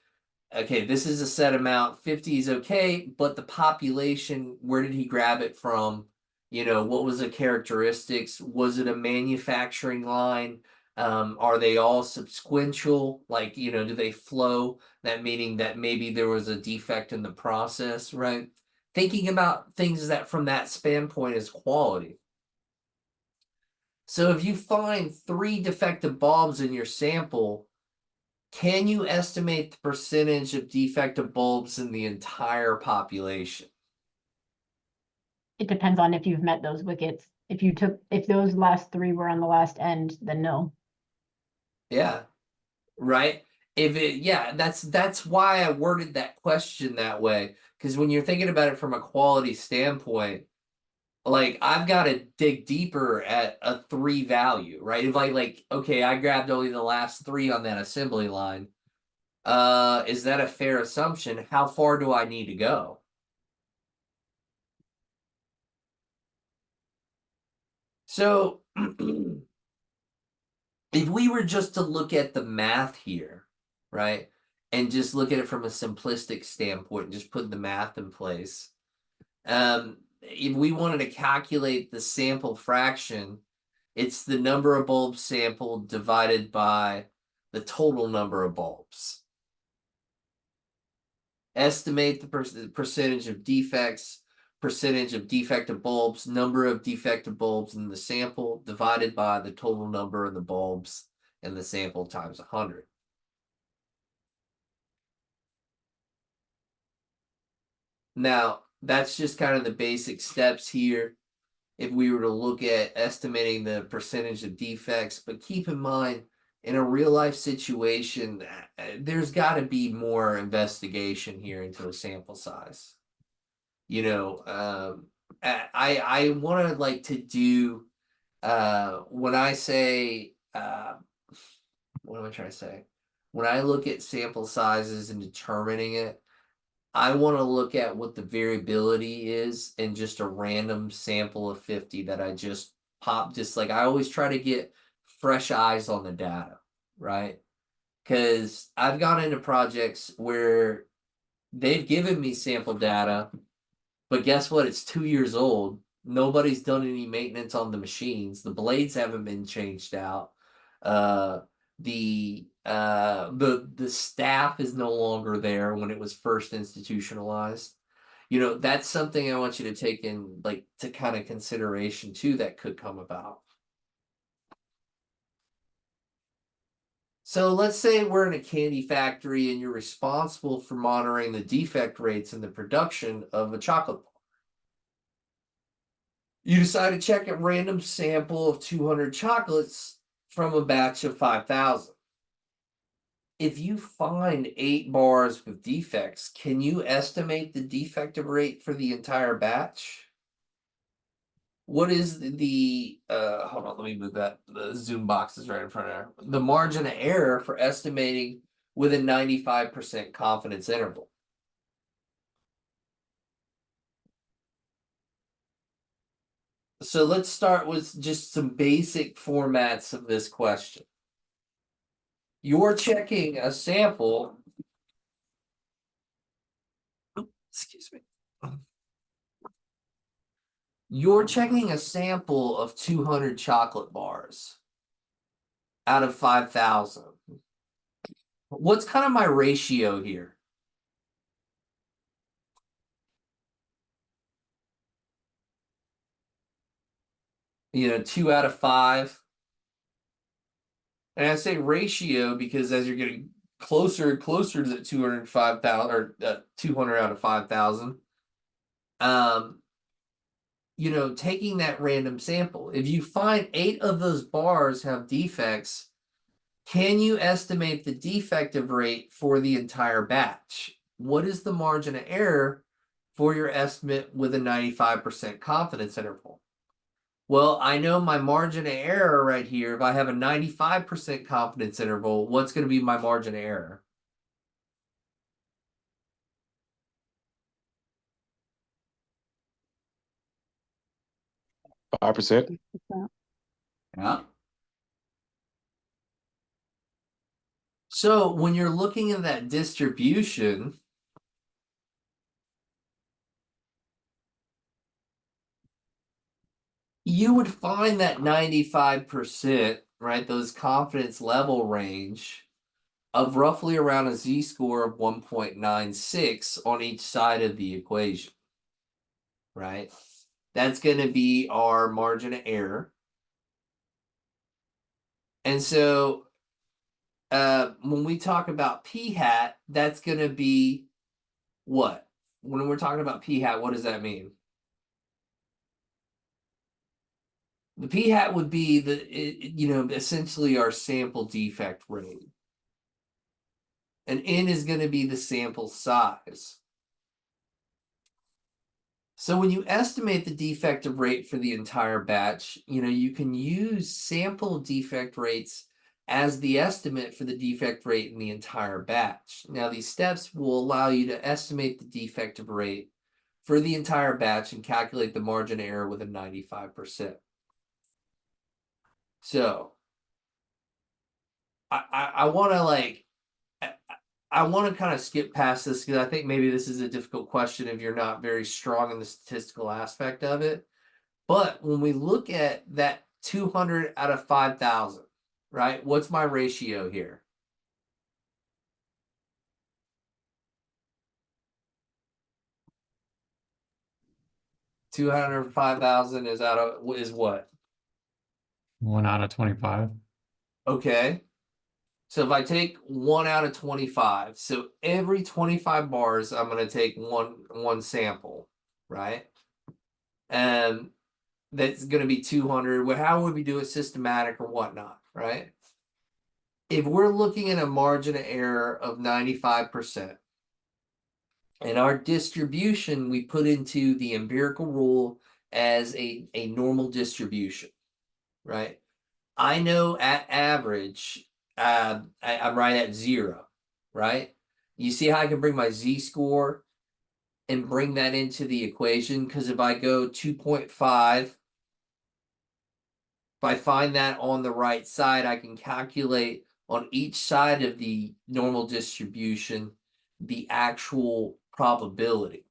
this is a set amount, 50 is okay, but the population, where did he grab it from? You know, what was the characteristics? Was it a manufacturing line? Are they all subsequential? Like, you know, do they flow? That meaning that maybe there was a defect in the process, right? Thinking about things that from that standpoint is quality. So if you find 3 defective bulbs in your sample, can you estimate the percentage of defective bulbs in the entire population? It depends on if you've met those wickets. If those last 3 were on the last end, then no. Yeah, right. Yeah, that's why I worded that question that way. Because when you're thinking about it from a quality standpoint, like I've got to dig deeper at a 3 value, right? If like, okay, I grabbed only the last 3 on that assembly line. Is that a fair assumption? How far do I need to go? So if we were just to look at the math here, right, and just look at it from a simplistic standpoint, just put the math in place. If we wanted to calculate the sample fraction, It's the number of bulbs sampled divided by the total number of bulbs. Estimate the percentage of defects, percentage of defective bulbs, number of defective bulbs in the sample divided by the total number of the bulbs in the sample times 100. Now, that's just kind of the basic steps here. If we were to look at estimating the percentage of defects, but keep in mind, in a real life situation, there's got to be more investigation here into the sample size. You know, I want to like to do when I say what am I trying to say? When I look at sample sizes and determining it, I want to look at what the variability is in just a random sample of 50 that I just pop. Just like I always try to get fresh eyes on the data, right? Because I've gone into projects where they've given me sample data, but guess what? It's 2 years old. Nobody's done any maintenance on the machines. The blades haven't been changed out. The staff is no longer there when it was first institutionalized. You know, that's something I want you to take in like to kind of consideration too that could come about. So let's say we're in a candy factory and you're responsible for monitoring the defect rates in the production of a chocolate bar. You decide to check a random sample of 200 chocolates from a batch of 5,000. If you find 8 bars with defects, can you estimate the defective rate for the entire batch? What is the hold on, let me move that. The zoom box is right in front of there. The margin of error for estimating with a 95% confidence interval. So let's start with just some basic formats of this question. You're checking a sample. Excuse me. You're checking a sample of 200 chocolate bars out of 5,000. What's kind of my ratio here? You know, 2 out of 5. And I say ratio because as you're getting closer and closer to the 205,000 or 200 out of 5,000, you know, taking that random sample, if you find 8 of those bars have defects, can you estimate the defective rate for the entire batch? What is the margin of error for your estimate with a 95% confidence interval? Well, I know my margin of error right here. If I have a 95% confidence interval, what's going to be my margin of error? %5. Yeah. So when you're looking at that distribution, you would find that 95%, right? Those confidence level range of roughly around a z-score of 1.96 on each side of the equation, right? That's going to be our margin of error. And so when we talk about p-hat, that's going to be what? When we're talking about p-hat, what does that mean? The p-hat would be essentially our sample defect rate. And n is going to be the sample size. So when you estimate the defective rate for the entire batch, you can use sample defect rates as the estimate for the defect rate in the entire batch. Now, these steps will allow you to estimate the defective rate for the entire batch and calculate the margin of error with a 95%. So I want to kind of skip past this because I think maybe this is a difficult question if you're not very strong in the statistical aspect of it. But when we look at that 200 out of 5,000, right? What's my ratio here? $205,000 is what? 1 out of 25. Okay. So if I take 1 out of 25, so every 25 bars, I'm going to take one sample, right? And that's going to be 200. Well, how would we do it systematic or whatnot, right? If we're looking at a margin of error of 95%, and our distribution we put into the empirical rule as a normal distribution, right? I know at average, I'm right at 0, right? You see how I can bring my z-score and bring that into the equation? Because if I go 2.5, if I find that on the right side, I can calculate on each side of the normal distribution the actual probability.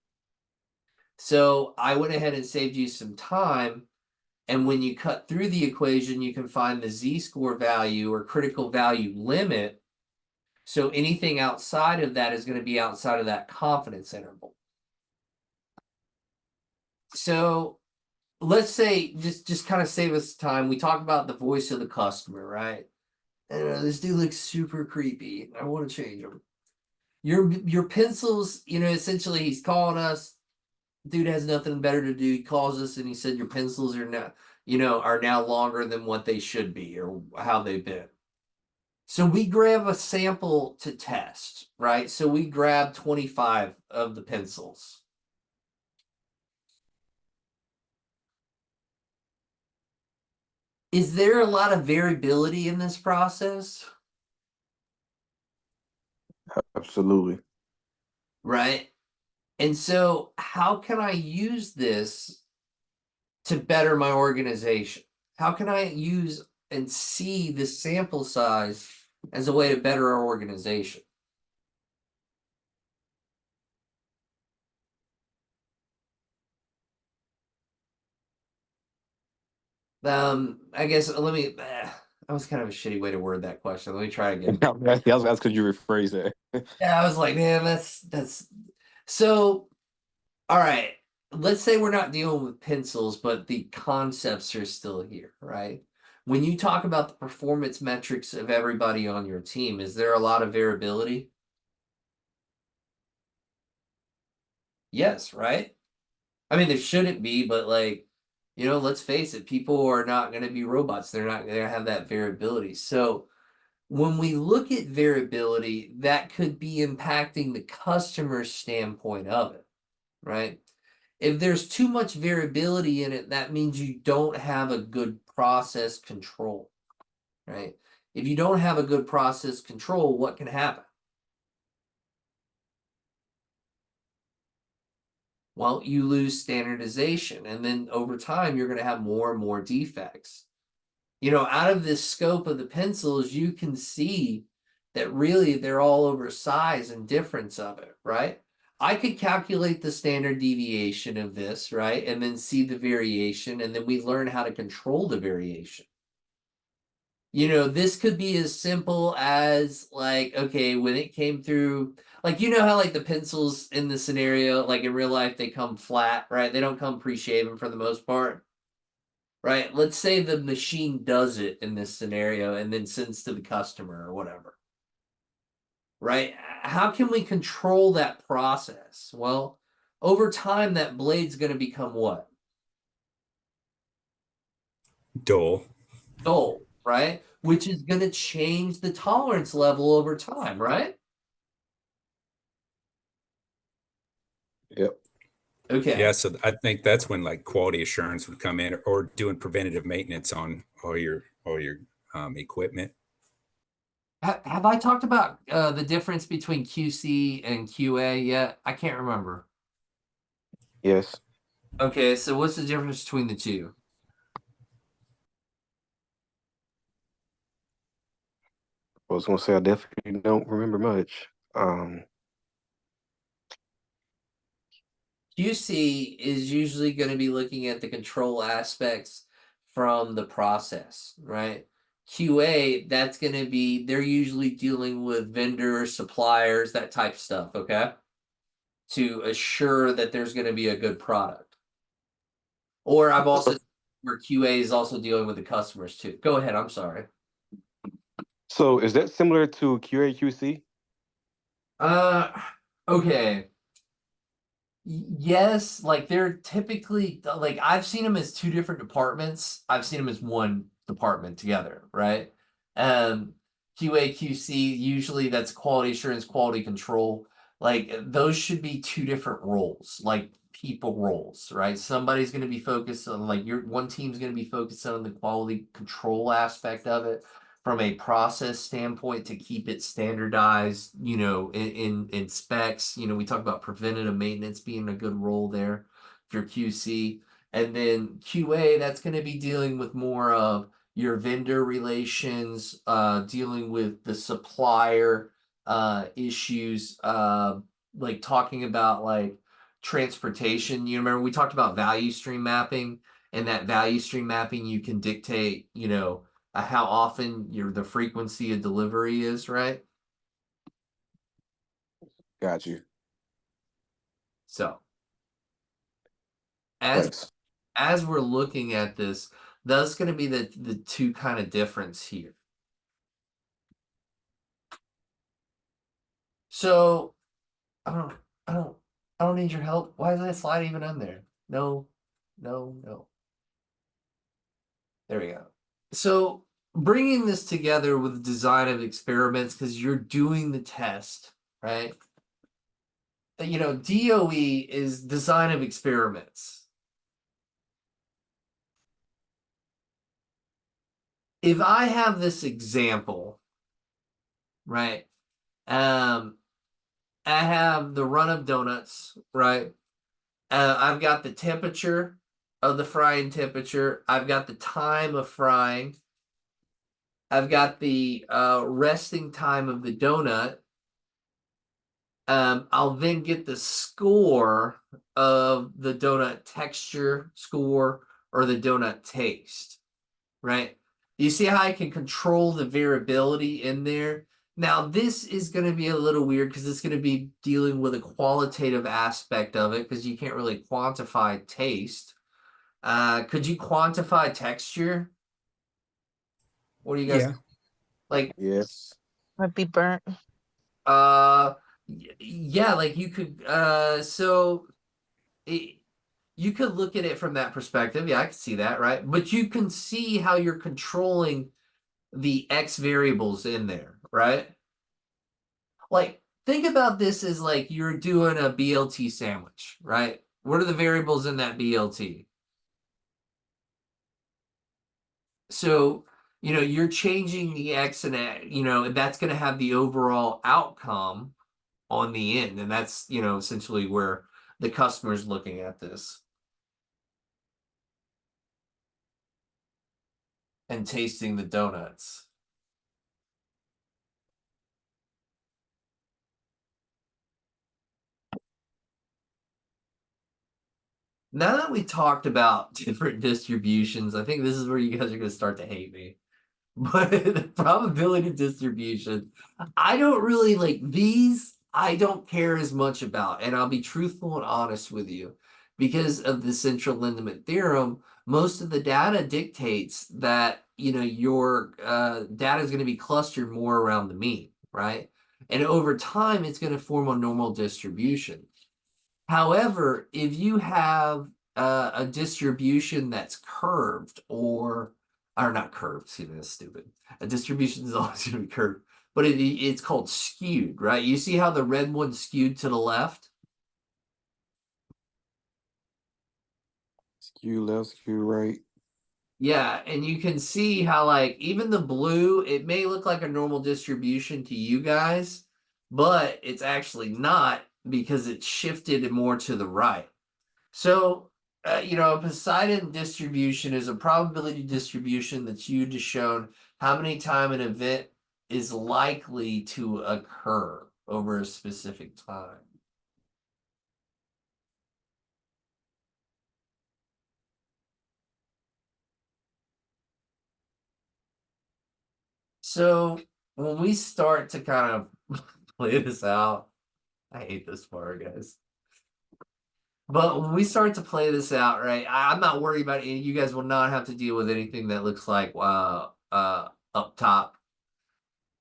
So I went ahead and saved you some time. And when you cut through the equation, you can find the z-score value or critical value limit. So anything outside of that is going to be outside of that confidence interval. So let's say, just kind of save us time. We talk about the voice of the customer, right? This dude looks super creepy. I want to change him. Your pencils, essentially he's calling us. Dude has nothing better to do. He calls us and he said your pencils are now longer than what they should be or how they've been. So we grab a sample to test, right? So we grab 25 of the pencils. Is there a lot of variability in this process? Absolutely. Right? And so how can I use this to better my organization? How can I use and see this sample size as a way to better our organization? I guess that was kind of a shitty way to word that question. Let me try again. That's because you rephrase that. Yeah, I was like, man, that's so. All right, let's say we're not dealing with pencils, but the concepts are still here, right? When you talk about the performance metrics of everybody on your team, is there a lot of variability? Yes, right? I mean, there shouldn't be, but let's face it, people are not going to be robots. They're not going to have that variability. So when we look at variability, that could be impacting the customer's standpoint of it, right? If there's too much variability in it, that means you don't have a good process control, right? If you don't have a good process control, what can happen? Well, you lose standardization, and then over time, you're going to have more and more defects. Out of this scope of the pencils, you can see that really they're all over size and difference of it, right? I could calculate the standard deviation of this, right? And then see the variation, and then we learn how to control the variation. This could be as simple as okay, when it came through, how the pencils in the scenario, in real life, they come flat, right? They don't come pre-shaven for the most part. Right? Let's say the machine does it in this scenario and then sends to the customer or whatever. Right? How can we control that process? Well, over time, that blade's going to become what? Dull. Dull, right? Which is going to change the tolerance level over time, right? Yep. Okay. Yeah, so I think that's when quality assurance would come in, or doing preventative maintenance on all your equipment. Have I talked about the difference between QC and QA yet? I can't remember. Yes. Okay, so what's the difference between the two? I was gonna say I definitely don't remember much. QC is usually going to be looking at the control aspects from the process, right? QA, that's going to be, they're usually dealing with vendors, suppliers, that type of stuff, okay? To assure that there's going to be a good product. Or I've also where QA is also dealing with the customers too. Go ahead, I'm sorry. So is that similar to QA QC? Okay. Yes, like they're typically like I've seen them as two different departments. I've seen them as one department together, right? QA QC usually that's quality assurance, quality control. Like those should be two different roles, like people roles, right? Somebody's going to be focused on like your one team's going to be focused on the quality control aspect of it from a process standpoint to keep it standardized, in specs. We talk about preventative maintenance being a good role there for QC. And then QA, that's going to be dealing with more of your vendor relations, dealing with the supplier issues, like talking about like transportation. You remember we talked about value stream mapping, and that value stream mapping you can dictate, how often the frequency of delivery is, right? Got you. So as Thanks. as we're looking at this, that's going to be the two kind of difference here. So I don't I don't I don't need your help. Why is that slide even on there? No, no, no. There we go. So bringing this together with design of experiments, because you're doing the test, right? DOE is design of experiments. If I have this example, right? I have the run of donuts, right? I've got the temperature of the frying temperature. I've got the time of frying. I've got the resting time of the donut. I'll then get the score of the donut texture score or the donut taste, right? You see how I can control the variability in there? Now, this is going to be a little weird because it's going to be dealing with a qualitative aspect of it because you can't really quantify taste. Could you quantify texture? What do you guys Yeah. like? Yes. Might be burnt. Yeah, like you could you could look at it from that perspective. Yeah, I can see that, right? But you can see how you're controlling the X variables in there, right? Like, think about this as like you're doing a BLT sandwich, right? What are the variables in that BLT? So, you're changing the X and that's going to have the overall outcome on the end. And that's, essentially where the customer's looking at this and tasting the donuts. Now that we talked about different distributions, I think this is where you guys are going to start to hate me. But the probability distribution, I don't really like these. I don't care as much about, and I'll be truthful and honest with you. Because of the central limit theorem, most of the data dictates that, your data is going to be clustered more around the mean, right? And over time, it's going to form a normal distribution. However, if you have a distribution that's curved or not curved, excuse me, that's stupid. A distribution is always going to be curved, but it's called skewed, right? You see how the red one's skewed to the left? Skew left, skew right. Yeah, and you can see how like even the blue, it may look like a normal distribution to you guys, but it's actually not because it's shifted more to the right. So, a Poseidon distribution is a probability distribution that's you just shown how many time an event is likely to occur over a specific time. So when we start to kind of play this out, I hate this part, guys. But when we start to play this out, right, I'm not worried about it. You guys will not have to deal with anything that looks like up top.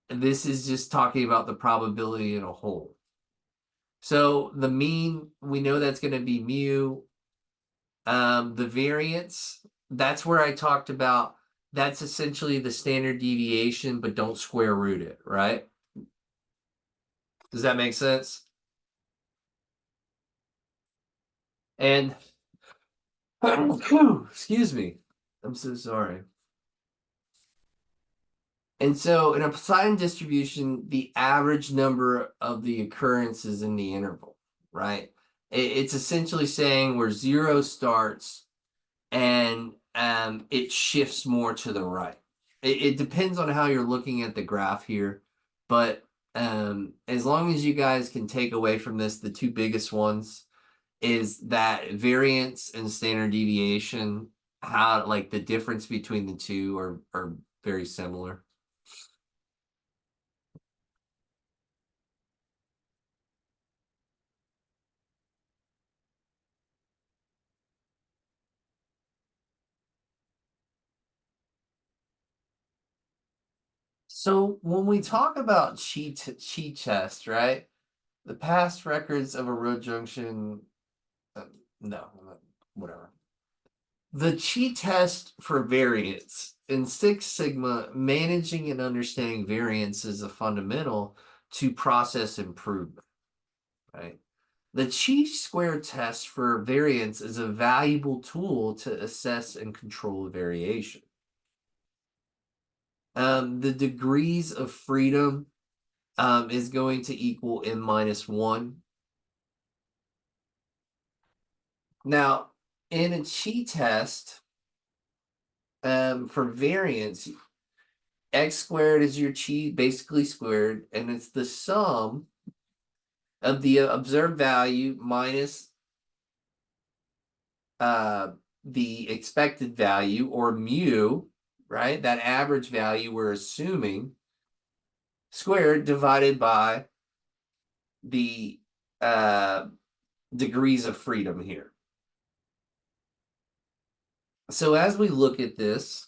And this is just talking about the probability in a whole. So the mean, we know that's going to be mu. The variance, that's where I talked about, that's essentially the standard deviation, but don't square root it, right? Does that make sense? And excuse me, I'm so sorry. And so in a Poseidon distribution, the average number of the occurrences in the interval, right? It's essentially saying where 0 starts and it shifts more to the right. It depends on how you're looking at the graph here, but as long as you guys can take away from this, the two biggest ones is that variance and standard deviation, how like the difference between the two are very similar. So when we talk about chi test, right? The past records of a road junction, no, whatever. The chi test for variance in Six Sigma, managing and understanding variance is a fundamental to process improvement, right? The chi-square test for variance is a valuable tool to assess and control variation. The degrees of freedom is going to equal n minus 1. Now, in a chi test, for variance, x squared is your chi basically squared, and it's the sum of the observed value minus the expected value, or mu, right? That average value we're assuming, squared divided by the degrees of freedom here. So as we look at this,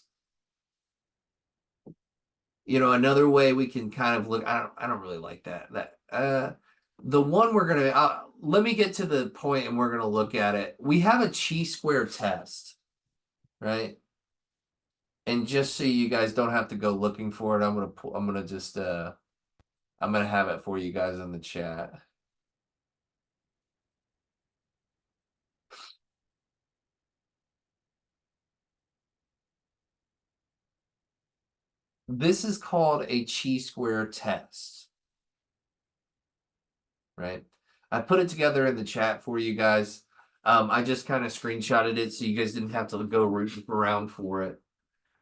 another way we can kind of look, I don't really like that. The one we're gonna, let me get to the point and we're gonna look at it. We have a chi-square test, right? And just so you guys don't have to go looking for it, I'm gonna have it for you guys in the chat. This is called a chi-square test, right? I put it together in the chat for you guys. I just kind of screenshotted it so you guys didn't have to go rooting around for it.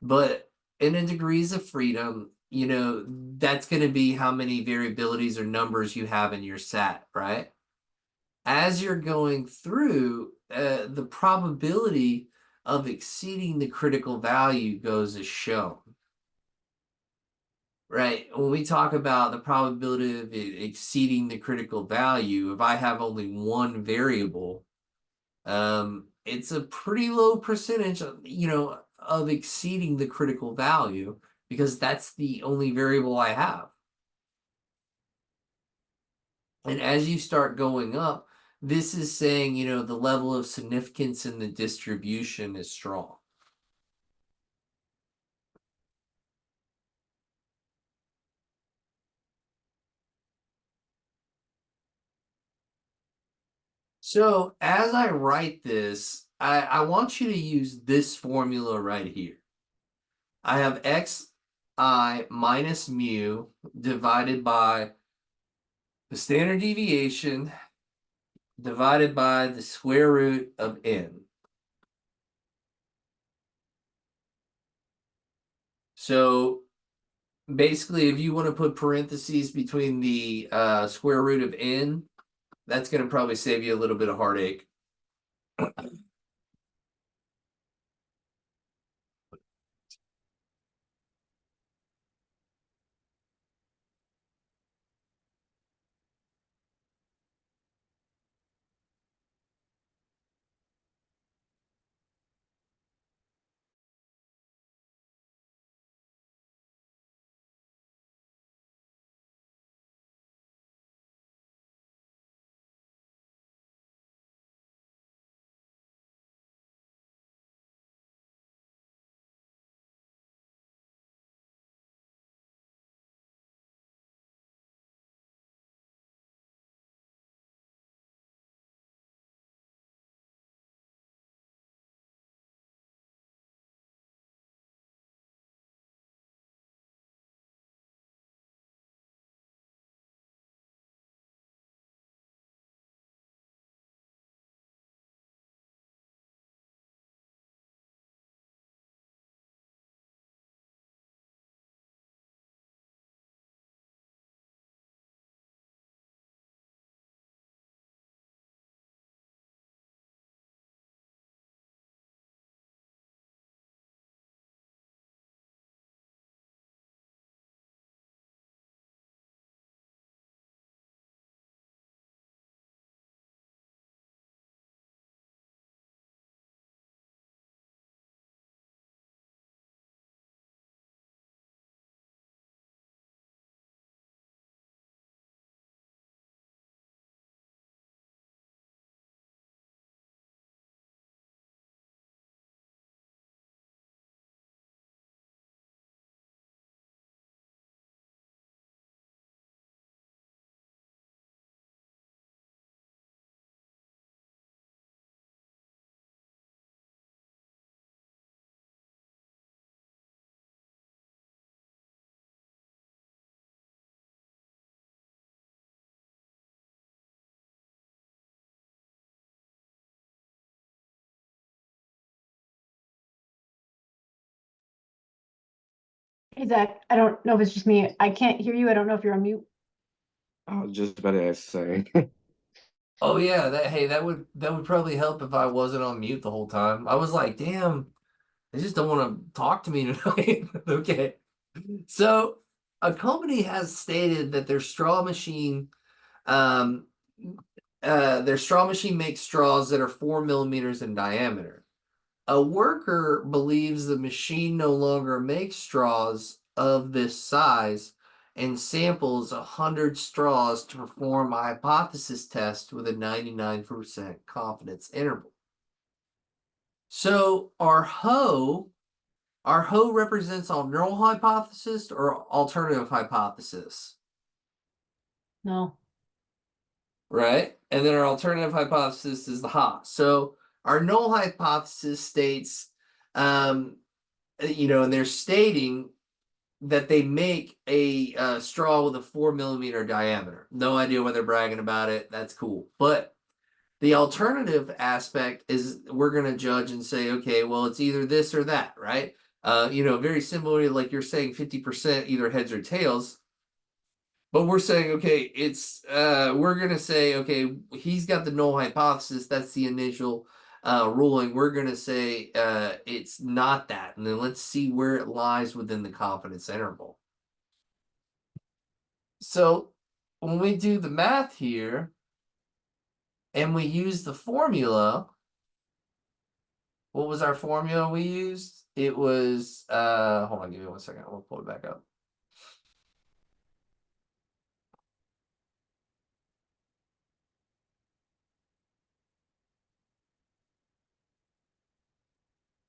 But in a degrees of freedom, that's going to be how many variabilities or numbers you have in your SAT, right? As you're going through, the probability of exceeding the critical value goes as shown. Right. When we talk about the probability of it exceeding the critical value, if I have only one variable, it's a pretty low percentage, of exceeding the critical value, because that's the only variable I have. And as you start going up, this is saying, the level of significance in the distribution is strong. So as I write this, I want you to use this formula right here. I have xi minus mu divided by the standard deviation divided by the square root of n. So basically, if you want to put parentheses between the square root of n, that's going to probably save you a little bit of heartache. Hey Zach, I don't know if it's just me. I can't hear you. I don't know if you're on mute. I was just about to say. Oh yeah, that would probably help if I wasn't on mute the whole time. I was like, damn, they just don't want to talk to me tonight. Okay. So a company has stated that um, their straw machine makes straws that are 4 millimeters in diameter. A worker believes the machine no longer makes straws of this size and samples 100 straws to perform a hypothesis test with a 99% confidence interval. So our hoe represents our null hypothesis or alternative hypothesis, No. right? And then our alternative hypothesis is the ha. So our null hypothesis states, and they're stating that they make a straw with a 4 millimeter diameter. No idea why they're bragging about it. That's cool. But the alternative aspect is we're going to judge and say, okay, well, it's either this or that, right? Very similarly, like you're saying 50% either heads or tails. But we're saying, okay, we're going to say, okay, he's got the null hypothesis. That's the initial ruling. We're going to say it's not that. And then let's see where it lies within the confidence interval. So when we do the math here and we use the formula, what was our formula we used? It was, hold on, give me 1 second. We'll pull it back up.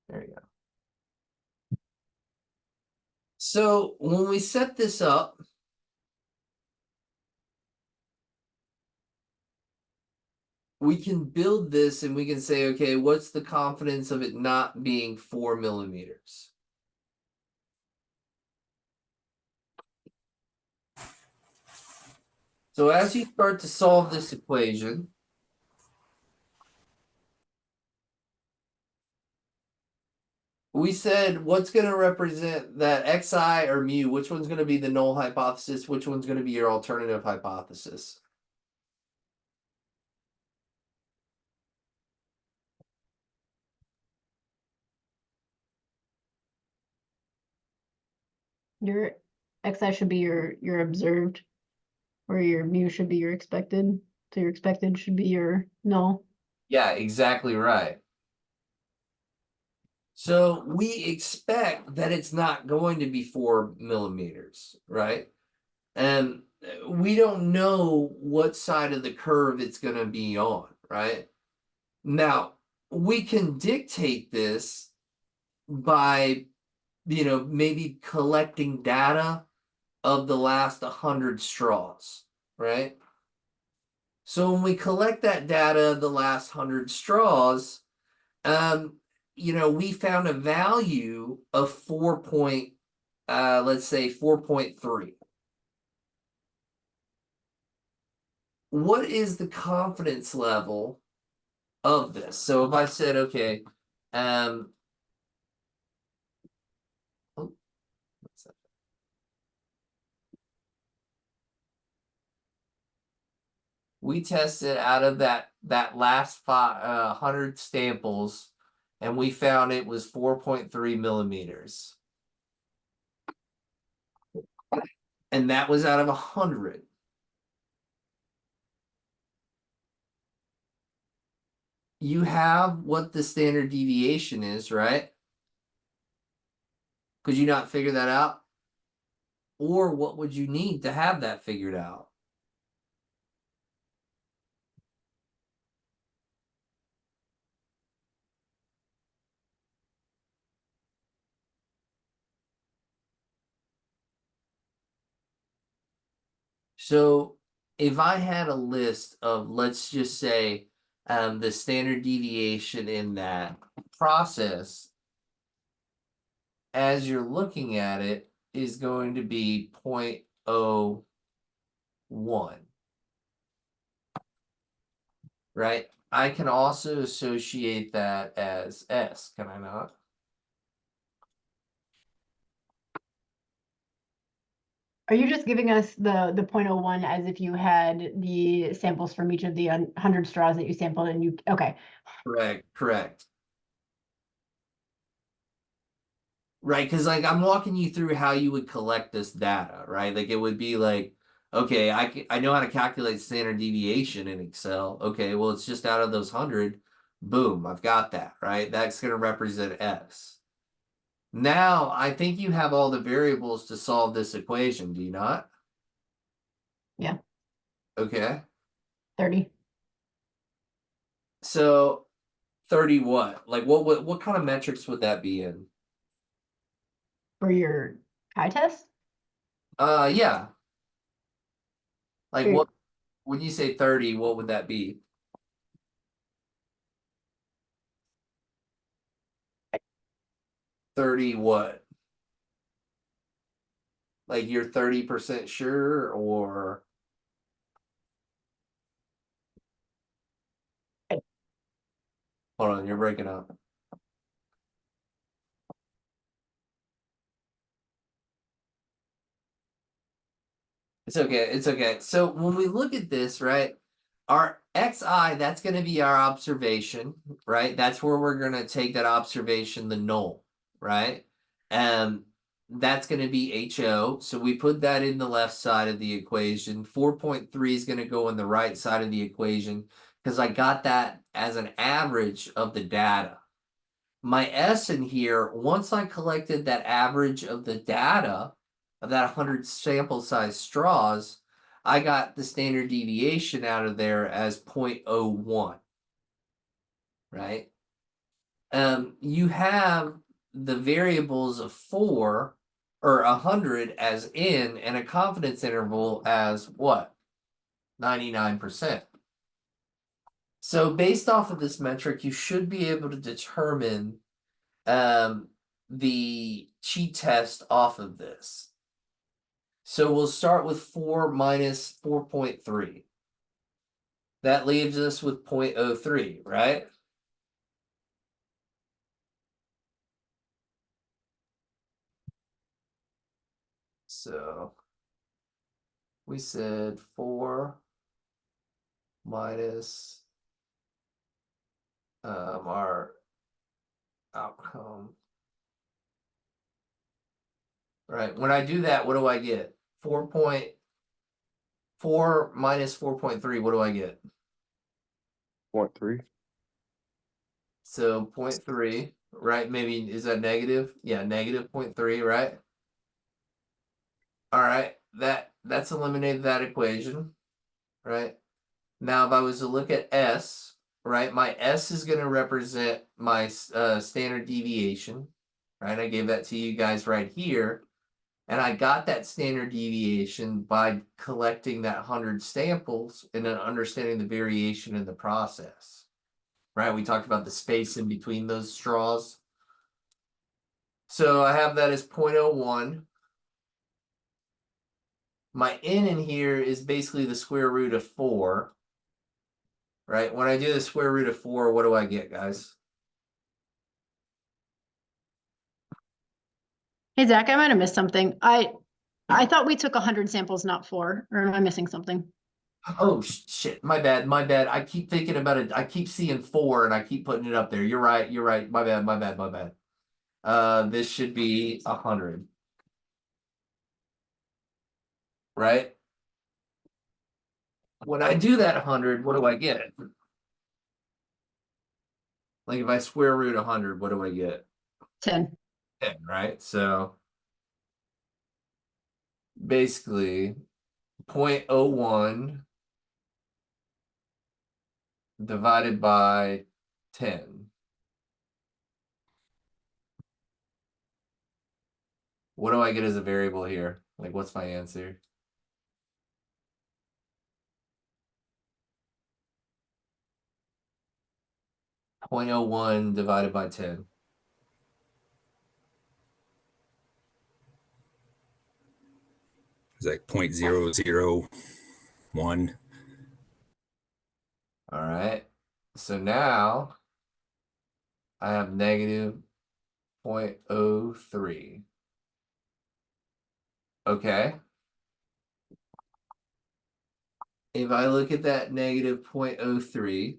There you go. So when we set this up, we can build this and we can say, okay, what's the confidence of it not being 4 millimeters? So as you start to solve this equation, we said what's going to represent that xi or mu, which one's going to be the null hypothesis, which one's going to be your alternative hypothesis. Your xi should be your observed, or your mu should be your expected. So your expected should be your null. Yeah, exactly right. So we expect that it's not going to be 4 millimeters, right? And we don't know what side of the curve it's going to be on, right? Now, we can dictate this by, maybe collecting data of the last 100 straws, right? So when we collect that data of the last 100 straws, we found a value of let's say 4.3. What is the confidence level of this? So if I said, okay, we tested out of that last 100 samples, and we found it was 4.3 millimeters. And that was out of 100. You have what the standard deviation is, right? Could you not figure that out? Or what would you need to have that figured out? So if I had a list of, let's just say, the standard deviation in that process, as you're looking at it, is going to be 0.01, right? I can also associate that as S, can I not? Are you just giving us the 0.01 as if you had the samples from each of the 100 straws that you sampled and you, okay. Correct. Right, because like I'm walking you through how you would collect this data, right? Like it would be like, okay, I know how to calculate standard deviation in Excel. Okay, well it's just out of those 100, boom, I've got that, right? That's going to represent S. Now I think you have all the variables to solve this equation, do you not? Yeah. Okay. 30. So 30 what? Like what kind of metrics would that be in? For your chi-test? Yeah. Like For- what when you say 30, what would that be? Thirty what? Like you're 30% sure or hold on, you're breaking up. It's okay, it's okay. So when we look at this, right? Our xi, that's going to be our observation, right? That's where we're going to take that observation, the null, right? And that's going to be HO. So we put that in the left side of the equation. 4.3 is going to go in the right side of the equation because I got that as an average of the data. My S in here, once I collected that average of the data of that 100 sample size straws, I got the standard deviation out of there as 0.01, right? You have the variables of 4 or 100 as in and a confidence interval as what? 99%. So based off of this metric, you should be able to determine the cheat test off of this. So we'll start with 4 minus 4.3. That leaves us with 0.03, right? So we said 4 minus our outcome. Right. When I do that, what do I get? 4.4 minus 4.3, what do I get? 0.3. So 0.3, right? Maybe is that negative? Yeah, negative 0.3, right? All right, that's eliminated that equation, right? Now, if I was to look at S, right, my S is going to represent my standard deviation, right? I gave that to you guys right here. And I got that standard deviation by collecting that 100 samples and then understanding the variation in the process, right? We talked about the space in between those straws. So I have that as 0.01. My n in here is basically the square root of 4, right? When I do the square root of 4, what do I get, guys? Hey, Zach, I might have missed something. I thought we took 100 samples, not 4, or am I missing something? Oh, shit, my bad, my bad. I keep thinking about it. I keep seeing 4 and I keep putting it up there. You're right, you're right. My bad, my bad, my bad. This should be 100. Right? When I do that 100, what do I get? Like if I square root 100, what do I get? 10. 10, right? So basically 0.01 divided by 10. What do I get as a variable here? Like what's my answer? .01 divided by 10. It's like 0.001. All right. So now I have negative 0.03. Okay. If I look at that negative 0.03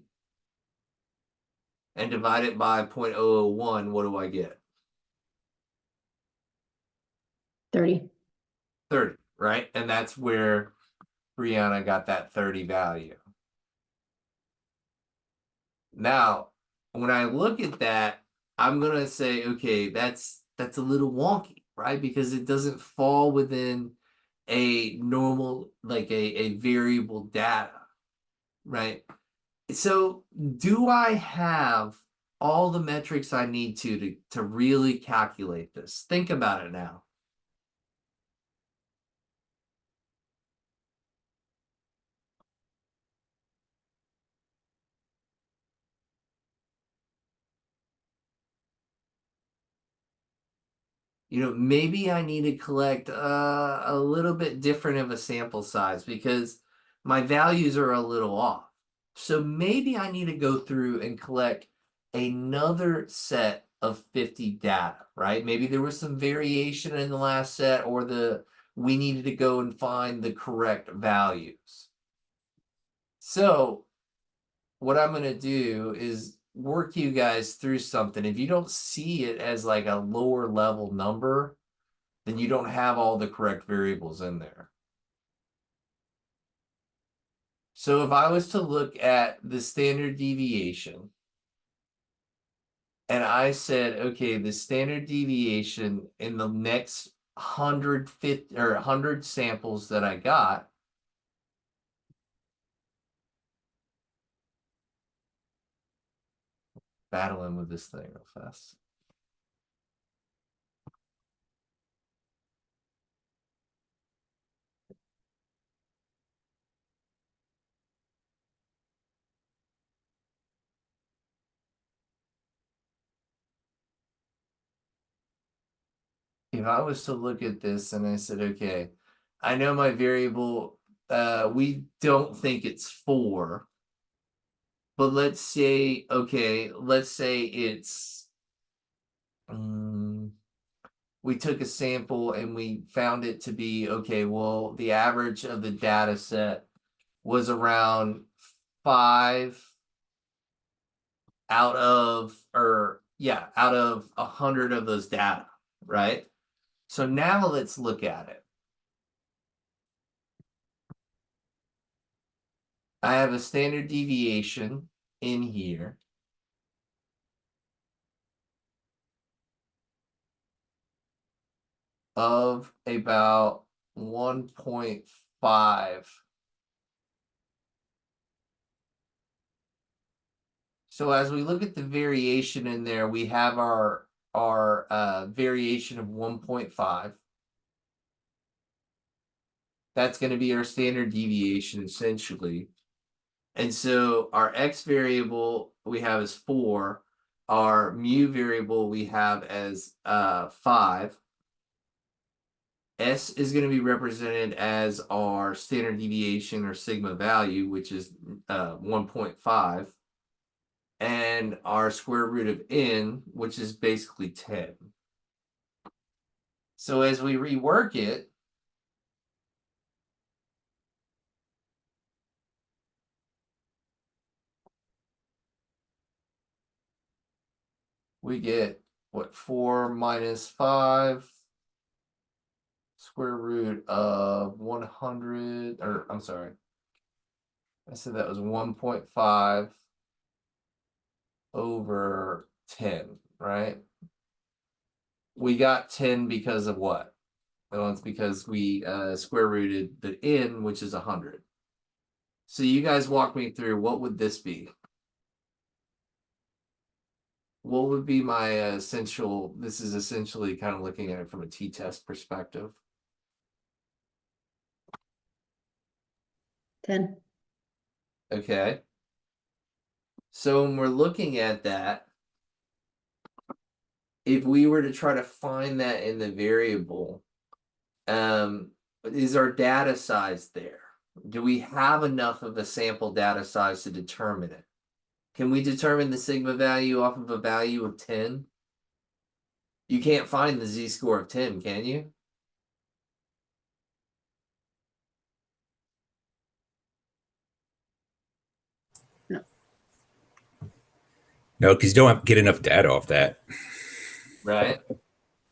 and divide it by 0.001, what do I get? 30. 30, right? And that's where Brianna got that 30 value. Now, when I look at that, I'm gonna say, okay, that's a little wonky, right? Because it doesn't fall within a normal, like a variable data, right? So do I have all the metrics I need to really calculate this? Think about it now. Maybe I need to collect a little bit different of a sample size because my values are a little off. So maybe I need to go through and collect another set of 50 data, right? Maybe there was some variation in the last set, or we needed to go and find the correct values. So what I'm going to do is work you guys through something. If you don't see it as like a lower level number, then you don't have all the correct variables in there. So if I was to look at the standard deviation, and I said, okay, the standard deviation in the next 150 or 100 samples that I got, battling with this thing real fast. If I was to look at this and I said, okay, I know my variable, we don't think it's 4, but let's say, okay, let's say it's, we took a sample and we found it to be, okay, well, the average of the data set was around 5 out of 100 of those data, right? So now let's look at it. I have a standard deviation in here of about 1.5. So as we look at the variation in there, we have our variation of 1.5. That's going to be our standard deviation essentially. And so our x variable we have as 4. Our mu variable we have as 5. S is going to be represented as our standard deviation or sigma value, which is 1.5. And our square root of n, which is basically 10. So as we rework it, we get what, 4 minus 5 square root of 100, or I'm sorry, I said that was 1.5 over 10, right? We got 10 because of what? Well, it's because we square rooted the n, which is 100. So you guys walk me through, what would this be? What would be my essential, this is essentially kind of looking at it from a t-test perspective. 10. Okay. So when we're looking at that, if we were to try to find that in the variable, is our data size there? Do we have enough of a sample data size to determine it? Can we determine the sigma value off of a value of 10? You can't find the z-score of 10, can you? No, because you don't get enough data off that. Right.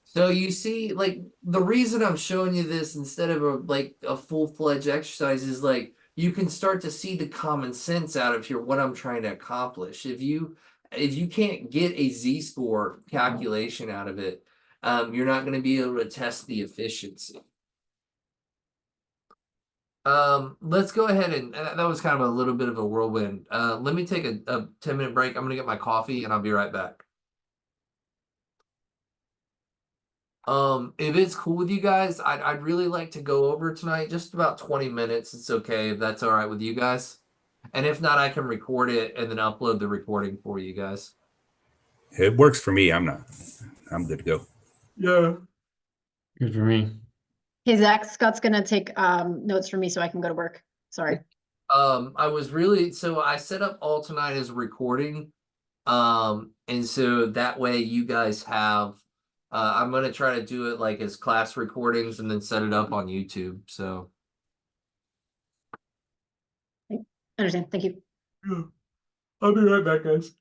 So you see, like the reason I'm showing you this instead of a full-fledged exercise is like you can start to see the common sense out of here what I'm trying to accomplish. If you can't get a z-score calculation out of it, you're not going to be able to test the efficiency. Let's go ahead and that was kind of a little bit of a whirlwind. Let me take a 10-minute break. I'm gonna get my coffee and I'll be right back. If it's cool with you guys, I'd really like to go over tonight, just about 20 minutes. It's okay if that's all right with you guys. And if not, I can record it and then upload the recording for you guys. It works for me. I'm good to go. Yeah. Good for me. Hey, Zach, Scott's gonna take notes for me so I can go to work. Sorry. So I set up all tonight as a recording. And so that way you guys have I'm gonna try to do it like as class recordings and then set it up on YouTube. So Understand. Thank you. I'll be right back, guys.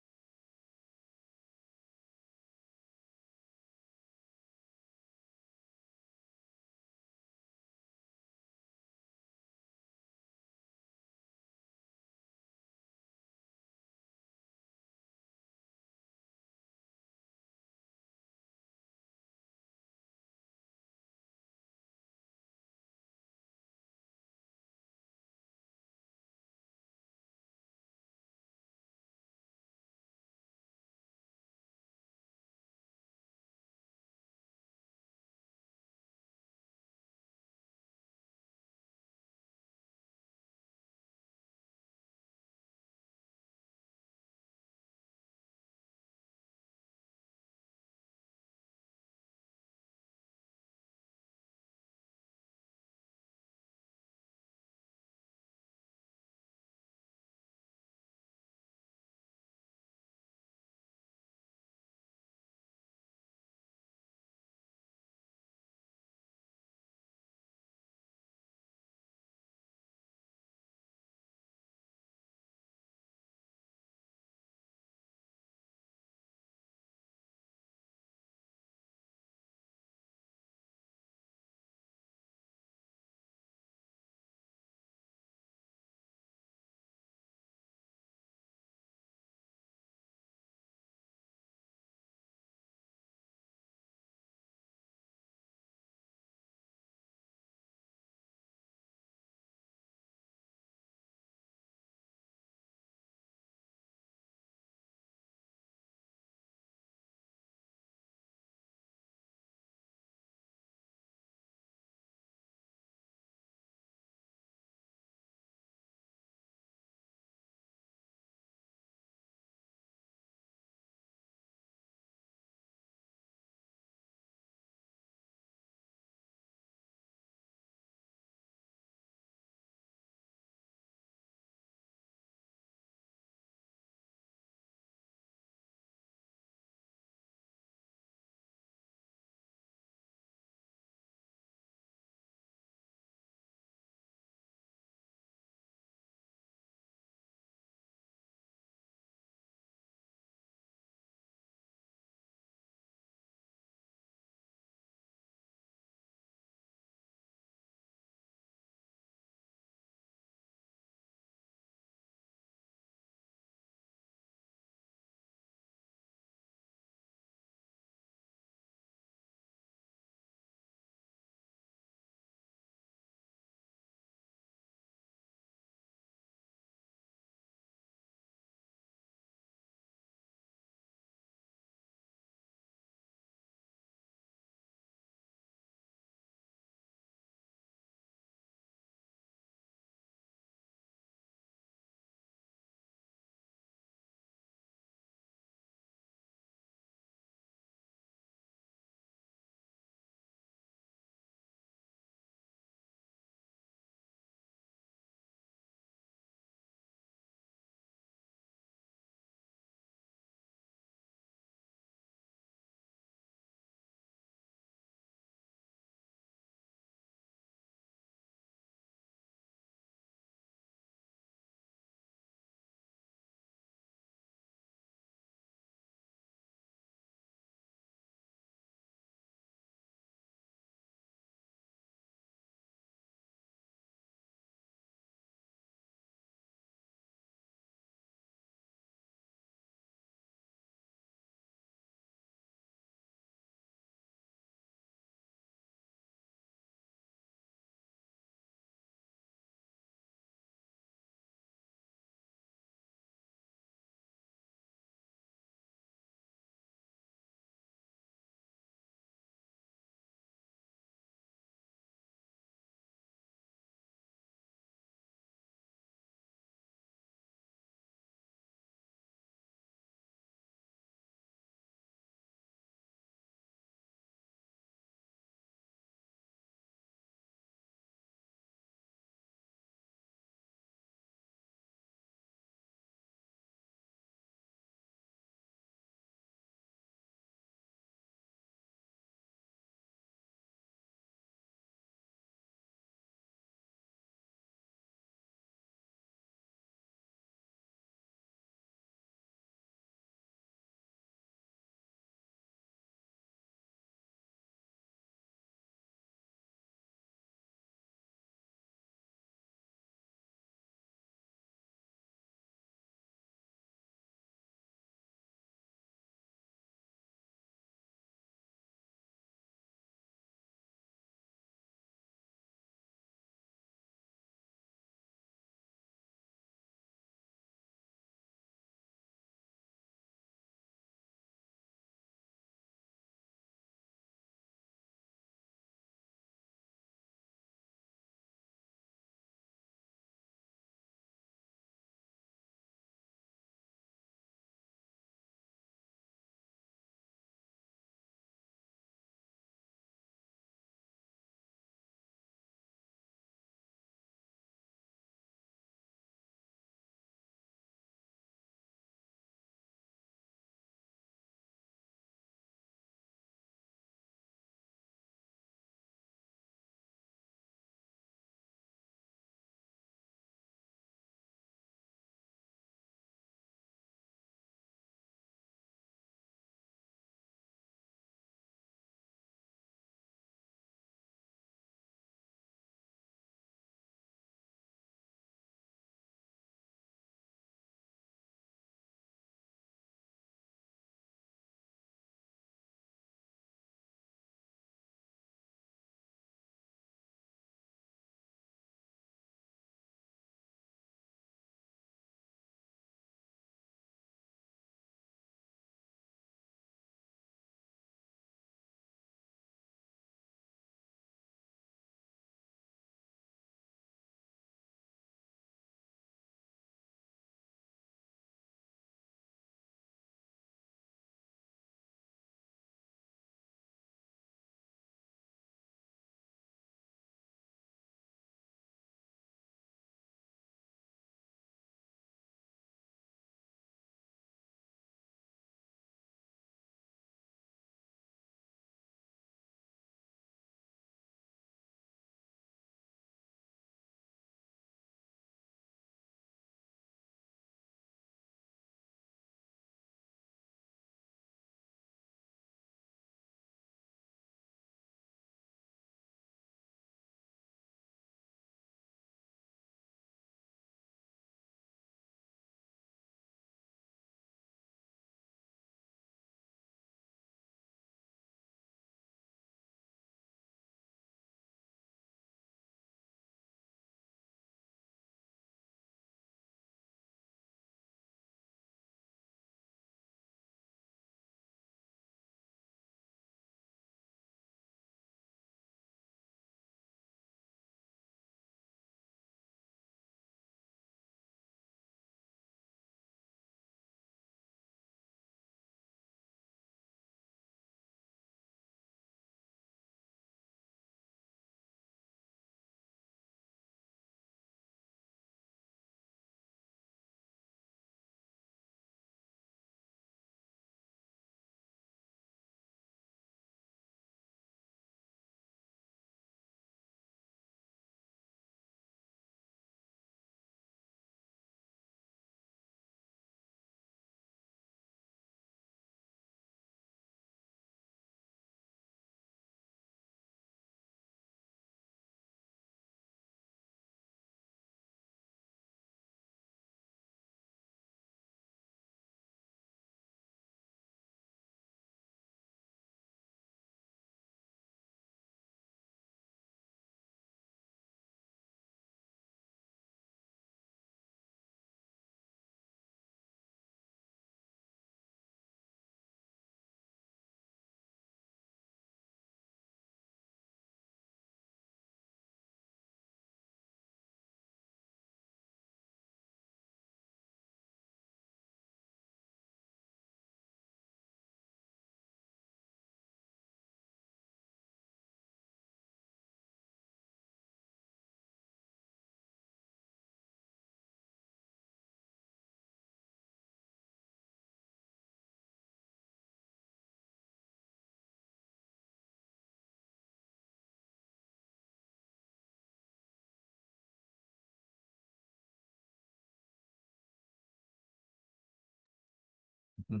All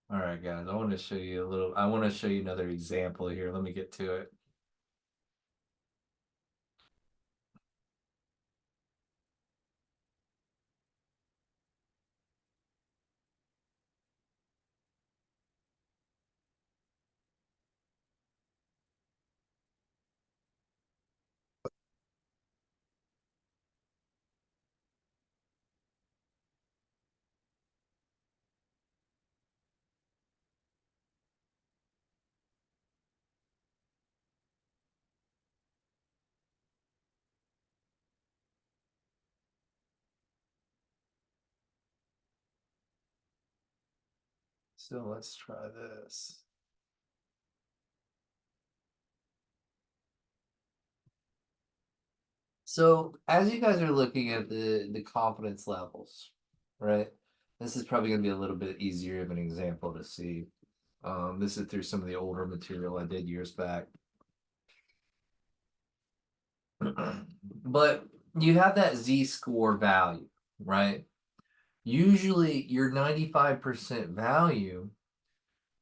right, guys, I want to show you another example here. Let me get to it. So let's try this. So as you guys are looking at the confidence levels, right? This is probably going to be a little bit easier of an example to see. This is through some of the older material I did years back. But you have that z-score value, right? Usually your 95% value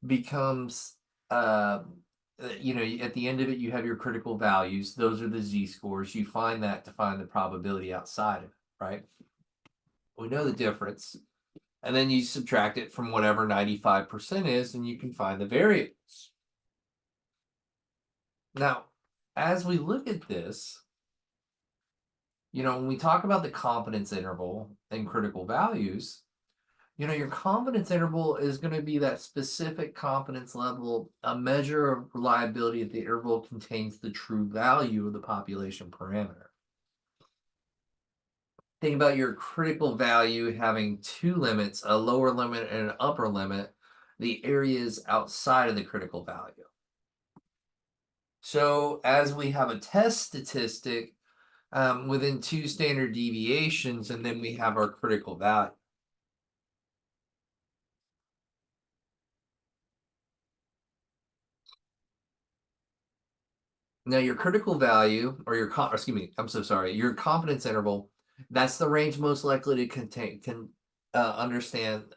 becomes you know, at the end of it you have your critical values. Those are the z-scores. You find that to find the probability outside of it, right? We know the difference. And then you subtract it from whatever 95% is, and you can find the variables. Now, as we look at this, you know, when we talk about the confidence interval and critical values, you know, your confidence interval is going to be that specific confidence level, a measure of reliability if the interval contains the true value of the population parameter. Think about your critical value having two limits, a lower limit and an upper limit, the areas outside of the critical value. So as we have a test statistic within two standard deviations, and then we have our critical value. Now your critical value, or your your confidence interval, that's the range most likely to understand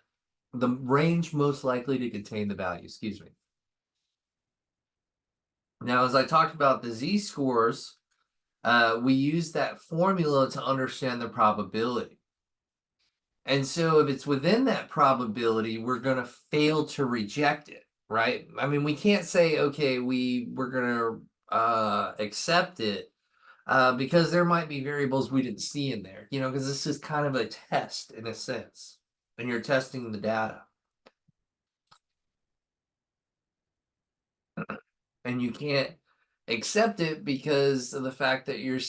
the range most likely to contain the value, excuse me. Now, as I talked about the z-scores, we use that formula to understand the probability. And so if it's within that probability, we're going to fail to reject it, right? I mean, we can't say, okay, we're going to accept it because there might be variables we didn't see in there, you know, because this is kind of a test in a sense, and you're testing the data. And you can't accept it because of the fact that you're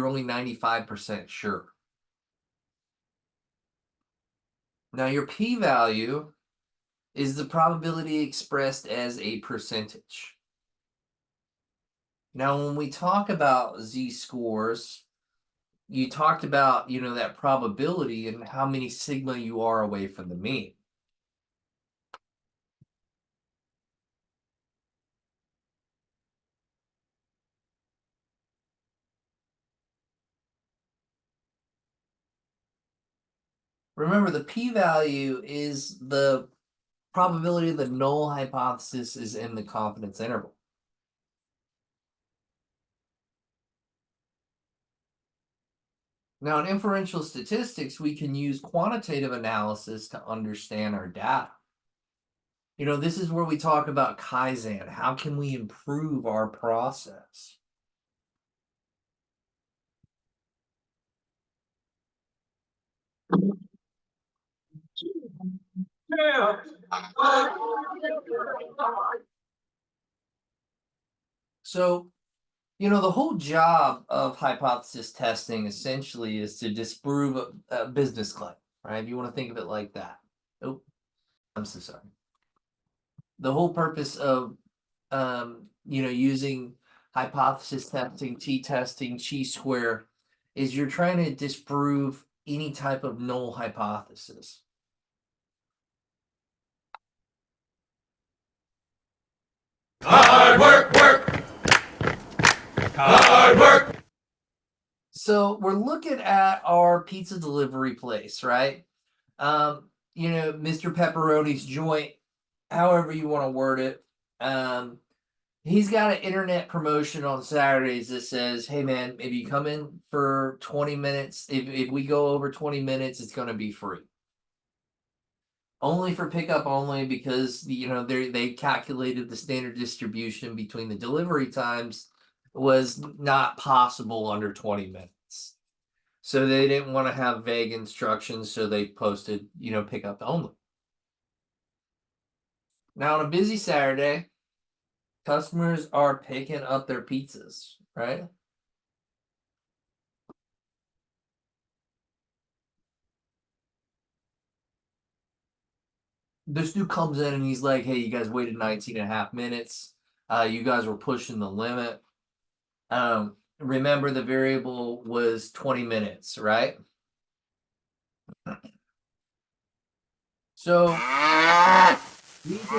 only 95% sure. Now your p-value is the probability expressed as a percentage. Now when we talk about z-scores, you talked about, you know, that probability and how many sigma you are away from the mean. Remember, the p-value is the probability the null hypothesis is in the confidence interval. Now, in inferential statistics, we can use quantitative analysis to understand our data. You know, this is where we talk about Kaizen. How can we improve our process? So, you know, the whole job of hypothesis testing essentially is to disprove a business claim, right? If you want to think of it like that. Oh, I'm so sorry. The whole purpose of, you know, using hypothesis testing, t-testing, chi-square, is you're trying to disprove any type of null hypothesis. Hard work. Hard work. So we're looking at our pizza delivery place, right? Mr. Pepperoni's joint, however you want to word it. He's got an internet promotion on Saturdays that says, hey man, if you come in for 20 minutes, if we go over 20 minutes, it's going to be free. Only for pickup only, because they calculated the standard distribution between the delivery times was not possible under 20 minutes. So they didn't want to have vague instructions, so they posted, pickup only. Now on a busy Saturday, customers are picking up their pizzas, right? This dude comes in and he's like, hey, you guys waited 19 and a half minutes. You guys were pushing the limit. Remember the variable was 20 minutes, right? So we just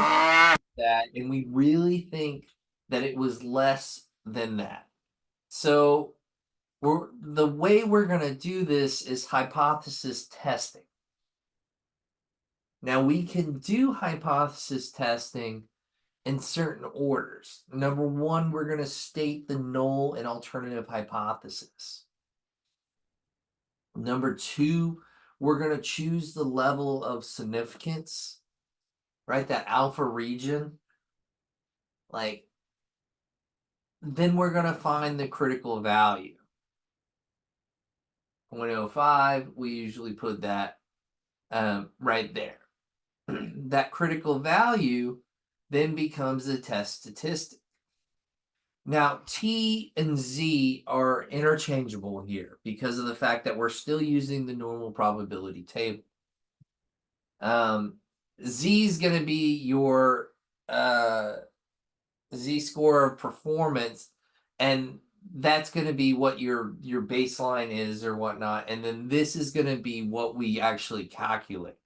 that, and we really think that it was less than that. So the way we're going to do this is hypothesis testing. Now we can do hypothesis testing in certain orders. Number one, we're going to state the null and alternative hypothesis. Number two, we're going to choose the level of significance, right? That alpha region. Then we're going to find the critical value. 0.05, we usually put that right there. That critical value then becomes a test statistic. Now, T and Z are interchangeable here because of the fact that we're still using the normal probability table. Z is going to be your Z-score of performance, and that's going to be what your baseline is or whatnot. And then this is going to be what we actually calculate.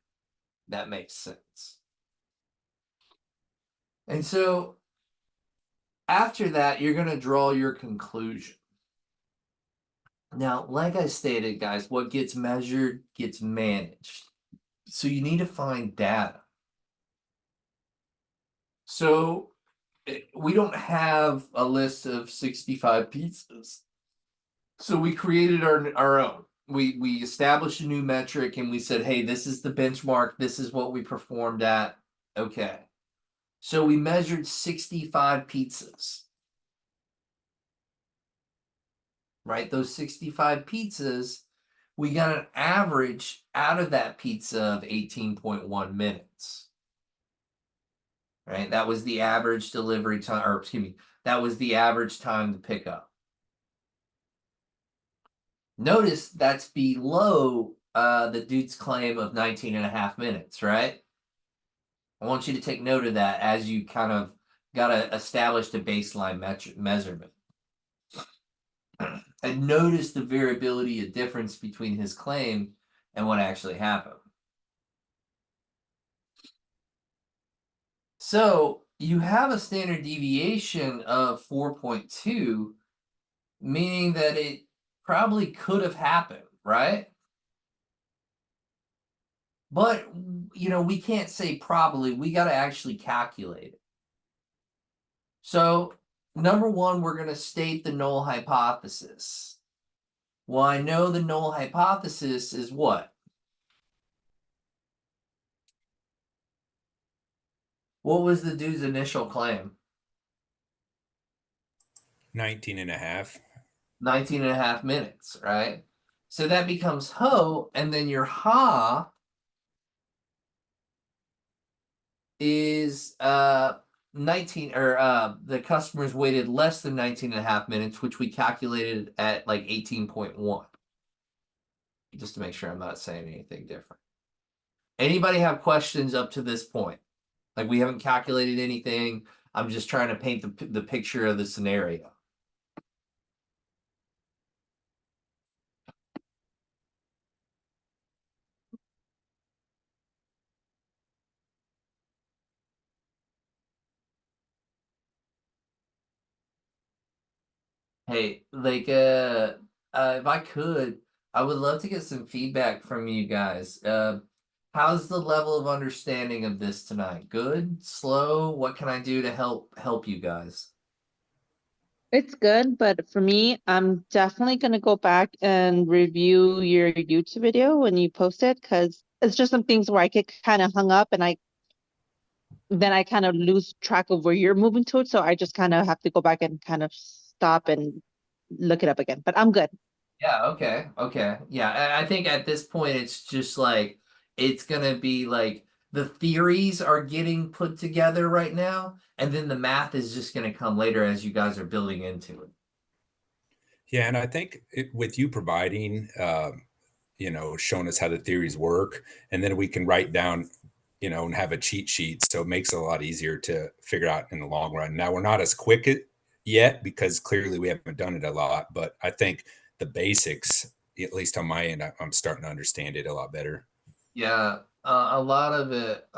That makes sense. And so after that, you're going to draw your conclusion. Now, like I stated, guys, what gets measured gets managed. So you need to find data. So we don't have a list of 65 pizzas. So we created our own. We established a new metric and we said, hey, this is the benchmark. This is what we performed at. Okay. So we measured 65 pizzas. Right? Those 65 pizzas, we got an average out of that pizza of 18.1 minutes. Right? That was the average delivery time, or excuse me, that was the average time to pick up. Notice that's below the dude's claim of 19 and a half minutes, right? I want you to take note of that as you kind of got to establish the baseline measurement. And notice the variability, a difference between his claim and what actually happened. So you have a standard deviation of 4.2, meaning that it probably could have happened, right? But, we can't say probably. We got to actually calculate it. So, number one, we're going to state the null hypothesis. Well, I know the null hypothesis is what? What was the dude's initial claim? 19 and a half. 19 and a half minutes, right? So that becomes ho, and then your ha is 19, or the customers waited less than 19 and a half minutes, which we calculated at like 18.1. Just to make sure I'm not saying anything different. Anybody have questions up to this point? Like, we haven't calculated anything. I'm just trying to paint the picture of the scenario. Hey, like, if I could, I would love to get some feedback from you guys. How's the level of understanding of this tonight? Good? Slow? What can I do to help you guys? It's good, but for me, I'm definitely gonna go back and review your YouTube video when you post it, because it's just some things where I get kind of hung up and I kind of lose track of where you're moving towards. So I just kind of have to go back and kind of stop and look it up again. But I'm good. Yeah, okay. Yeah, I think at this point it's just like it's gonna be like the theories are getting put together right now, and then the math is just gonna come later as you guys are building into it. Yeah, and I think with you providing, showing us how the theories work, and then we can write down, and have a cheat sheet, so it makes it a lot easier to figure out in the long run. Now we're not as quick yet because clearly we haven't done it a lot, but I think the basics, at least on my end, I'm starting to understand it a lot better. Yeah, a lot of it,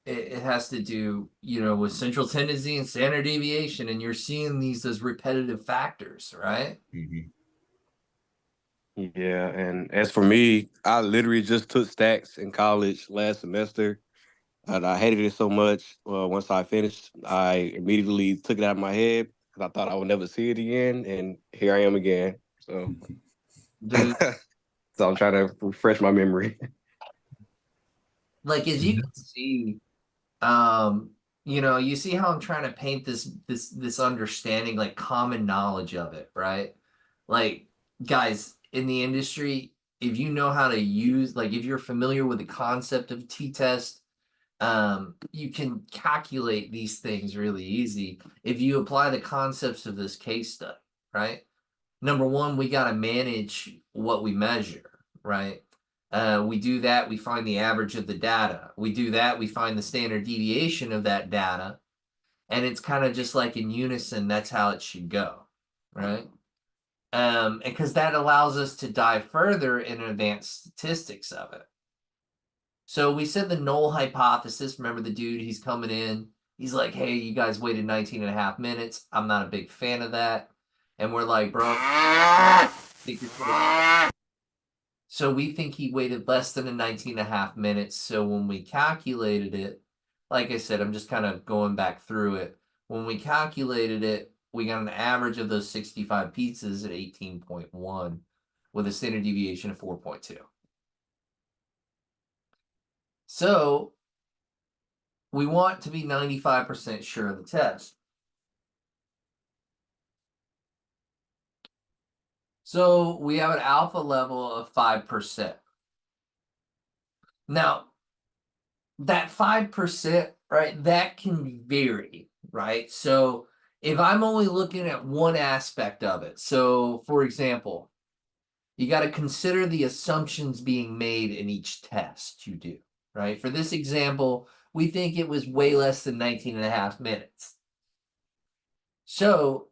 it has to do, with central tendency and standard deviation, and you're seeing these as repetitive factors, right? Mhm. Yeah, and as for me, I literally just took stats in college last semester, and I hated it so much. Once I finished, I immediately took it out of my head because I thought I would never see it again, and here I am again. So, Dude, so I'm trying to refresh my memory. like as you can see, um, you see how I'm trying to paint this understanding, like common knowledge of it, right? Like, guys in the industry, if you know how to use, like if you're familiar with the concept of t-test, you can calculate these things really easy if you apply the concepts of this case study, right? Number one, we got to manage what we measure, right? We do that, we find the average of the data. We do that, we find the standard deviation of that data. And it's kind of just like in unison, that's how it should go, right? Because that allows us to dive further in advanced statistics of it. So we said the null hypothesis. Remember the dude, he's coming in. He's like, hey, you guys waited 19 and a half minutes. I'm not a big fan of that. And we're like, bro, so we think he waited less than a 19 and a half minutes. So when we calculated it, like I said, I'm just kind of going back through it. When we calculated it, we got an average of those 65 pizzas at 18.1 with a standard deviation of 4.2. So we want to be 95% sure of the test. So we have an alpha level of 5%. Now, that 5%, right, that can vary, right? So if I'm only looking at one aspect of it, so for example, you got to consider the assumptions being made in each test you do, right? For this example, we think it was way less than 19 and a half minutes. So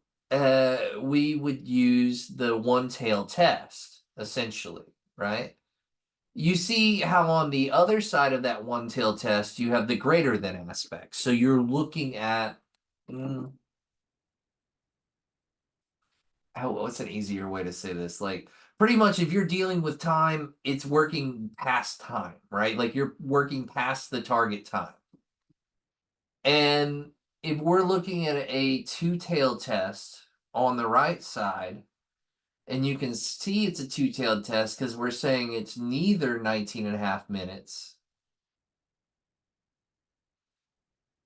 we would use the one-tailed test, essentially, right? You see how on the other side of that one-tailed test, you have the greater than aspect. So you're looking at, what's an easier way to say this? Like, pretty much if you're dealing with time, it's working past time, right? Like you're working past the target time. And if we're looking at a two-tailed test on the right side, and you can see it's a two-tailed test because we're saying it's neither 19 and a half minutes.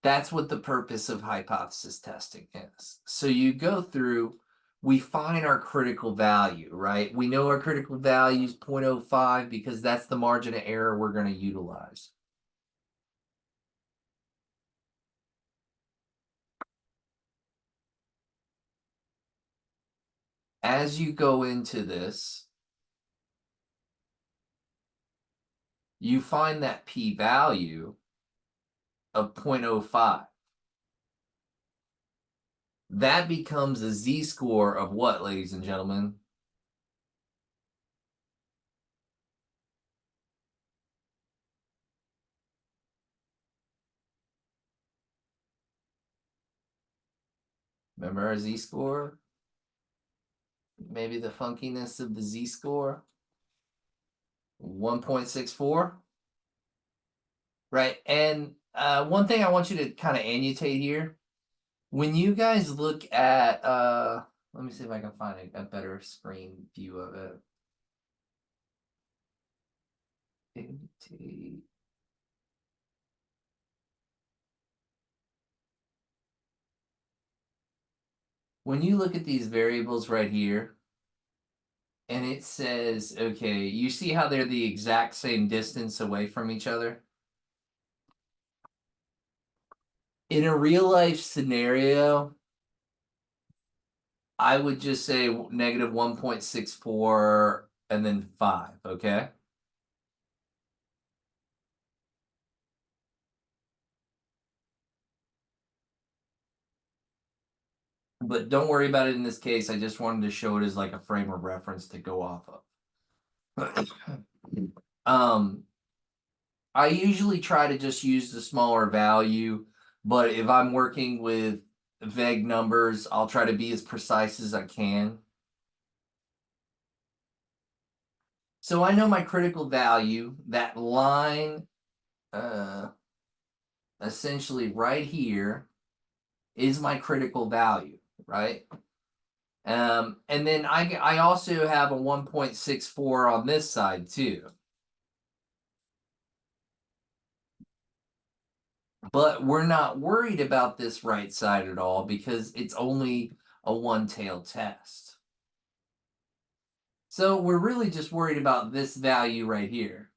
That's what the purpose of hypothesis testing is. So you go through, we find our critical value, right? We know our critical value is 0.05 because that's the margin of error we're going to utilize. As you go into this, you find that p-value of 0.05. That becomes a z-score of what, ladies and gentlemen? Remember our z-score? Maybe the funkiness of the z-score? 1.64? right? And one thing I want you to kind of annotate here, when you guys look at let me see if I can find a better screen view of it. Annotate. When you look at these variables right here, and it says, okay, you see how they're the exact same distance away from each other? In a real life scenario, I would just say negative 1.64 and then 5, okay? But don't worry about it in this case. I just wanted to show it as like a frame of reference to go off of. I usually try to just use the smaller value, but if I'm working with vague numbers, I'll try to be as precise as I can. So I know my critical value, that line essentially right here is my critical value, right? And then I also have a 1.64 on this side too. But we're not worried about this right side at all because it's only a one-tailed test. So we're really just worried about this value right here.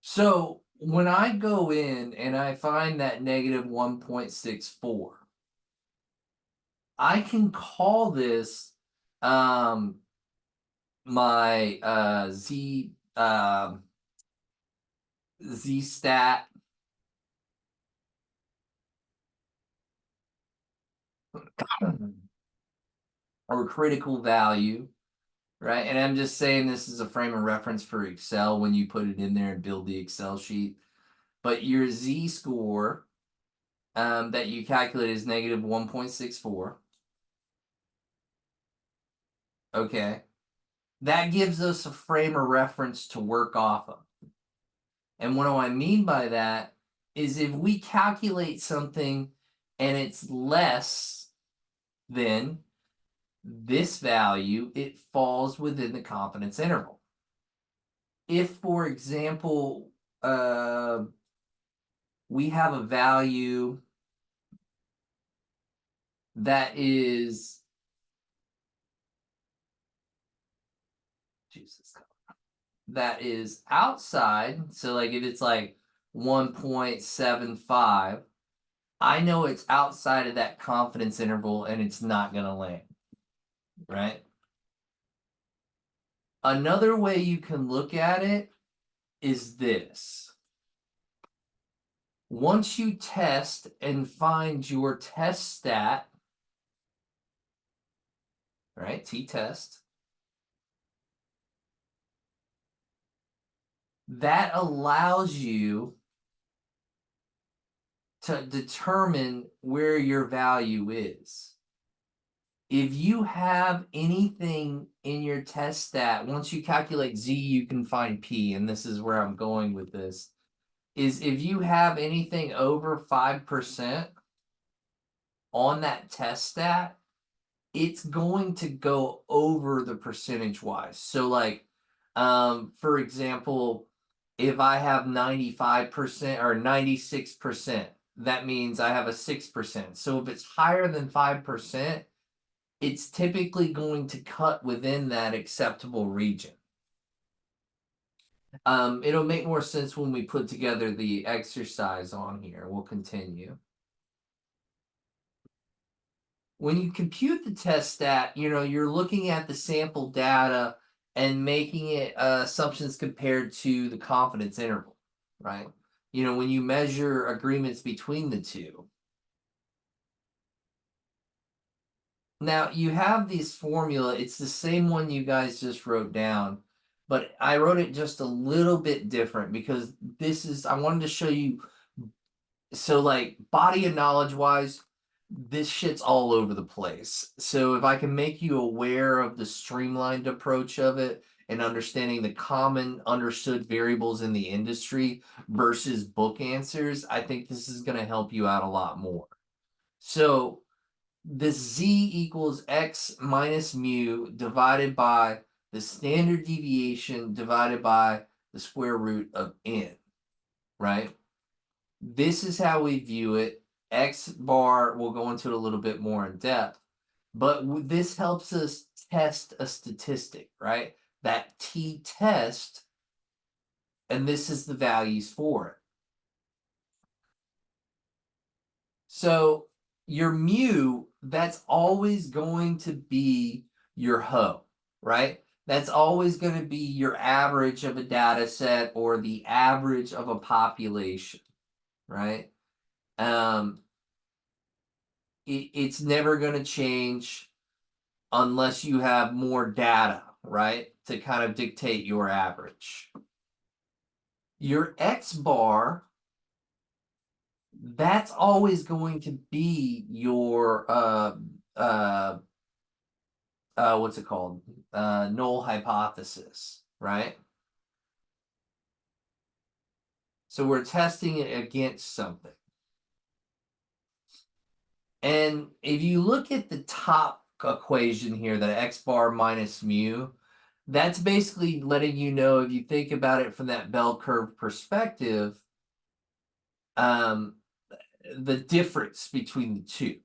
So when I go in and I find that negative 1.64, I can call this my z stat or critical value, right? And I'm just saying this is a frame of reference for Excel when you put it in there and build the Excel sheet. But your z score that you calculate is negative 1.64. Okay. That gives us a frame of reference to work off of. And what do I mean by that is if we calculate something and it's less than this value, it falls within the confidence interval. If, for example, we have a value that is that is outside, so like if it's like 1.75, I know it's outside of that confidence interval and it's not going to land, right? Another way you can look at it is this. Once you test and find your test stat, right, t-test, that allows you to determine where your value is. If you have anything in your test stat, once you calculate z, you can find p, and this is where I'm going with this, is if you have anything over 5% on that test stat, it's going to go over the percentage wise. So like, for example, if I have 95% or 96%, that means I have a 6%. So if it's higher than 5%, it's typically going to cut within that acceptable region. It'll make more sense when we put together the exercise on here. We'll continue. When you compute the test stat, you're looking at the sample data and making it assumptions compared to the confidence interval, right? When you measure agreements between the two. Now you have this formula. It's the same one you guys just wrote down, but I wrote it just a little bit different because I wanted to show you. So like body of knowledge wise, this shit's all over the place. So if I can make you aware of the streamlined approach of it and understanding the common understood variables in the industry versus book answers, I think this is going to help you out a lot more. So this z equals x minus mu divided by the standard deviation divided by the square root of n, right? This is how we view it. X bar, we'll go into it a little bit more in depth, but this helps us test a statistic, right? That t-test, and this is the values for it. So your mu, that's always going to be your ho, right? That's always going to be your average of a data set or the average of a population, right? It's never going to change unless you have more data, right? To kind of dictate your average. Your X bar, that's always going to be your what's it called? Null hypothesis, right? So we're testing it against something. And if you look at the top equation here, the X bar minus mu, that's basically letting you know, if you think about it from that bell curve perspective, the difference between the two.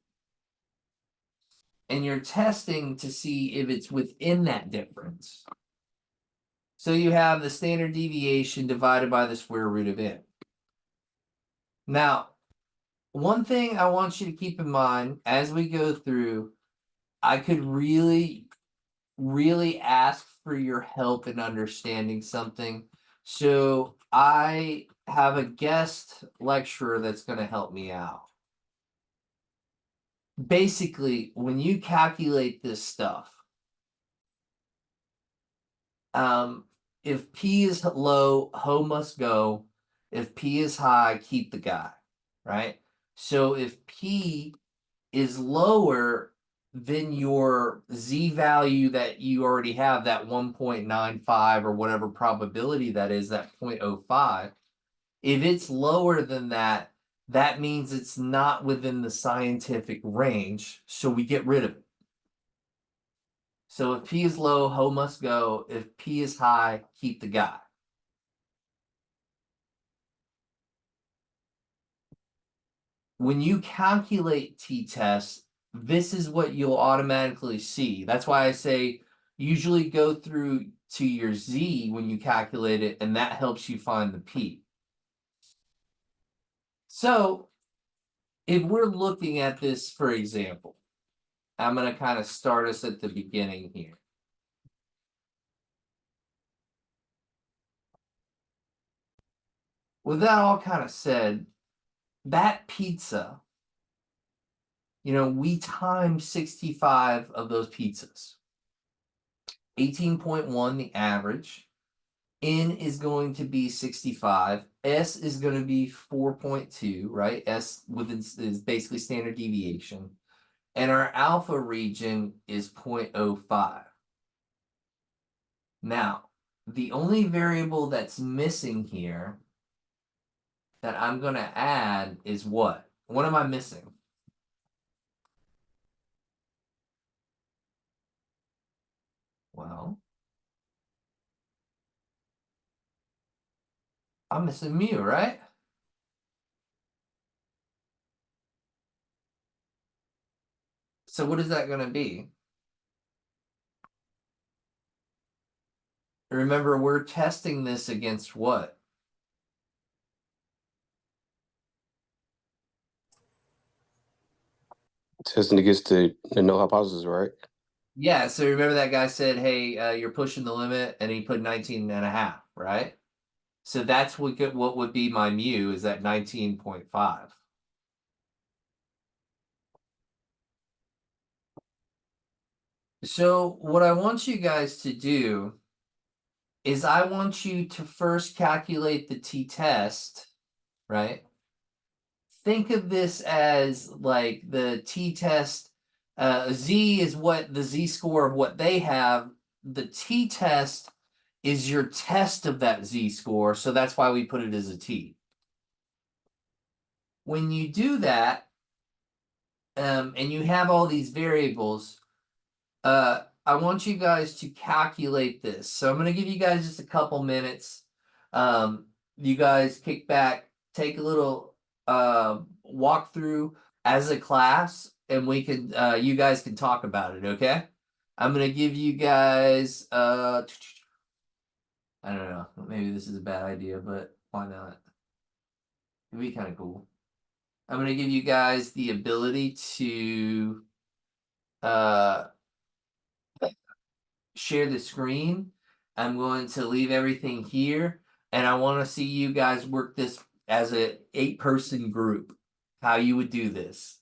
And you're testing to see if it's within that difference. So you have the standard deviation divided by the square root of n. Now, one thing I want you to keep in mind as we go through, I could really ask for your help in understanding something. So I have a guest lecturer that's going to help me out. Basically, when you calculate this stuff, if P is low, ho must go. If P is high, keep the guy, right? So if P is lower than your Z value that you already have, that 1.95 or whatever probability that is, that 0.05, if it's lower than that, that means it's not within the scientific range, so we get rid of it. So if P is low, ho must go. If P is high, keep the guy. When you calculate t-test, this is what you'll automatically see. That's why I say usually go through to your Z when you calculate it, and that helps you find the P. So if we're looking at this, for example, I'm going to kind of start us at the beginning here. With that all kind of said, that pizza, you know, we timed 65 of those pizzas. 18.1, the average. N is going to be 65. S is going to be 4.2, right? S is basically standard deviation. And our alpha region is 0.05. Now, the only variable that's missing here that I'm going to add is what? What am I missing? Well, I'm missing mu, right? So what is that going to be? Remember, we're testing this against what? Testing against the null hypothesis, right? Yeah, so remember that guy said, hey, you're pushing the limit, and he put 19.5, right? So that's what would be my mu, is that 19.5. So what I want you guys to do is I want you to first calculate the t-test, right? Think of this as like the t-test, Z is what the Z-score of what they have. The t-test is your test of that z-score, so that's why we put it as a t. When you do that, and you have all these variables, I want you guys to calculate this. So I'm going to give you guys just a couple minutes. You guys kick back, take a little walk through as a class, and we can you guys can talk about it, okay? I'm going to give you guys I don't know, maybe this is a bad idea, but why not? It'd be kind of cool. I'm going to give you guys the ability to share the screen. I'm going to leave everything here, and I want to see you guys work this as a 8-person group, how you would do this.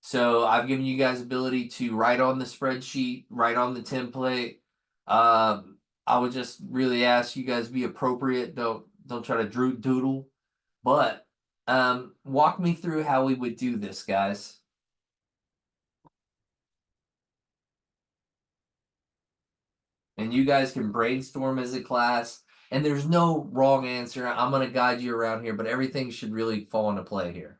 So I've given you guys ability to write on the spreadsheet, write on the template. I would just really ask you guys be appropriate. Don't try to doodle, but walk me through how we would do this, guys. And you guys can brainstorm as a class, and there's no wrong answer. I'm going to guide you around here, but everything should really fall into play here.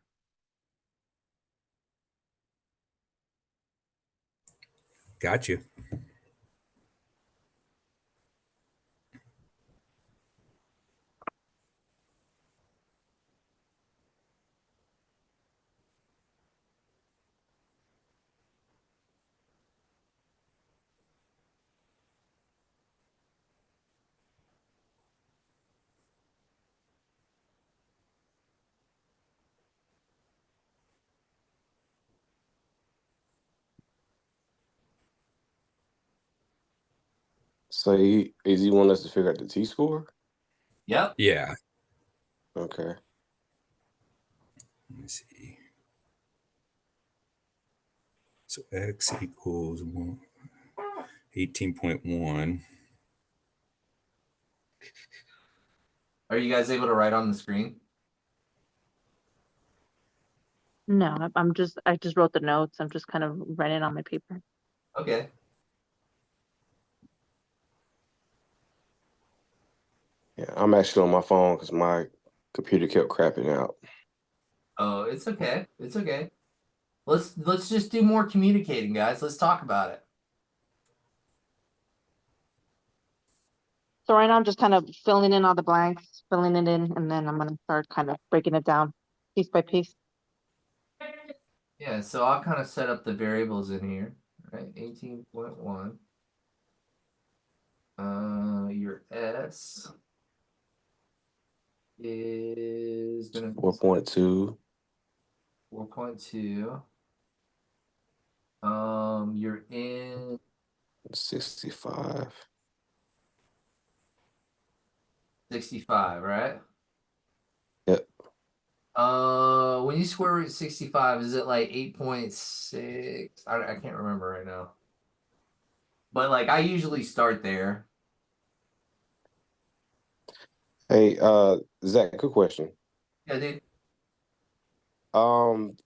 Got you. So you want us to figure out the t-score? Yep. Yeah. Okay. Let me see. So x equals 18.1. Are you guys able to write on the screen? No, I just wrote the notes. I'm just kind of writing on my paper. Okay. Yeah, I'm actually on my phone because my computer kept crapping out. Oh, it's okay. It's okay. Let's just do more communicating, guys. Let's talk about it. So right now I'm just kind of filling in all the blanks, filling it in, and then I'm gonna start kind of breaking it down piece by piece. Yeah, so I'll kind of set up the variables in here, right? 18.1. Your S is gonna be 4.2. 4.2. You're in 65. 65, right? Yep. When you square root 65, is it like 8.6? I can't remember right now. But like I usually start there. Hey, Zach, good question. Yeah, dude. Um,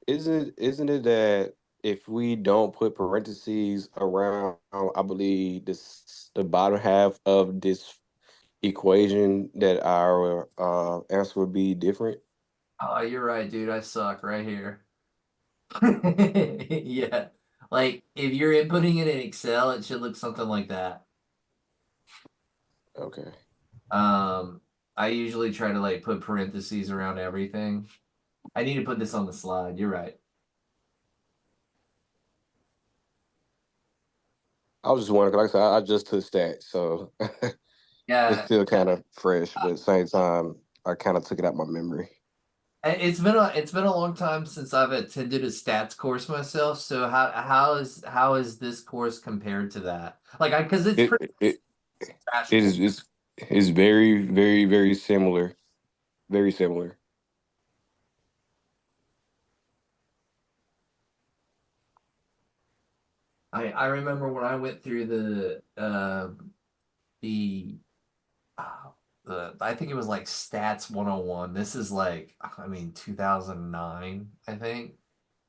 isn't it that if we don't put parentheses around, I believe the bottom half of this equation, that our answer would be different? Oh, you're right, dude. I suck right here. Yeah. Like if you're inputting it in Excel, it should look something like that. Okay. I usually try to like put parentheses around everything. I need to put this on the slide. You're right. I was just wondering, like I said, I just took stats, so it's Yeah. still kind of fresh, but at the same time, I kind of took it out my memory. It's been a long time since I've attended a stats course myself. So how is this course compared to that? Like because it's It pretty it crash it course. is it's very, very, very similar. Very similar. I remember when I went through the uh, I think it was like stats 101. This is like I mean 2009, I think.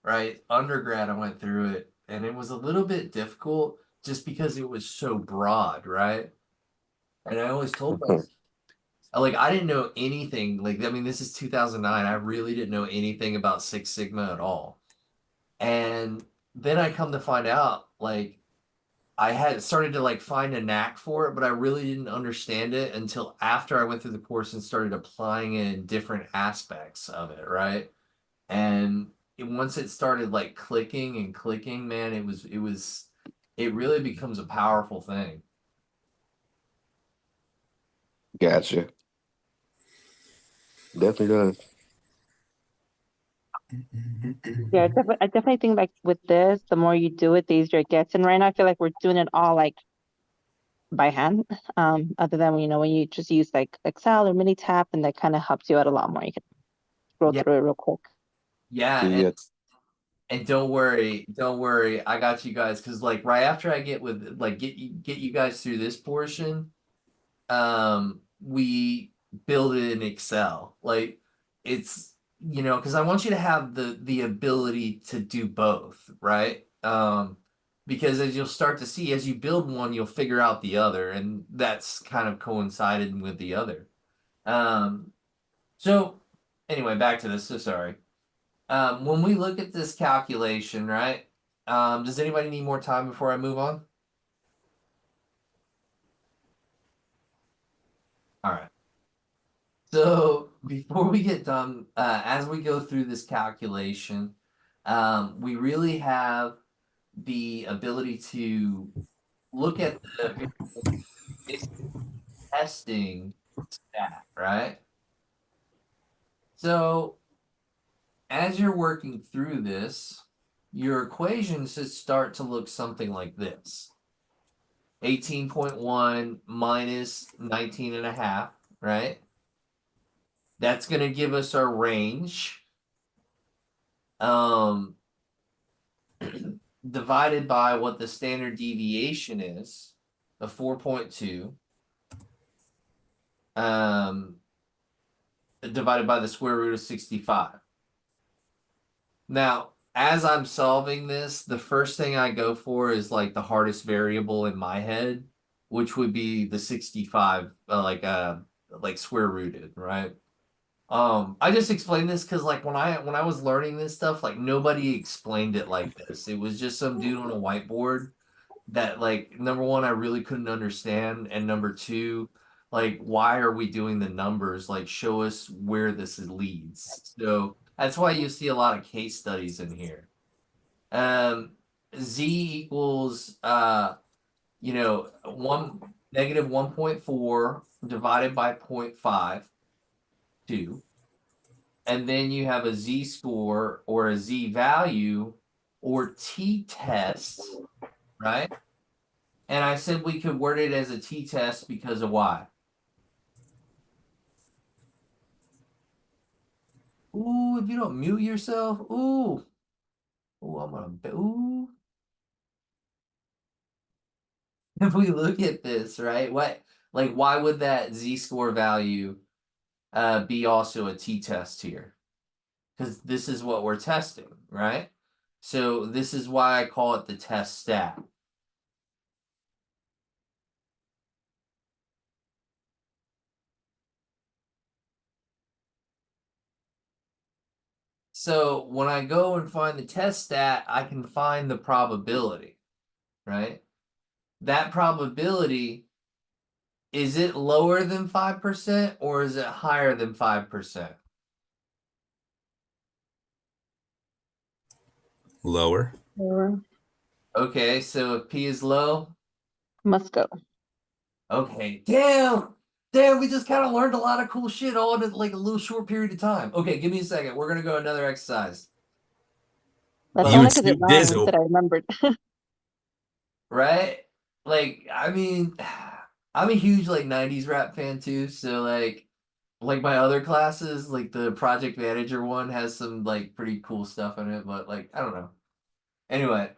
Right? Undergrad I went through it and it was a little bit difficult just because it was so broad, right? And I always told myself, like, I didn't know anything. Like, I mean, this is 2009. I really didn't know anything about Six Sigma at all. And then I come to find out, like, I had started to like find a knack for it, but I really didn't understand it until after I went through the course and started applying it in different aspects of it, right? And once it started like clicking and clicking, man, it really becomes a powerful thing. Gotcha. Definitely does. Yeah, I definitely think like with this, the more you do it, the easier it gets. And right now I feel like we're doing it all like by hand. Other than when you just use like Excel or Minitab, and that kind of helps you out a lot more. You can scroll Yeah, through it real quick. yeah, Yeah. and don't worry, I got you guys, because like right after I get with like get you guys through this portion, we build it in Excel. Like it's because I want you to have the ability to do both, right? Because as you'll start to see, as you build one, you'll figure out the other, and that's kind of coincided with the other. So anyway, back to this. So sorry. When we look at this calculation, right? Does anybody need more time before I move on? All right. So before we get done, as we go through this calculation, we really have the ability to look at the testing stat, right? So as you're working through this, your equations should start to look something like this. 18.1 minus 19 and a half, right? That's going to give us our range. Divided by what the standard deviation is of 4.2, divided by the square root of 65. Now, as I'm solving this, the first thing I go for is like the hardest variable in my head, which would be the 65, like square rooted, right? I just explained this because like when I was learning this stuff, like nobody explained it like this. It was just some dude on a whiteboard that like number one, I really couldn't understand, and number two, like why are we doing the numbers? Like show us where this leads. So that's why you see a lot of case studies in here. Z equals one negative 1.4 divided by 0.52. And then you have a z-score or a z-value or t-test, right? And I said we could word it as a t-test because of why? Ooh, if you don't mute yourself, ooh. Ooh, I'm gonna, ooh. If we look at this, right? Why would that z-score value be also a t-test here? Because this is what we're testing, right? So this is why I call it the test stat. So when I go and find the test stat, I can find the probability, right? That probability, is it lower than 5% or is it higher than 5%? Lower. Okay, so if P is low, Must go. okay, damn, we just kind of learned a lot of cool shit all in like a little short period of time. Okay, give me a second. We're gonna go another exercise. That's But You only and because it Snoop rhymes Dizzle. that I remembered. right? Like, I mean, I'm a huge like 90s rap fan too, so like my other classes, like the project manager one has some like pretty cool stuff in it, but like I don't know. Anyway,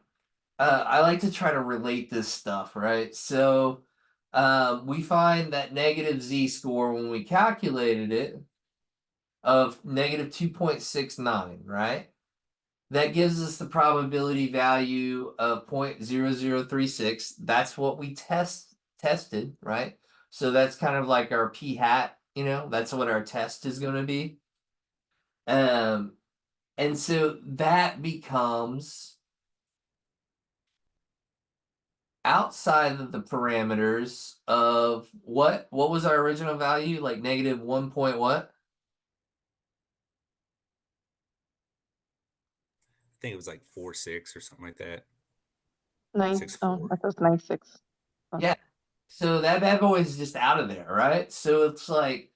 I like to try to relate this stuff, right? So we find that negative z-score when we calculated it of negative 2.69, right? That gives us the probability value of 0.0036. That's what we tested, right? So that's kind of like our p hat, you know, that's what our test is going to be. And so that becomes outside of the parameters of what was our original value? Like negative 1 point what? I think it was like 4.6 or something like that. Nine. 6.4. Oh, that was 9.6. Oh. Yeah. So that bad boy is just out of there, right? So it's like,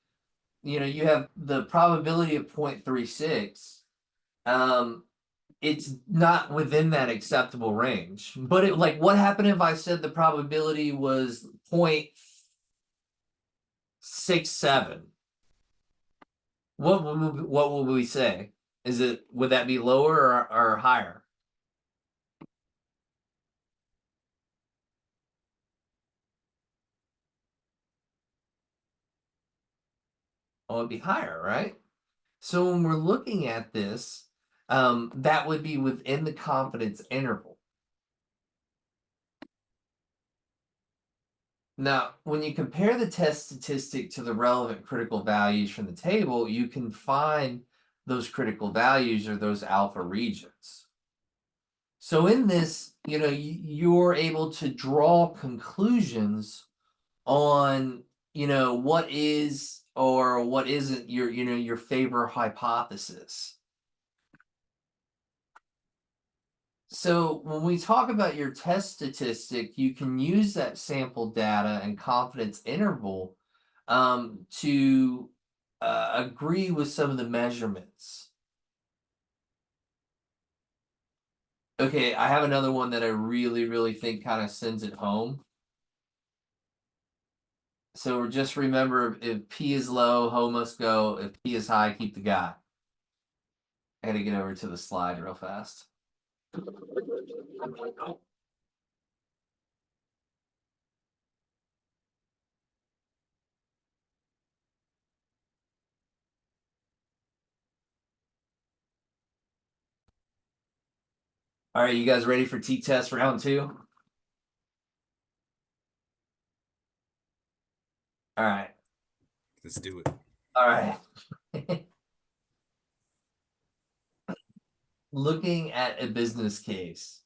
you know, you have the probability of 0.36. It's not within that acceptable range. But it, like, what happened if I said the probability was 0.67? What would we say? Would that be lower or higher? Oh, it'd be higher, right? So when we're looking at this, that would be within the confidence interval. Now, when you compare the test statistic to the relevant critical values from the table, you can find those critical values or those alpha regions. So in this, you know, you're able to draw conclusions on, you know, what is or what isn't your, you know, your favor hypothesis. So when we talk about your test statistic, you can use that sample data and confidence interval to agree with some of the measurements. Okay, I have another one that I really, really think kind of sends it home. So just remember, if P is low, ho must go. If P is high, keep the guy. I gotta get over to the slide real fast. All right, you guys ready for t-test round 2? All right. Let's do it. All right. Looking at a business case.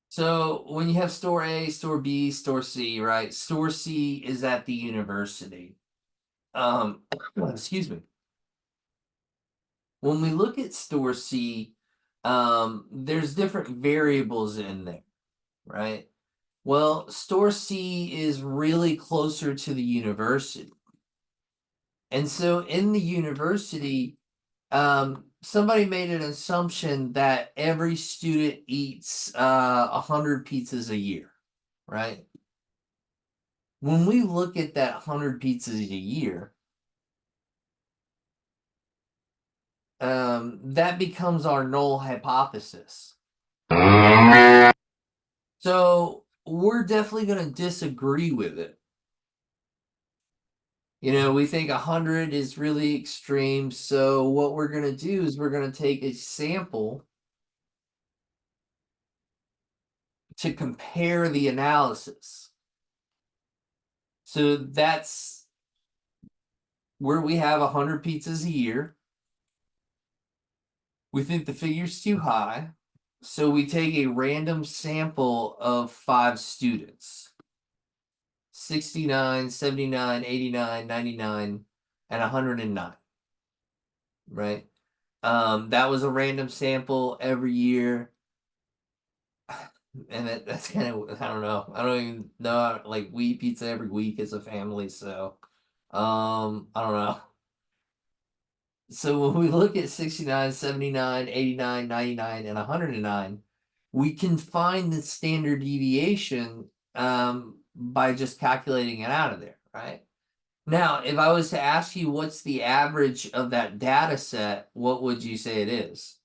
So when you have store A, store B, store C, right? Store C is at the university. Excuse me. When we look at store C, there's different variables in there, right? Well, store C is really closer to the university. And so in the university, somebody made an assumption that every student eats 100 pizzas a year, right? When we look at that 100 pizzas a year, that becomes our null hypothesis. So we're definitely going to disagree with it. You know, we think 100 is really extreme. So what we're going to do is we're going to take a sample to compare the analysis. So that's where we have 100 pizzas a year. We think the figure's too high. So we take a random sample of 5 students. 69, 79, 89, 99, and 109. Right? That was a random sample every year. And that's kind of, I don't know. I don't even know. Like, we eat pizza every week as a family, so I don't know. So when we look at 69, 79, 89, 99, and 109, we can find the standard deviation by just calculating it out of there, right? Now, if I was to ask you what's the average of that data set, what would you say it is?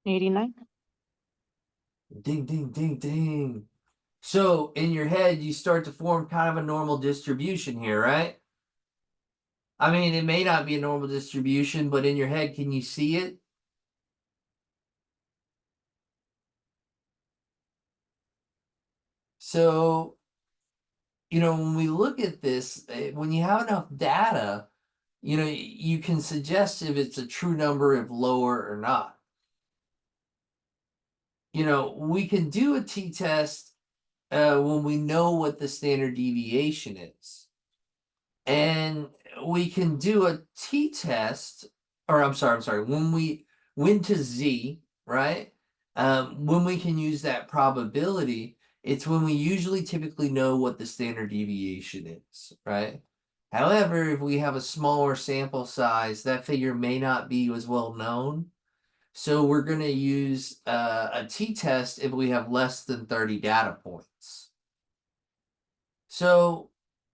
89. Ding, ding, ding, ding. So in your head, you start to form kind of a normal distribution here, right? I mean, it may not be a normal distribution, but in your head, can you see it? So, when we look at this, when you have enough data, you can suggest if it's a true number, if lower or not. We can do a t-test when we know what the standard deviation is. And we can do a t-test, or I'm sorry, when to z, right? When we can use that probability, it's when we usually typically know what the standard deviation is, right? However, if we have a smaller sample size, that figure may not be as well known. So we're going to use a t-test if we have less than 30 data points. So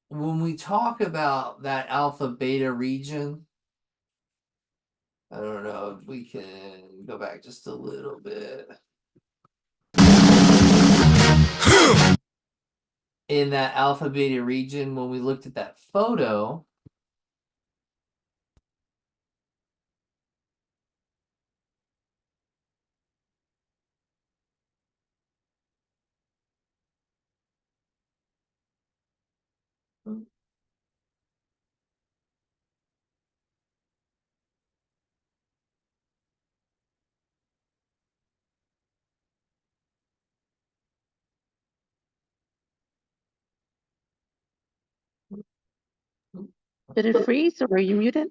when we talk about that alpha beta region, I don't know if we can go back just a little bit. In that alpha beta region, when we looked at that photo, Did it freeze or were you muted?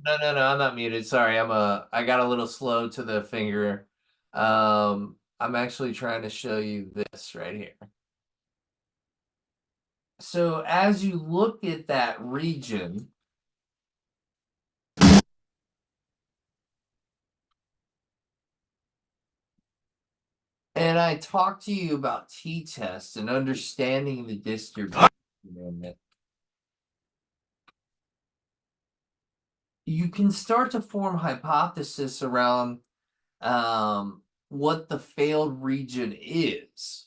no, I'm not muted. Sorry, I got a little slow to the finger. I'm actually trying to show you this right here. So as you look at that region, and I talked to you about t-tests and understanding the distribution in it, you can start to form hypothesis around what the failed region is,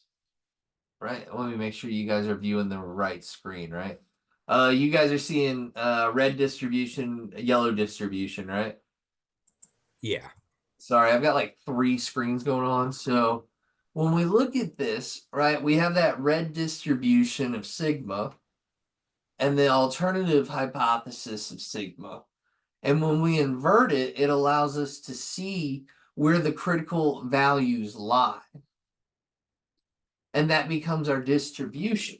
right? Let me make sure you guys are viewing the right screen, right? You guys are seeing red distribution, yellow distribution, right? Yeah. Sorry, I've got like 3 screens going on. So when we look at this, right, we have that red distribution of sigma and the alternative hypothesis of sigma. And when we invert it, it allows us to see where the critical values lie. And that becomes our distribution.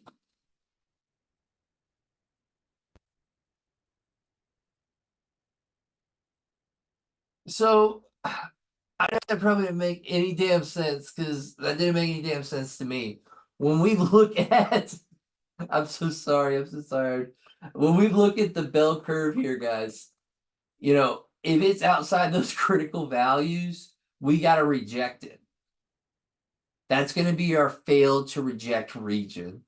So that probably didn't make any damn sense because that didn't make any damn sense to me. When we look at, I'm so sorry, I'm so sorry. When we look at the bell curve here, guys, if it's outside those critical values, we got to reject it. That's going to be our failed to reject region.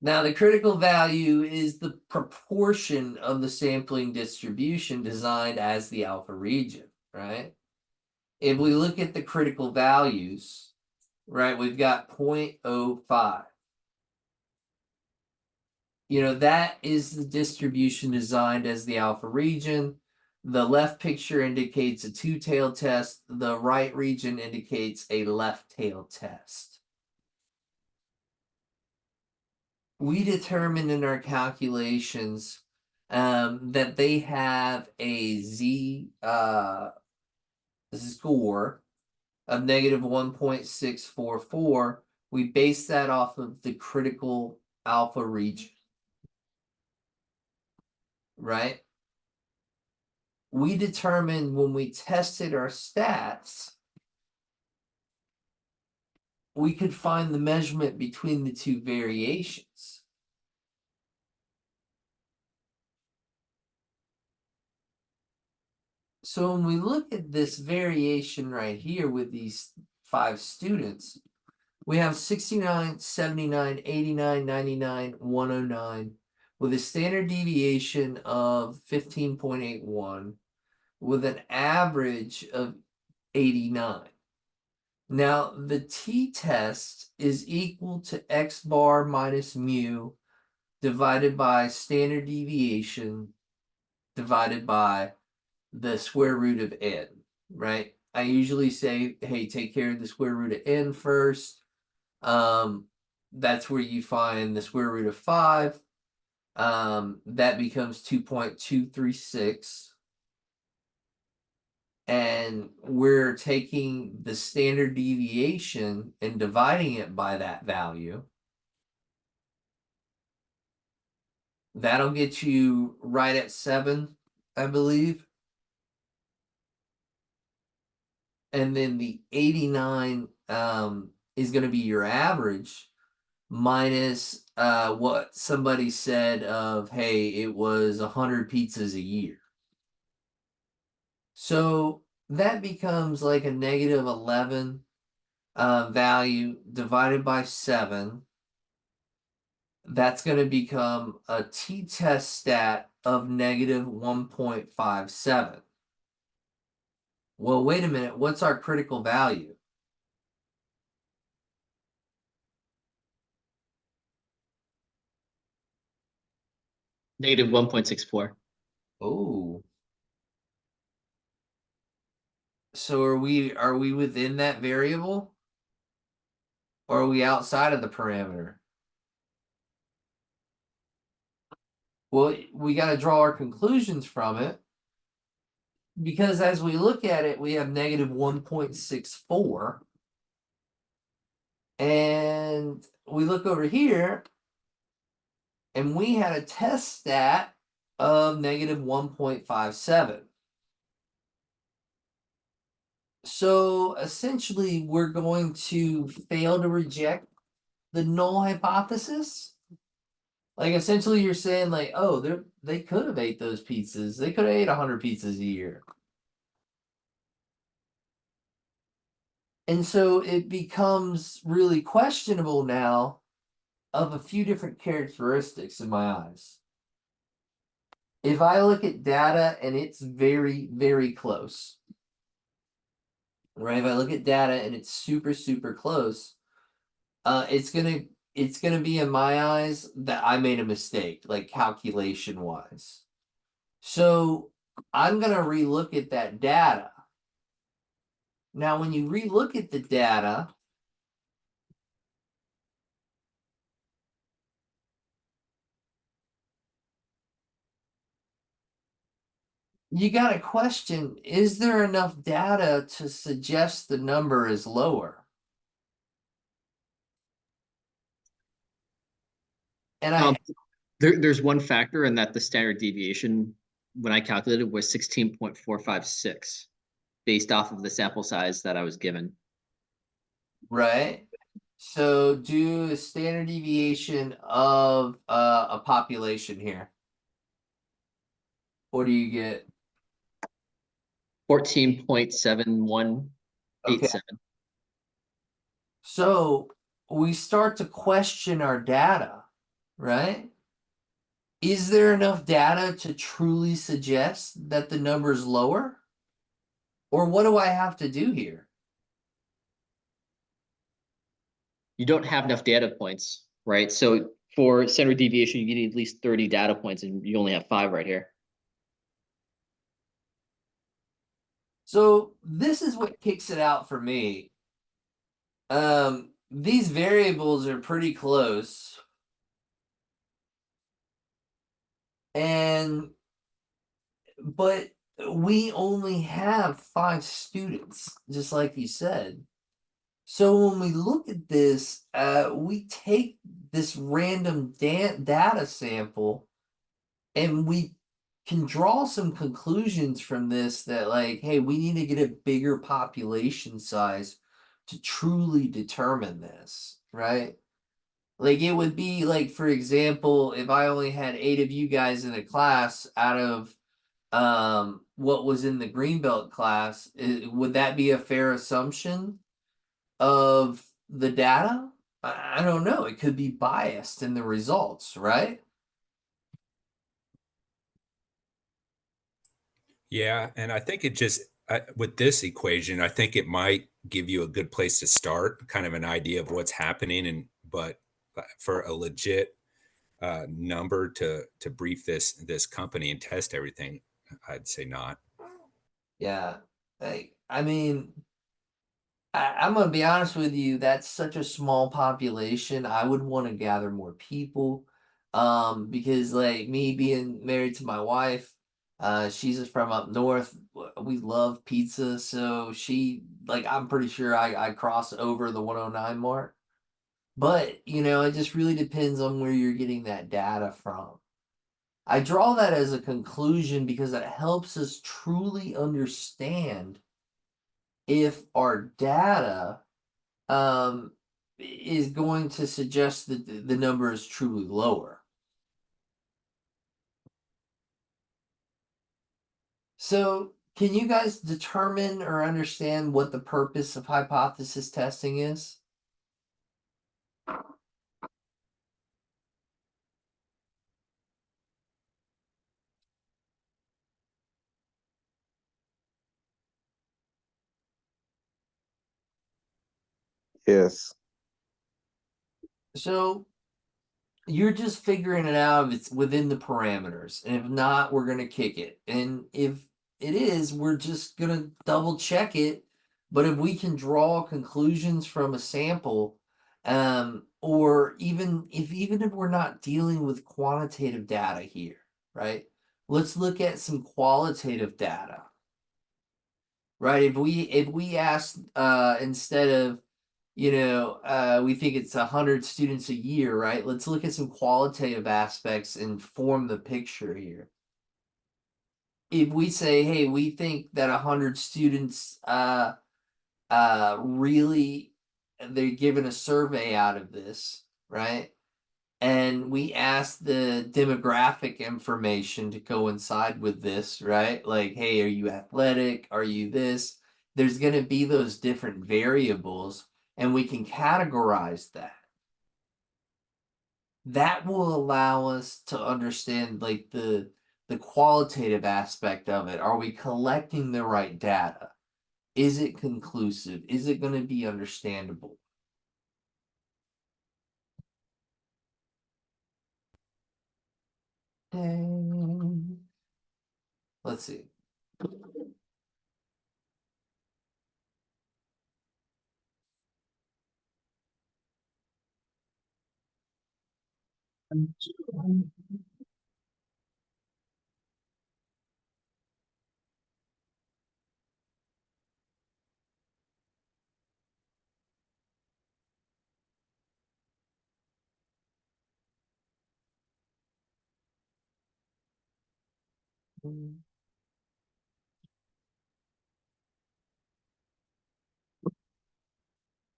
Now, the critical value is the proportion of the sampling distribution designed as the alpha region, right? If we look at the critical values, right, we've got 0.05. That is the distribution designed as the alpha region. The left picture indicates a two-tailed test. The right region indicates a left-tailed test. We determined in our calculations that they have a z score of negative 1.644. We base that off of the critical alpha region, right? We determined when we tested our stats, we could find the measurement between the two variations. So when we look at this variation right here with these 5 students, we have 69, 79, 89, 99, 109 with a standard deviation of 15.81. with an average of 89. Now, the t-test is equal to x bar minus mu divided by standard deviation divided by the square root of n, right? I usually say, hey, take care of the square root of n first. That's where you find the square root of 5. That becomes 2.236. And we're taking the standard deviation and dividing it by that value. That'll get you right at 7, I believe. And then the 89 is going to be your average minus what somebody said of, hey, it was 100 pizzas a year. So that becomes like a negative 11 value divided by 7. That's going to become a t-test stat of negative 1.57. Well, wait a minute. What's our critical value? Negative 1.64. Oh. So are we within that variable? Or are we outside of the parameter? Well, we got to draw our conclusions from it. Because as we look at it, we have negative 1.64. And we look over here, and we had a test stat of negative 1.57. So essentially, we're going to fail to reject the null hypothesis. Like essentially, you're saying like, oh, they could have ate those pizzas. They could have ate 100 pizzas a year. And so it becomes really questionable now of a few different characteristics in my eyes. If I look at data and it's very, very close, right? If I look at data and it's super, super close, it's gonna be in my eyes that I made a mistake, like calculation wise. So I'm gonna relook at that data. Now, when you relook at the data, you got to question, is there enough data to suggest the number is lower? And There's one factor in that the standard deviation, when I calculated, was 16.456 based off of the sample size that I was given. right? So do a standard deviation of a population here. What do you get? 14.7187. Okay. So we start to question our data, right? Is there enough data to truly suggest that the number is lower? Or what do I have to do here? You don't have enough data points, right? So for standard deviation, you need at least 30 data points, and you only have 5 right here. So this is what kicks it out for me. These variables are pretty close. But we only have 5 students, just like you said. So when we look at this, we take this random data sample and we can draw some conclusions from this that like, hey, we need to get a bigger population size to truly determine this, right? Like it would be like, for example, if I only had 8 of you guys in a class out of what was in the Greenbelt class, would that be a fair assumption of the data? I don't know. It could be biased in the results, right? Yeah, and I think it just with this equation, I think it might give you a good place to start, kind of an idea of what's happening, and but for a legit number to brief this company and test everything, I'd say not. Yeah. I mean, I'm gonna be honest with you, that's such a small population. I would want to gather more people. Because like me being married to my wife, she's from up north. We love pizza, so I'm pretty sure I cross over the 109 mark. But it just really depends on where you're getting that data from. I draw that as a conclusion because it helps us truly understand if our data is going to suggest that the number is truly lower. So, can you guys determine or understand what the purpose of hypothesis testing is? Yes. So, you're just figuring it out if it's within the parameters. And if not, we're going to kick it. And if it is, we're just going to double check it. But if we can draw conclusions from a sample, or even if we're not dealing with quantitative data here, right? Let's look at some qualitative data. Right? If we ask instead of we think it's 100 students a year, right? Let's look at some qualitative aspects and form the picture here. If we say, hey, we think that 100 students really they're given a survey out of this, right? And we ask the demographic information to coincide with this, right? Like, hey, are you athletic? Are you this? There's going to be those different variables, and we can categorize that. That will allow us to understand like the qualitative aspect of it. Are we collecting the right data? Is it conclusive? Is it going to be understandable? Let's see.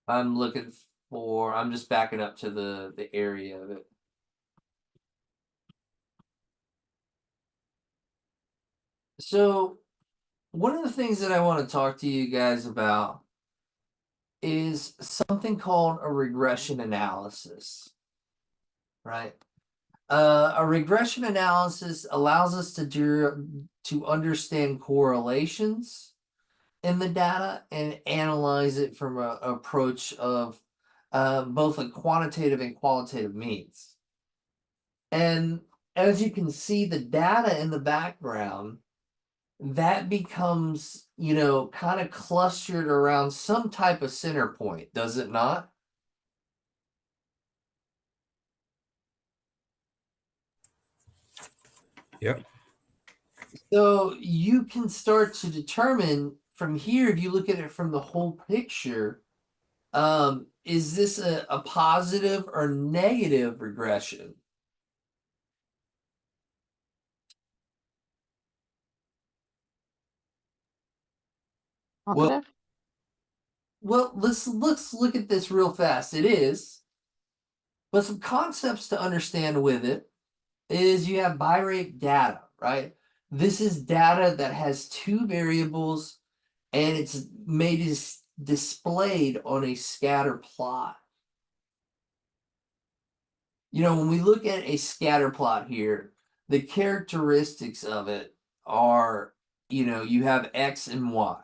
I'm looking I'm just backing up to the area of it. So one of the things that I want to talk to you guys about is something called a regression analysis, right? A regression analysis allows us to understand correlations in the data and analyze it from an approach of both a quantitative and qualitative means. And as you can see, the data in the background that becomes, kind of clustered around some type of center point, does it not? Yep. So you can start to determine from here, if you look at it from the whole picture, is this a positive or negative regression? Well, Positive? well, let's look at this real fast. It is, but some concepts to understand with it is you have birate data, right? This is data that has two variables and it's displayed on a scatter plot. When we look at a scatter plot here, the characteristics of it are you have X and Y.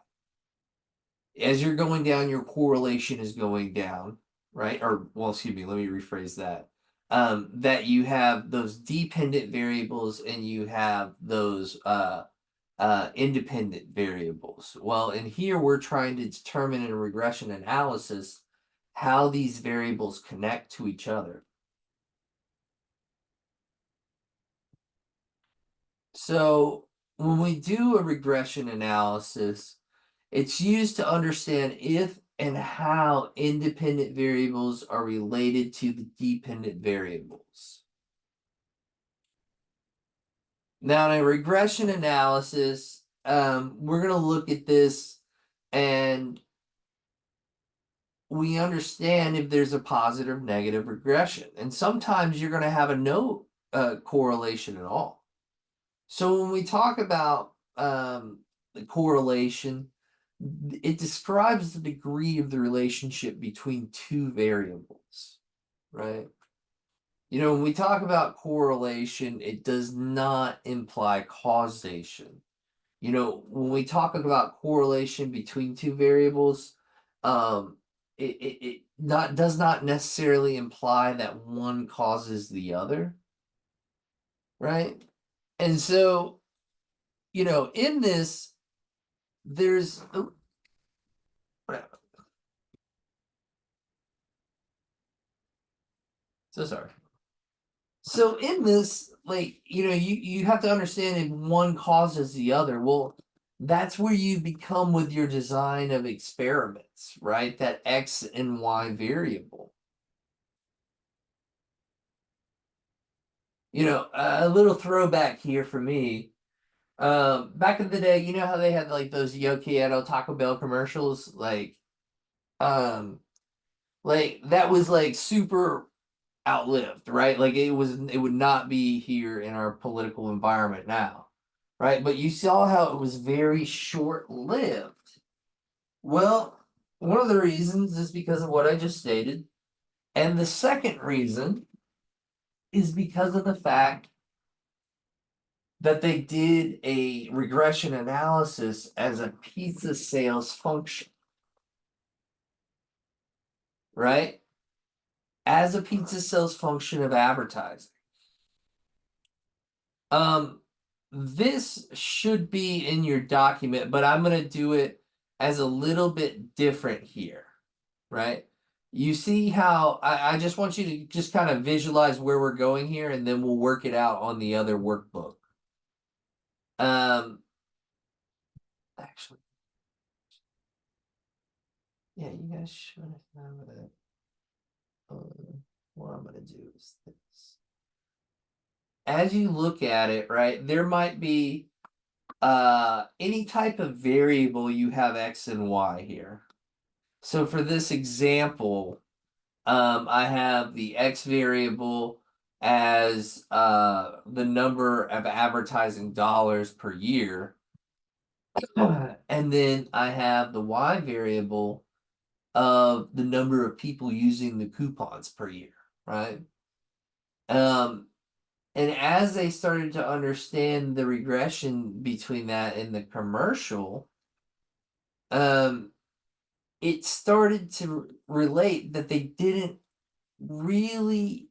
As you're going down, your correlation is going down, right? Or, well, excuse me, let me rephrase that. That you have those dependent variables and you have those independent variables. Well, in here, we're trying to determine in a regression analysis how these variables connect to each other. So when we do a regression analysis, it's used to understand if and how independent variables are related to the dependent variables. Now, in a regression analysis, we're going to look at this and we understand if there's a positive, negative regression. And sometimes you're going to have a no correlation at all. So when we talk about the correlation, it describes the degree of the relationship between two variables, right? When we talk about correlation, it does not imply causation. When we talk about correlation between two variables, it does not necessarily imply that one causes the other, right? And so, in this, there's so sorry. So in this, you have to understand if one causes the other. Well, that's where you become with your design of experiments, right? That X and Y variable. A little throwback here for me. Back in the day, you know how they had like those Yo Quiero Taco Bell commercials, like that was like super outlived, right? Like it would not be here in our political environment now, right? But you saw how it was very short-lived. Well, one of the reasons is because of what I just stated, and the second reason is because of the fact that they did a regression analysis as a pizza sales function, right? As a pizza sales function of advertising. This should be in your document, but I'm going to do it as a little bit different here, right? You see how I just want you to just kind of visualize where we're going here, and then we'll work it out on the other workbook. Actually, yeah, you guys should have it. What I'm going to do is this. As you look at it, right, there might be any type of variable you have X and Y here. So for this example, I have the X variable as the number of advertising dollars per year. And then I have the Y variable of the number of people using the coupons per year, right? And as they started to understand the regression between that and the commercial, it started to relate that they didn't really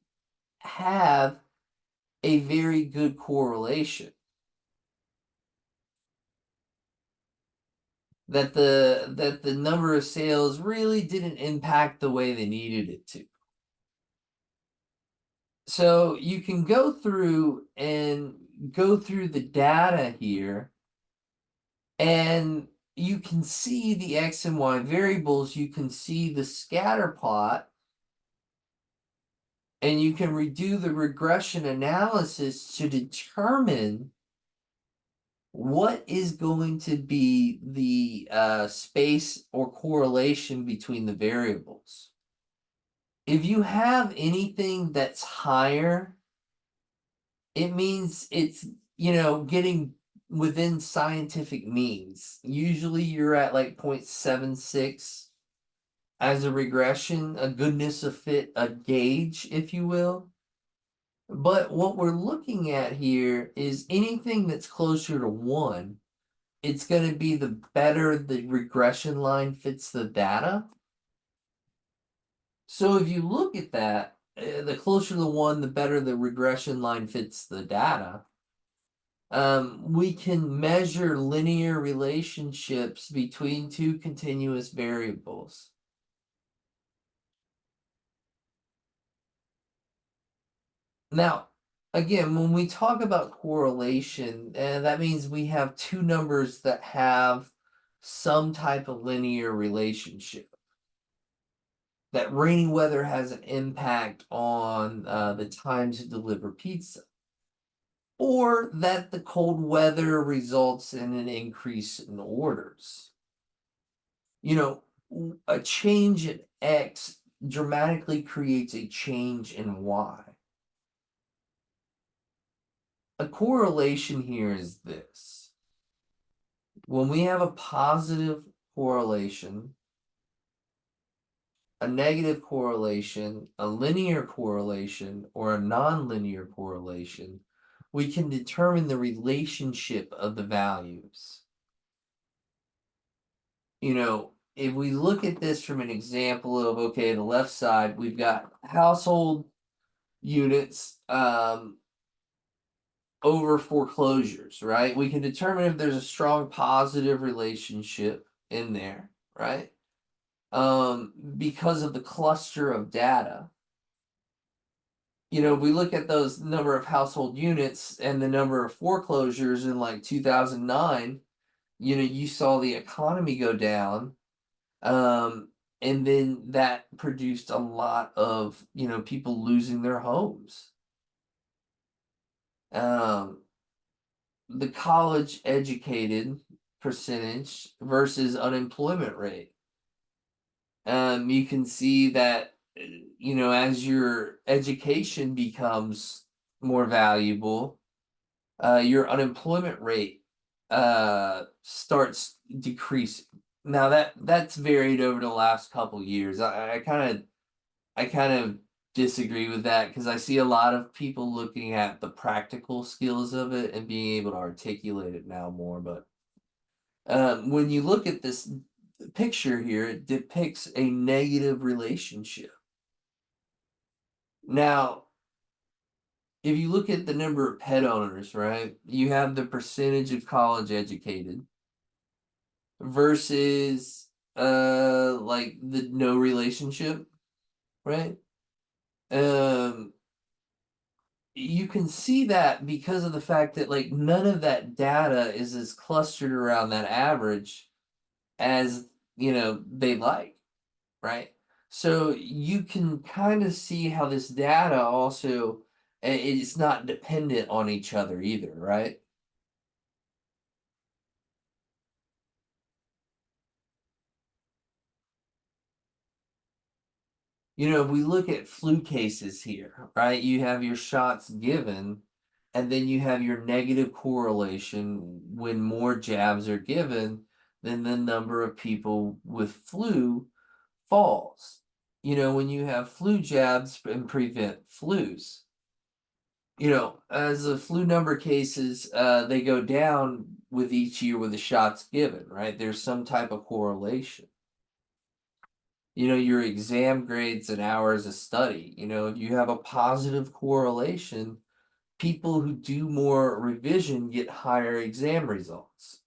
have a very good correlation. That the number of sales really didn't impact the way they needed it to. So you can go through the data here, and you can see the X and Y variables, you can see the scatter plot, and you can redo the regression analysis to determine what is going to be the space or correlation between the variables. If you have anything that's higher, it means it's, getting within scientific means. Usually you're at like 0.76 as a regression, a goodness of fit, a gauge, if you will. But what we're looking at here is anything that's closer to 1 it's going to be the better the regression line fits the data. So if you look at that, the closer the one, the better the regression line fits the data. We can measure linear relationships between two continuous variables. Now, again, when we talk about correlation, that means we have two numbers that have some type of linear relationship. That rainy weather has an impact on the time to deliver pizza. Or that the cold weather results in an increase in orders. You know, a change in X dramatically creates a change in Y. A correlation here is this. When we have a positive correlation, a negative correlation, a linear correlation, or a nonlinear correlation, we can determine the relationship of the values. You know, if we look at this from an example of, okay, the left side, we've got household units over foreclosures, right? We can determine if there's a strong positive relationship in there, right? Because of the cluster of data. You know, if we look at those number of household units and the number of foreclosures in like 2009, you know, you saw the economy go down. And then that produced a lot of, you know, people losing their homes. The college educated percentage versus unemployment rate. You can see that, you know, as your education becomes more valuable, your unemployment rate starts decreasing. Now that's varied over the last couple years. I kind of disagree with that because I see a lot of people looking at the practical skills of it and being able to articulate it now more. But when you look at this picture here, it depicts a negative relationship. Now, if you look at the number of pet owners, right, you have the percentage of college educated versus like the no relationship, right? You can see that because of the fact that like none of that data is as clustered around that average as, you know, they like, right? So you can kind of see how this data also it's not dependent on each other either, right? You know, if we look at flu cases here, right? You have your shots given, and then you have your negative correlation when more jabs are given, then the number of people with flu falls. You know, when you have flu jabs and prevent flus. You know, as the flu number cases, they go down with each year with the shots given, right? There's some type of correlation. You know, your exam grades and hours of study, you know, if you have a positive correlation, people who do more revision get higher exam results.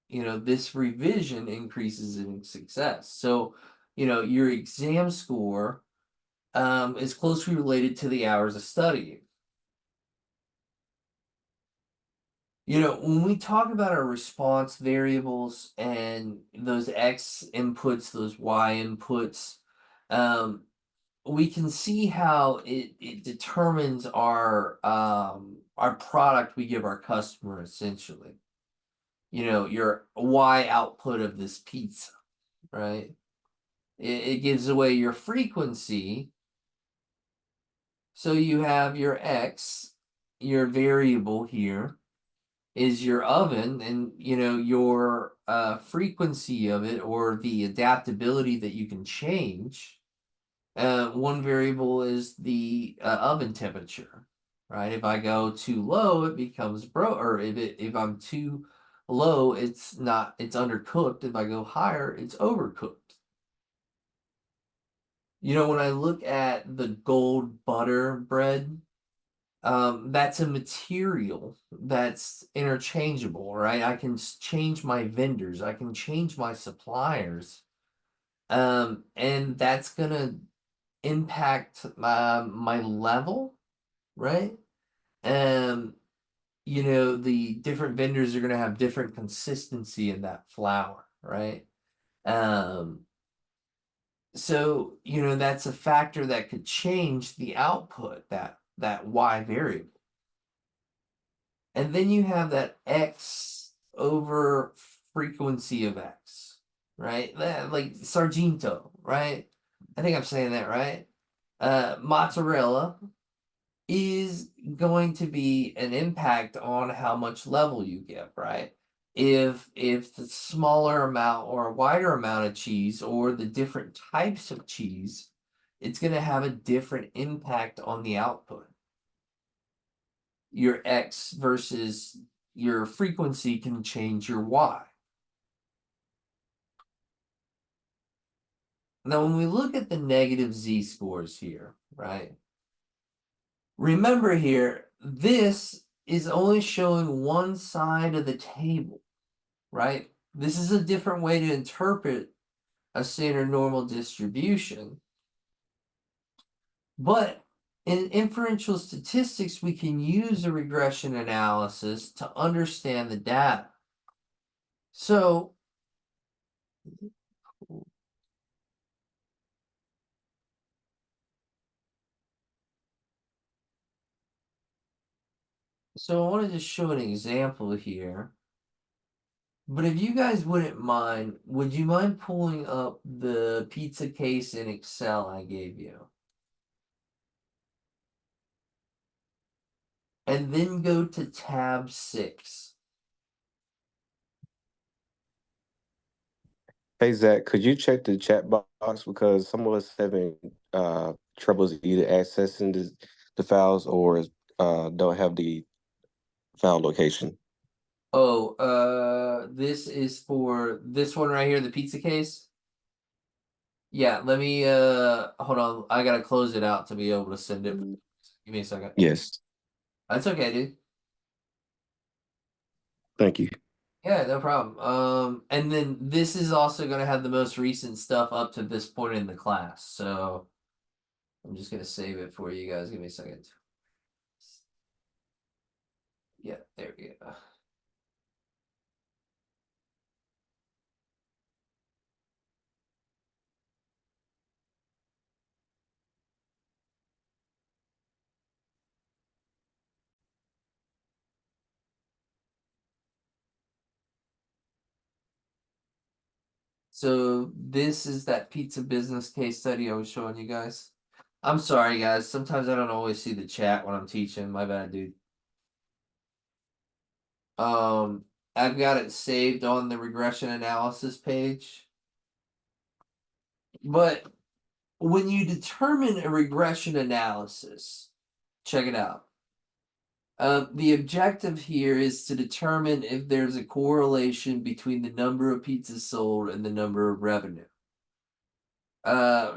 You know, this revision increases in success. So, you know, your exam score is closely related to the hours of studying. You know, when we talk about our response variables and those X inputs, those Y inputs, we can see how it determines our product we give our customer essentially. You know, your Y output of this pizza, right? It gives away your frequency. So you have your X, your variable here is your oven, and you know your frequency of it or the adaptability that you can change. One variable is the oven temperature, right? If I go too low, it becomes or if I'm too low, it's undercooked. If I go higher, it's overcooked. You know, when I look at the gold butter bread, that's a material that's interchangeable, right? I can change my vendors, I can change my suppliers, and that's gonna impact my level, right? You know, the different vendors are gonna have different consistency in that flour, right? Um, so you know that's a factor that could change the output, that Y variable. And then you have that X over frequency of X, right? Like Sargento, right? I think I'm saying that right. Mozzarella is going to be an impact on how much level you get, right? If the smaller amount or a wider amount of cheese or the different types of cheese, it's going to have a different impact on the output. Your X versus your frequency can change your Y. Now, when we look at the negative z-scores here, right? Remember here, this is only showing one side of the table, right? This is a different way to interpret a standard normal distribution. But in inferential statistics, we can use a regression analysis to understand the data. So I want to just show an example here. But if you guys wouldn't mind, would you mind pulling up the pizza case in Excel I gave you? And then go to tab 6. Hey Zach, could you check the chat box because some of us having troubles either accessing the files or don't have the file location. Oh, this is for this one right here, the pizza case. Yeah, let me hold on. I gotta close it out to be able to send it. Give me a second. Yes, That's okay, dude. thank you. Yeah, no problem. And then this is also gonna have the most recent stuff up to this point in the class. So I'm just gonna save it for you guys. Give me a second. Yeah, there we go. So this is that pizza business case study I was showing you guys. I'm sorry, guys. Sometimes I don't always see the chat when I'm teaching. My bad, dude. I've got it saved on the regression analysis page. But when you determine a regression analysis, check it out. The objective here is to determine if there's a correlation between the number of pizzas sold and the number of revenue.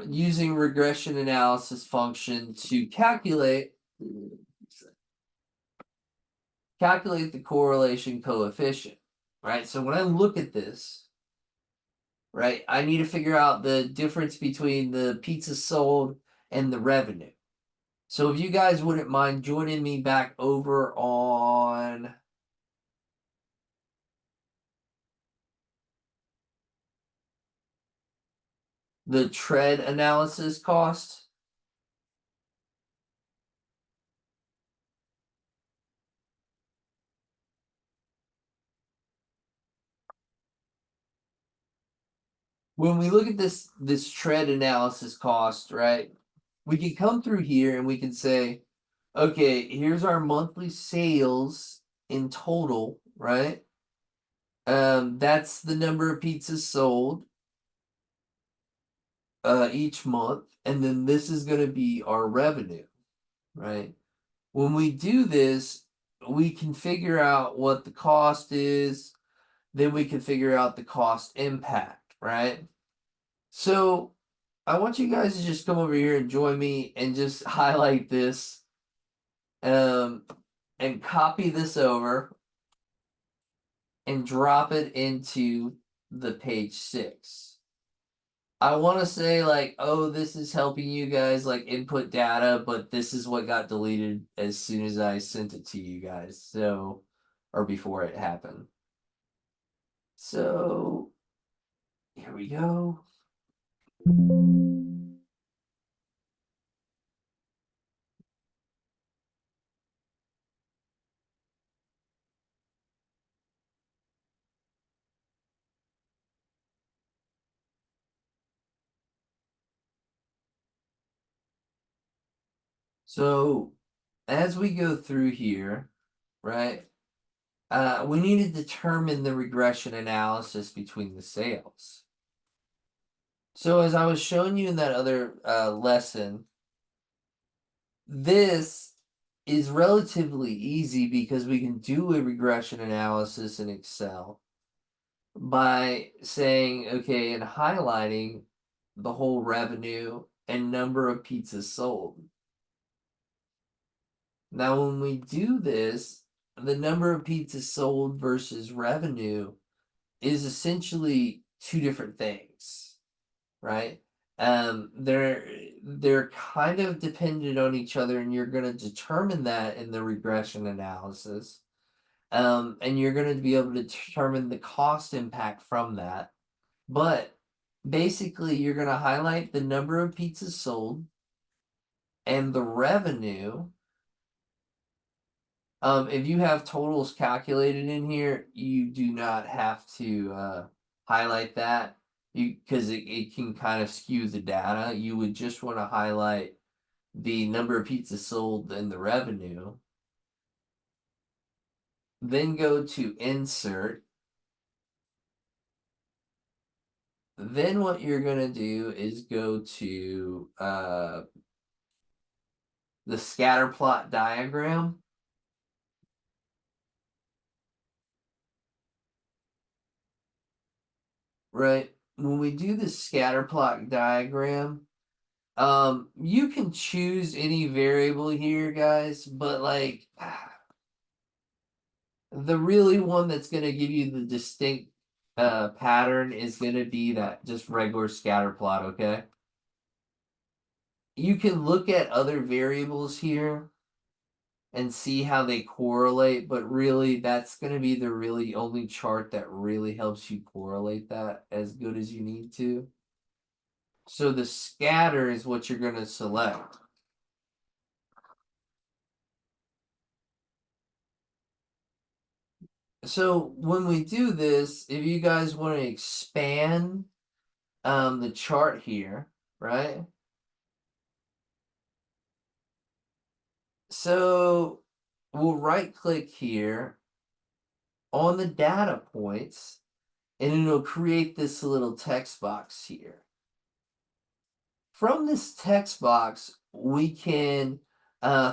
Using regression analysis function to calculate the correlation coefficient, right? So when I look at this, right, I need to figure out the difference between the pizzas sold and the revenue. So if you guys wouldn't mind joining me back over on the tread analysis cost. When we look at this tread analysis cost, right? We can come through here and we can say, okay, here's our monthly sales in total, right? That's the number of pizzas sold each month, and then this is going to be our revenue, right? When we do this, we can figure out what the cost is, then we can figure out the cost impact, right? So I want you guys to just come over here and join me and just highlight this and copy this over and drop it into the page 6. I want to say like, oh, this is helping you guys like input data, but this is what got deleted as soon as I sent it to you guys. So, or before it happened. So, here we go. So, as we go through here, right, we need to determine the regression analysis between the sales. So, as I was showing you in that other lesson, this is relatively easy because we can do a regression analysis in Excel by saying, okay, and highlighting the whole revenue and number of pizzas sold. Now, when we do this, the number of pizzas sold versus revenue is essentially two different things, right? They're kind of dependent on each other, and you're going to determine that in the regression analysis. And you're going to be able to determine the cost impact from that. But basically, you're going to highlight the number of pizzas sold and the revenue. If you have totals calculated in here, you do not have to highlight that because it can kind of skew the data. You would just want to highlight the number of pizzas sold and the revenue. Then go to insert. Then what you're going to do is go to the scatter plot diagram. Right, when we do the scatter plot diagram, you can choose any variable here, guys, but like the really one that's going to give you the distinct pattern is going to be that just regular scatter plot, okay? You can look at other variables here and see how they correlate, but really that's going to be the really only chart that really helps you correlate that as good as you need to. So the scatter is what you're going to select. So when we do this, if you guys want to expand the chart here, right? So we'll right click here on the data points and it'll create this little text box here. From this text box, we can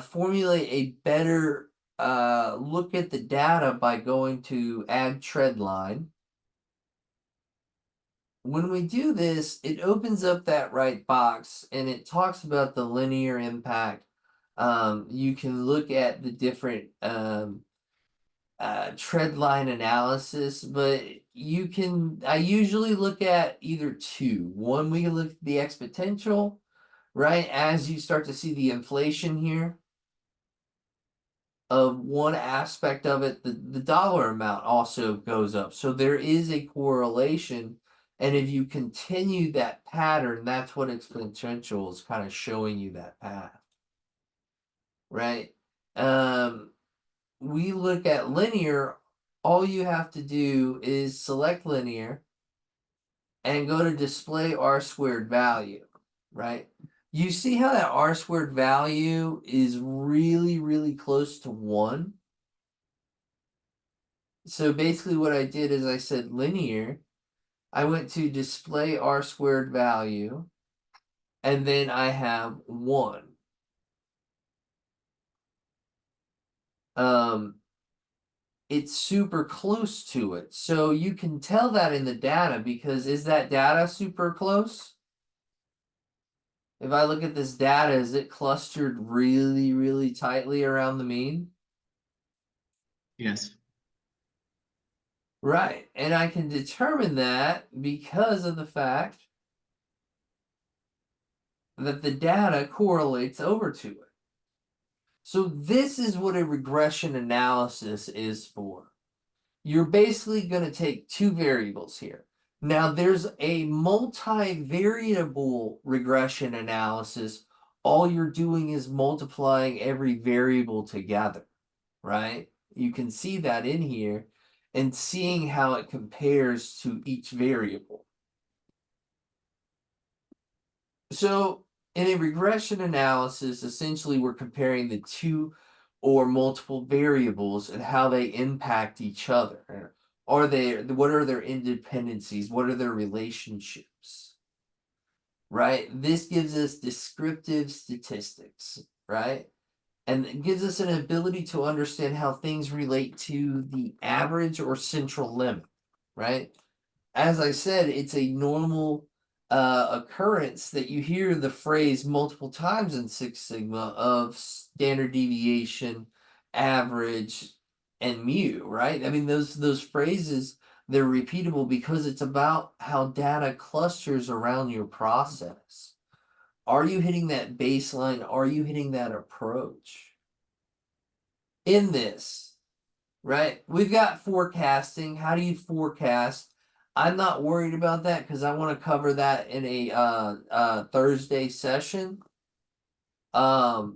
formulate a better look at the data by going to add trend line. When we do this, it opens up that right box and it talks about the linear impact. You can look at the different trend line analysis, but I usually look at either two. One, we can look at the exponential, right? As you start to see the inflation here of one aspect of it, the dollar amount also goes up. So there is a correlation. And if you continue that pattern, that's what exponential is kind of showing you that path. Right? We look at linear, all you have to do is select linear and go to display R squared value, right? You see how that R squared value is really, really close to 1? So basically what I did is I said linear. I went to display R squared value, and then I have 1. it's super close to it. So you can tell that in the data because is that data super close? If I look at this data, is it clustered really, really tightly around the mean? Yes. Right. And I can determine that because of the fact that the data correlates over to it. So this is what a regression analysis is for. You're basically going to take two variables here. Now there's a multivariable regression analysis. All you're doing is multiplying every variable together, right? You can see that in here and seeing how it compares to each variable. So in a regression analysis, essentially we're comparing the two or multiple variables and how they impact each other. What are their independencies? What are their relationships? Right? This gives us descriptive statistics, right? And it gives us an ability to understand how things relate to the average or central limit, right? As I said, it's a normal occurrence that you hear the phrase multiple times in Six Sigma of standard deviation, average, and mu, right? I mean, those phrases, they're repeatable because it's about how data clusters around your process. Are you hitting that baseline? Are you hitting that approach? In this, right? We've got forecasting. How do you forecast? I'm not worried about that because I want to cover that in a Thursday session. But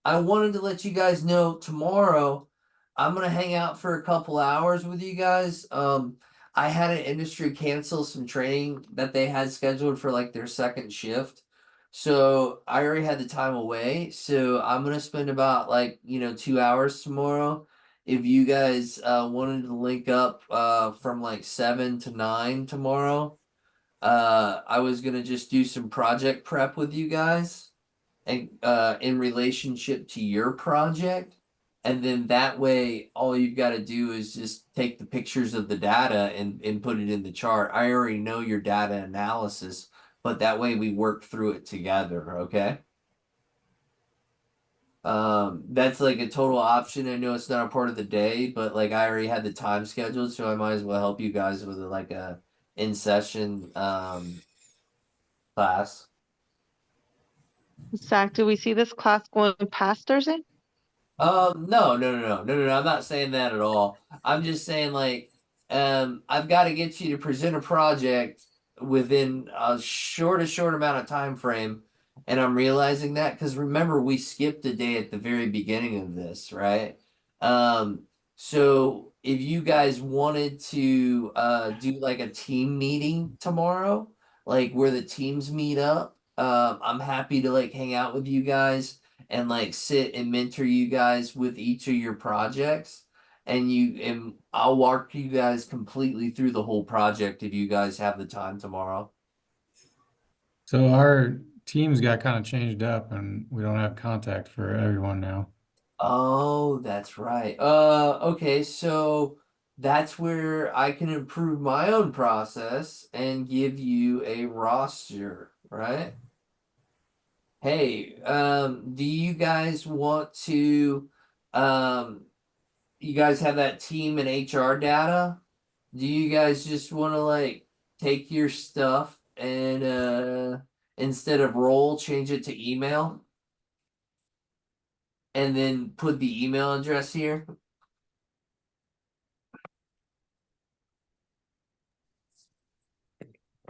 I wanted to let you guys know tomorrow I'm gonna hang out for a couple hours with you guys. I had an industry cancel some training that they had scheduled for like their second shift. So I already had the time away. So I'm gonna spend about 2 hours tomorrow. If you guys wanted to link up from like 7 to 9 tomorrow, I was gonna just do some project prep with you guys and in relationship to your project. And then that way, all you've got to do is just take the pictures of the data and put it in the chart. I already know your data analysis, but that way we work through it together, okay? That's like a total option. I know it's not a part of the day, but like I already had the time scheduled, so I might as well help you guys with like a in session class. Zach, do we see this class going past Thursday? No. I'm not saying that at all. I'm just saying I've got to get you to present a project within a short amount of time frame, and I'm realizing that because remember we skipped a day at the very beginning of this, right? So if you guys wanted to do like a team meeting tomorrow, like where the teams meet up, I'm happy to like hang out with you guys and like sit and mentor you guys with each of your projects and I'll walk you guys completely through the whole project if you guys have the time tomorrow. So our teams got kind of changed up and we don't have contact for everyone now. Oh, that's right. Okay, so that's where I can improve my own process and give you a roster, right? Hey, do you guys want to you guys have that team and HR data? Do you guys just want to like take your stuff and instead of roll, change it to email and then put the email address here?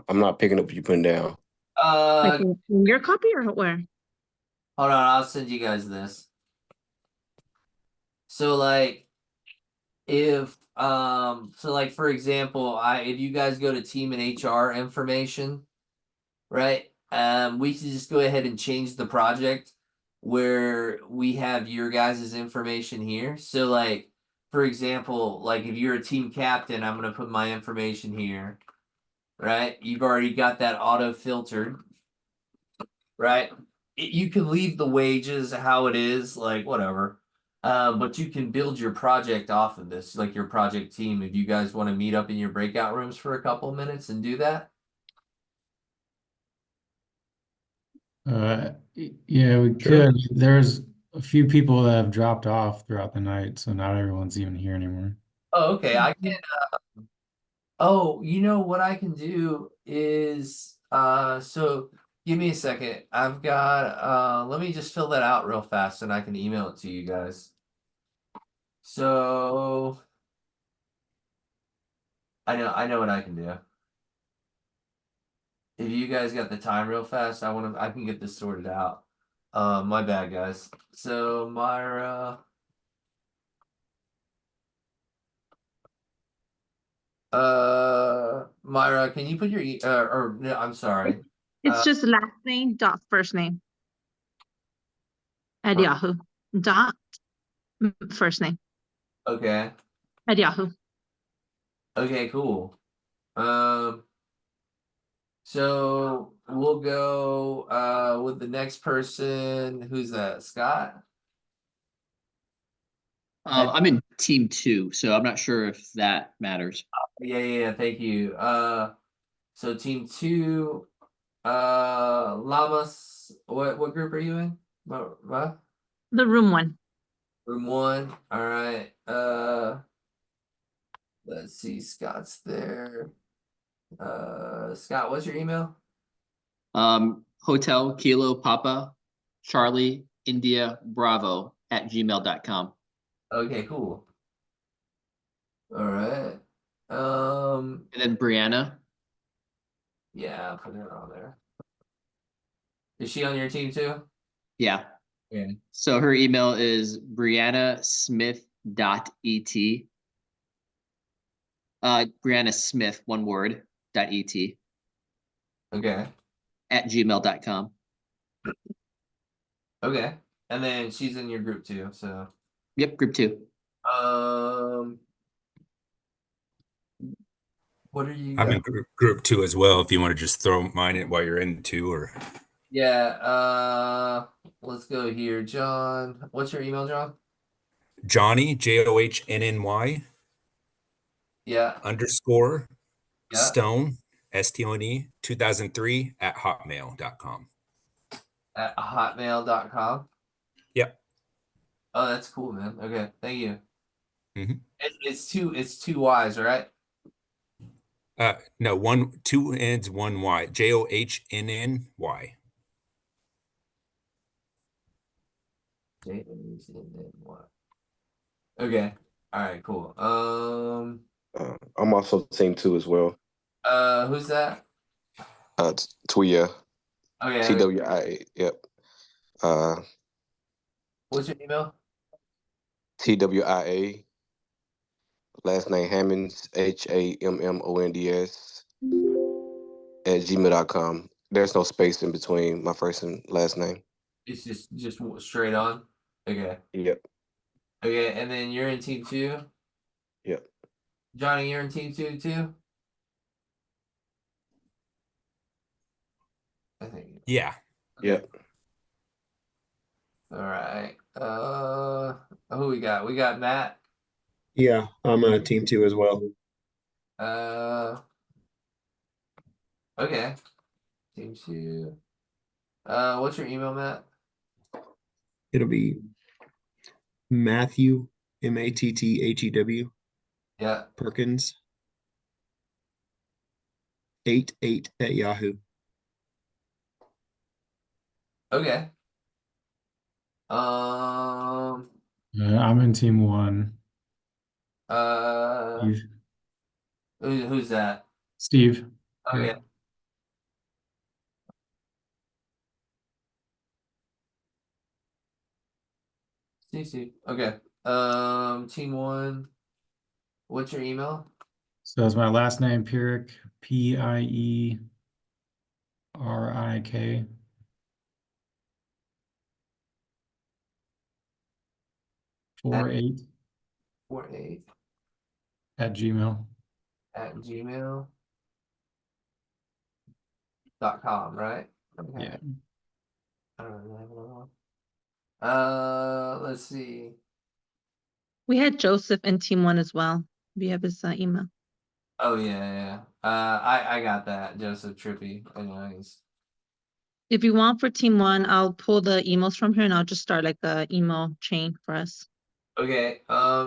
I'm not picking up what you're putting down. Like in your copy or where? Hold on, I'll send you guys this. So like if for example, if you guys go to team and HR information, right? We can just go ahead and change the project where we have your guys' information here. So like, for example, like if you're a team captain, I'm gonna put my information here, right? You've already got that auto filtered, right? You can leave the wages how it is, like whatever. But you can build your project off of this, like your project team. If you guys want to meet up in your breakout rooms for a couple minutes and do that. Yeah, we Sure. could. There's a few people that have dropped off throughout the night, so not everyone's even here anymore. Oh, okay. I can. Oh, you know what I can do is so give me a second. I've got let me just fill that out real fast and I can email it to you guys. So I know what I can do. If you guys got the time real fast, I can get this sorted out. My bad guys. So Myra Myra, can you put your or no, I'm sorry. It's just last name dot first name at Yahoo. Dot first name Okay. at Yahoo. Okay, cool. Um So we'll go with the next person. Who's that? Scott? I'm in team 2, so I'm not sure if that matters. Yeah, thank you. So team 2, Lamas, what group are you in? What? The room one. Room 1. All right. Let's see, Scott's there. Scott, what's your email? Hotel Kilo Papa Charlie India Bravo at gmail.com. Okay, cool. All right. And then Brianna. Yeah, I'll put her on there. Is she on your team too? Yeah. Yeah. So her email is briannasmith.et. Brianna Smith, one word, .et Okay. at gmail.com. Okay. And then she's in your group too, so Yep, group 2. what are you I'm in guys? group 2 as well. If you want to just throw mine in while you're in 2, or Yeah, let's go here. John, what's your email, John? Johnny JOHNNY Yeah, _ yeah, Stone STONE 2003 at hotmail.com. at hotmail.com. Yep. Oh, that's cool, man. Okay, thank you. Mhm. It's two Y's, right? No, 2 N's, 1 Y. JOHNNY. J-O-H-N-N-Y. Okay. All right, cool. I'm also team 2 as well. Who's that? Tuya, Okay, okay. TWIA. Yep. What's your email? TWIA. Last name Hammonds, HAMMONDS at gmail.com. There's no space in between my first and last name. It's just straight on. Okay. Yep. Okay, and then you're in team 2. Yep. Johnny, you're in team 2 too? I think. Yeah. Okay. Yep. All right. Who we got? We got Matt. Yeah, I'm a team 2 as well. Uh, okay. Team 2. What's your email, Matt? It'll be Matthew MATTHEW Yeah. Perkins 88 at Yahoo. Okay. I'm in team 1. Uh, Steve. who's that? Steve. Okay. Yeah. Steve. Okay. Team 1. What's your email? So it's my last name, Pierik, PIERIK 48 48 at Gmail. at gmail.com, right? Okay. Yeah. I don't know. Let's see. We had Joseph in team 1 as well. We have his email. Oh yeah. I got that. Joseph Trippy. I know he's If you want for team 1, I'll pull the emails from here and I'll just start like a email chain for us. okay.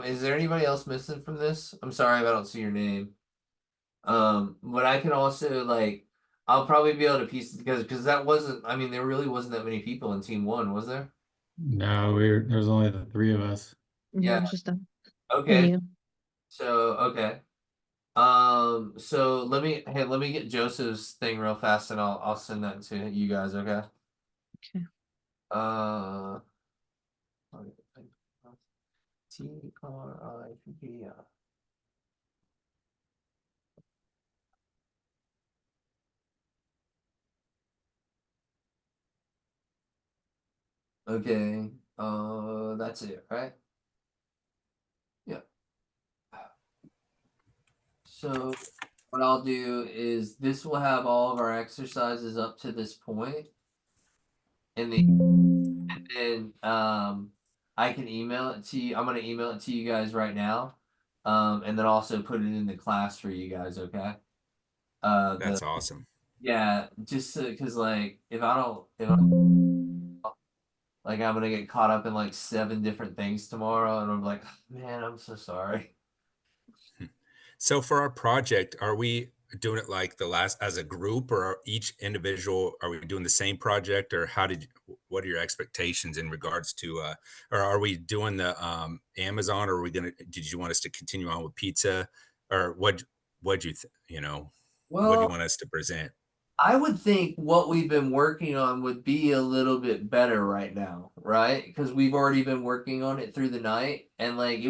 Is there anybody else missing from this? I'm sorry if I don't see your name. But I can also like I'll probably be able to piece it together because that wasn't I mean there really wasn't that many people in team 1, was there? No, there's only the 3 of us. Yeah, Yeah. it's just and Okay. you. So okay. So let me get Joseph's thing real fast and I'll send that to you guys, okay? Okay. TRIP. Okay, that's it, right? Yeah. So what I'll do is this will have all of our exercises up to this point, and then I can email it to you. I'm gonna email it to you guys right now, and then also put it in the class for you guys, okay? That's awesome. Yeah, just because like if I like I'm gonna get caught up in like 7 different things tomorrow, and I'm like, man, I'm so sorry. So for our project, are we doing it like the last as a group, or are each individual, are we doing the same project, or what are your expectations in regards to, or are we doing the Amazon, or are we did you want us to continue on with pizza, or what'd you, what do you Well, want us to present? I would think what we've been working on would be a little bit better right now, right? Because we've already been working on it through the night, and like Uh-huh.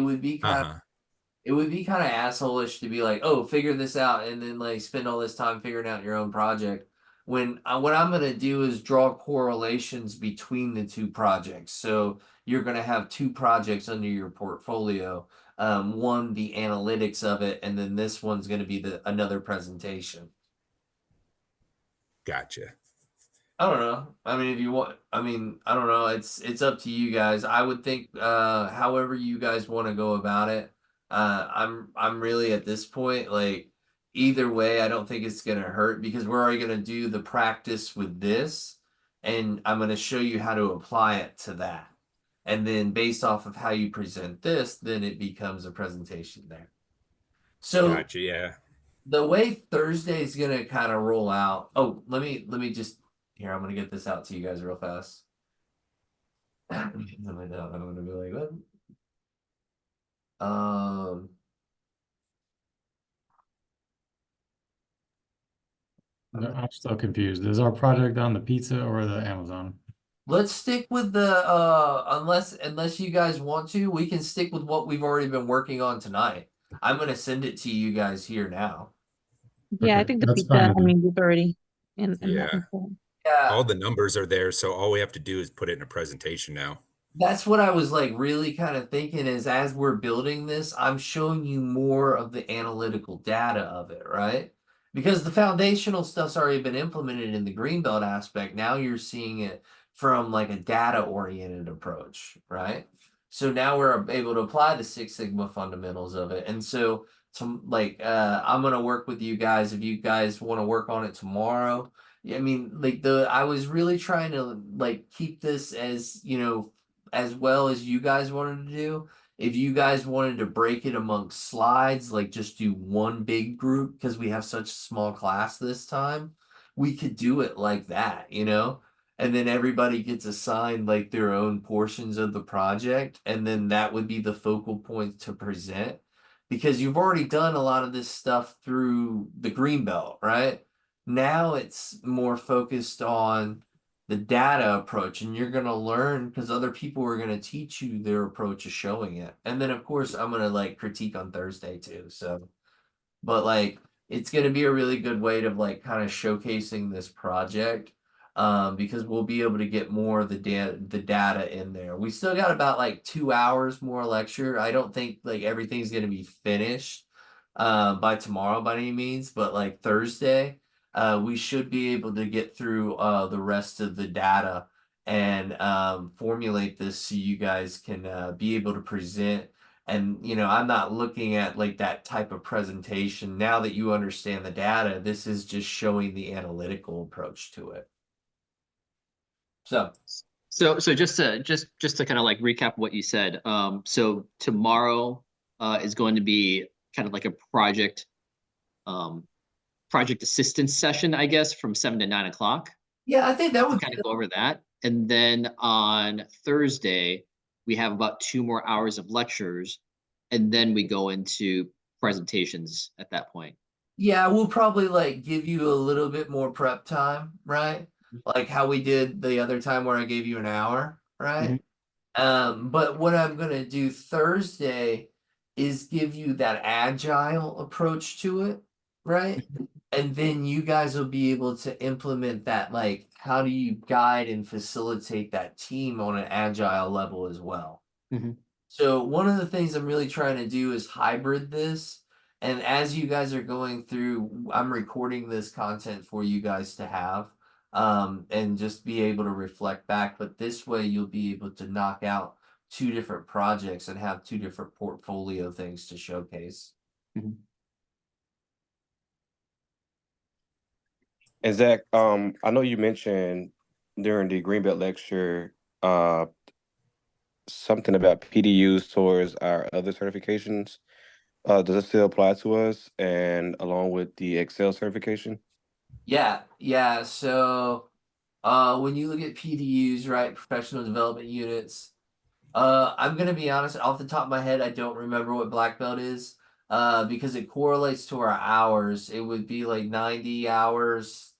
it would be kind of assholeish to be like, oh, figure this out, and then like spend all this time figuring out your own project. When what I'm gonna do is draw correlations between the 2 projects. So you're gonna have 2 projects under your portfolio. One the analytics of it, and then this one's gonna be the another presentation. Gotcha. I don't know. I mean, if you want, I mean, I don't know. It's up to you guys. I would think, however you guys want to go about it. I'm really at this point like either way. I don't think it's gonna hurt because we're already gonna do the practice with this, and I'm gonna show you how to apply it to that. And then based off of how you present this, then it becomes a presentation there. So Gotcha. Yeah. the way Thursday is gonna kind of roll out. Oh, let me just here. I'm gonna get this out to you guys real fast. I'm gonna be like, what? Um, No, I'm still confused. Is our project on the pizza or the Amazon? let's stick with the unless you guys want to, we can stick with what we've already been working on tonight. I'm gonna send it to you guys here now. Yeah, I Okay, think the that's pizza, fine I then. mean, we've already in that Yeah. info. Yeah, All the numbers are there, so all we have to do is put it in a presentation now. that's what I was like really kind of thinking is as we're building this, I'm showing you more of the analytical data of it, right? Because the foundational stuff's already been implemented in the greenbelt aspect. Now you're seeing it from like a data oriented approach, right? So now we're able to apply the Six Sigma fundamentals of it. And so to like I'm gonna work with you guys if you guys want to work on it tomorrow. Yeah, I mean, like I was really trying to like keep this as, as well as you guys wanted to do. If you guys wanted to break it amongst slides, like just do one big group because we have such a small class this time, we could do it like that. And then everybody gets assigned like their own portions of the project, and then that would be the focal point to present because you've already done a lot of this stuff through the green belt, right? Now it's more focused on the data approach, and you're going to learn because other people are going to teach you their approach of showing it. And then of course I'm going to like critique on Thursday too. So but like it's going to be a really good way to like kind of showcasing this project, because we'll be able to get more of the data in there. We still got about like 2 hours more lecture. I don't think like everything's going to be finished by tomorrow by any means, but like Thursday we should be able to get through the rest of the data and formulate this so you guys can be able to present And, I'm not looking at like that type of presentation. Now that you understand the data, this is just showing the analytical approach to it. So So just to kind of like recap what you said. So tomorrow is going to be kind of like a project assistance session, I guess, from 7 to 9 o'clock. yeah, I think that would Kind of go over that. And then on Thursday, we have about 2 more hours of lectures, and then we go into presentations at that point. Yeah, we'll probably like give you a little bit more prep time, right? Like how we did the other time where I gave you an hour, right? But what I'm gonna do Thursday is give you that agile approach to it, right? And then you guys will be able to implement that, like how do you guide and facilitate that team on an agile level as well. Mhm. So one of the things I'm really trying to do is hybrid this. And as you guys are going through, I'm recording this content for you guys to have, and just be able to reflect back. But this way you'll be able to knock out 2 different projects and have 2 different portfolio things to showcase. Mhm. And Zach, I know you mentioned during the Greenbelt lecture, something about PDUs towards our other certifications. Does it still apply to us and along with the Excel certification? Yeah. So when you look at PDUs, right, professional development units, I'm gonna be honest, off the top of my head, I don't remember what black belt is. Because it correlates to our hours. It would be like 90 hours.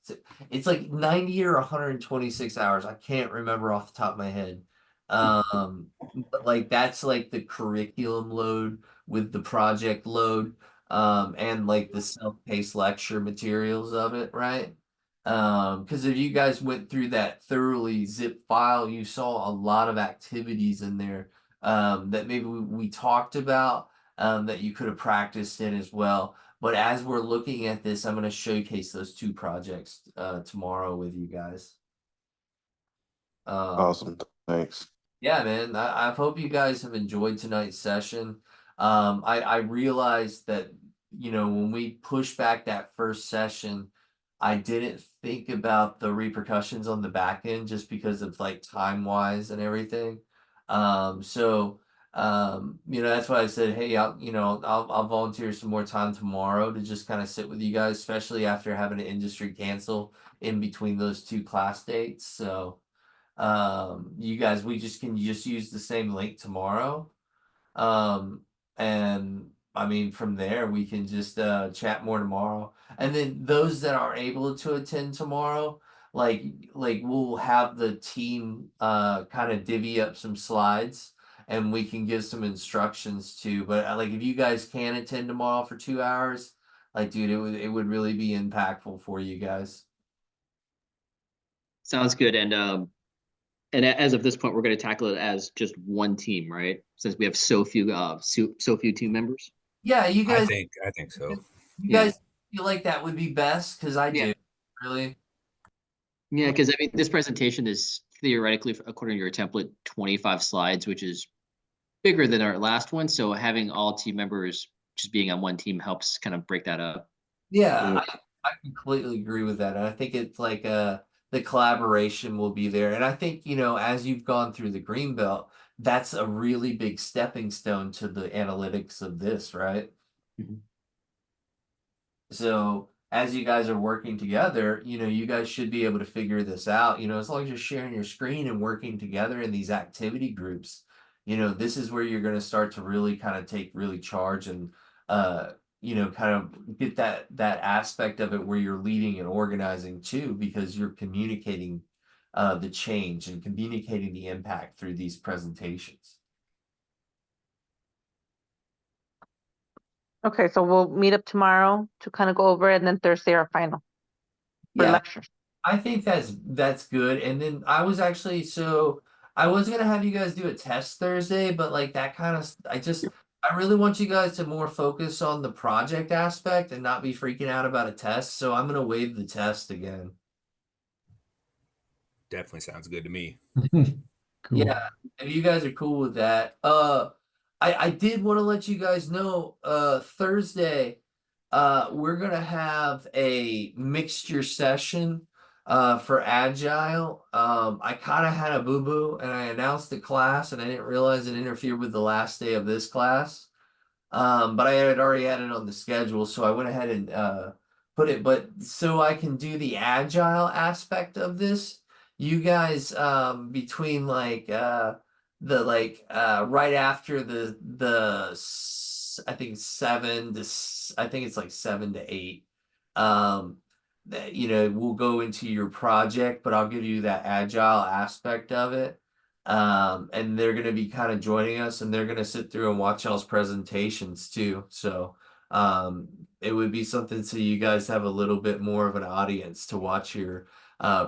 It's like 90 or 126 hours. I can't remember off the top of my head. But like that's like the curriculum load with the project load, and like the self-paced lecture materials of it, right? Because if you guys went through that thoroughly zip file, you saw a lot of activities in there, that maybe we talked about, that you could have practiced in as well. But as we're looking at this, I'm going to showcase those 2 projects tomorrow with you guys. Awesome. Thanks. Yeah, man. I hope you guys have enjoyed tonight's session. I realized that, when we pushed back that first session, I didn't think about the repercussions on the back end just because of like time wise and everything. So that's why I said, hey, I'll volunteer some more time tomorrow to just kind of sit with you guys, especially after having an industry cancel in between those 2 class dates. So you guys, we can just use the same link tomorrow. And I mean, from there we can just chat more tomorrow. And then those that are able to attend tomorrow, like we'll have the team kind of divvy up some slides and we can give some instructions too. But like if you guys can attend tomorrow for 2 hours, like dude, it would really be impactful for you guys. Sounds good. And as of this point, we're going to tackle it as just one team, right? Since we have so few team members. Yeah, you I guys. think so. You Yeah. guys feel like that would be best? Because I Yeah. do, really. Yeah, because I mean, this presentation is theoretically, according to your template, 25 slides, which is bigger than our last one. So having all team members just being on one team helps kind of break that up. Yeah, Yeah. I completely agree with that. And I think it's like the collaboration will be there. And I think, as you've gone through the green belt, that's a really big stepping stone to the analytics of this, right? Mhm. So as you guys are working together, you guys should be able to figure this out, as long as you're sharing your screen and working together in these activity groups, this is where you're going to start to really kind of take really charge and, kind of get that aspect of it where you're leading and organizing too, because you're communicating the change and communicating the impact through these presentations. Okay, so we'll meet up tomorrow to kind of go over it, and then Thursday our final for Yeah. lectures. I think that's good. And then I was gonna have you guys do a test Thursday, but like that kind of I really want you guys to more focus on the project aspect and not be freaking out about a test. So I'm gonna waive the test again. Definitely sounds good to me. Cool. Yeah, if you guys are cool with that. I did want to let you guys know, Thursday, we're gonna have a mixture session, for Agile. I kind of had a boo-boo and I announced the class and I didn't realize it interfered with the last day of this class. But I had already had it on the schedule, so I went ahead and put it. But so I can do the agile aspect of this, you guys, between like right after I think I think it's like 7 to 8. That we'll go into your project, but I'll give you that agile aspect of it. And they're gonna be kind of joining us, and they're gonna sit through and watch y'all's presentations too. So it would be something so you guys have a little bit more of an audience to watch your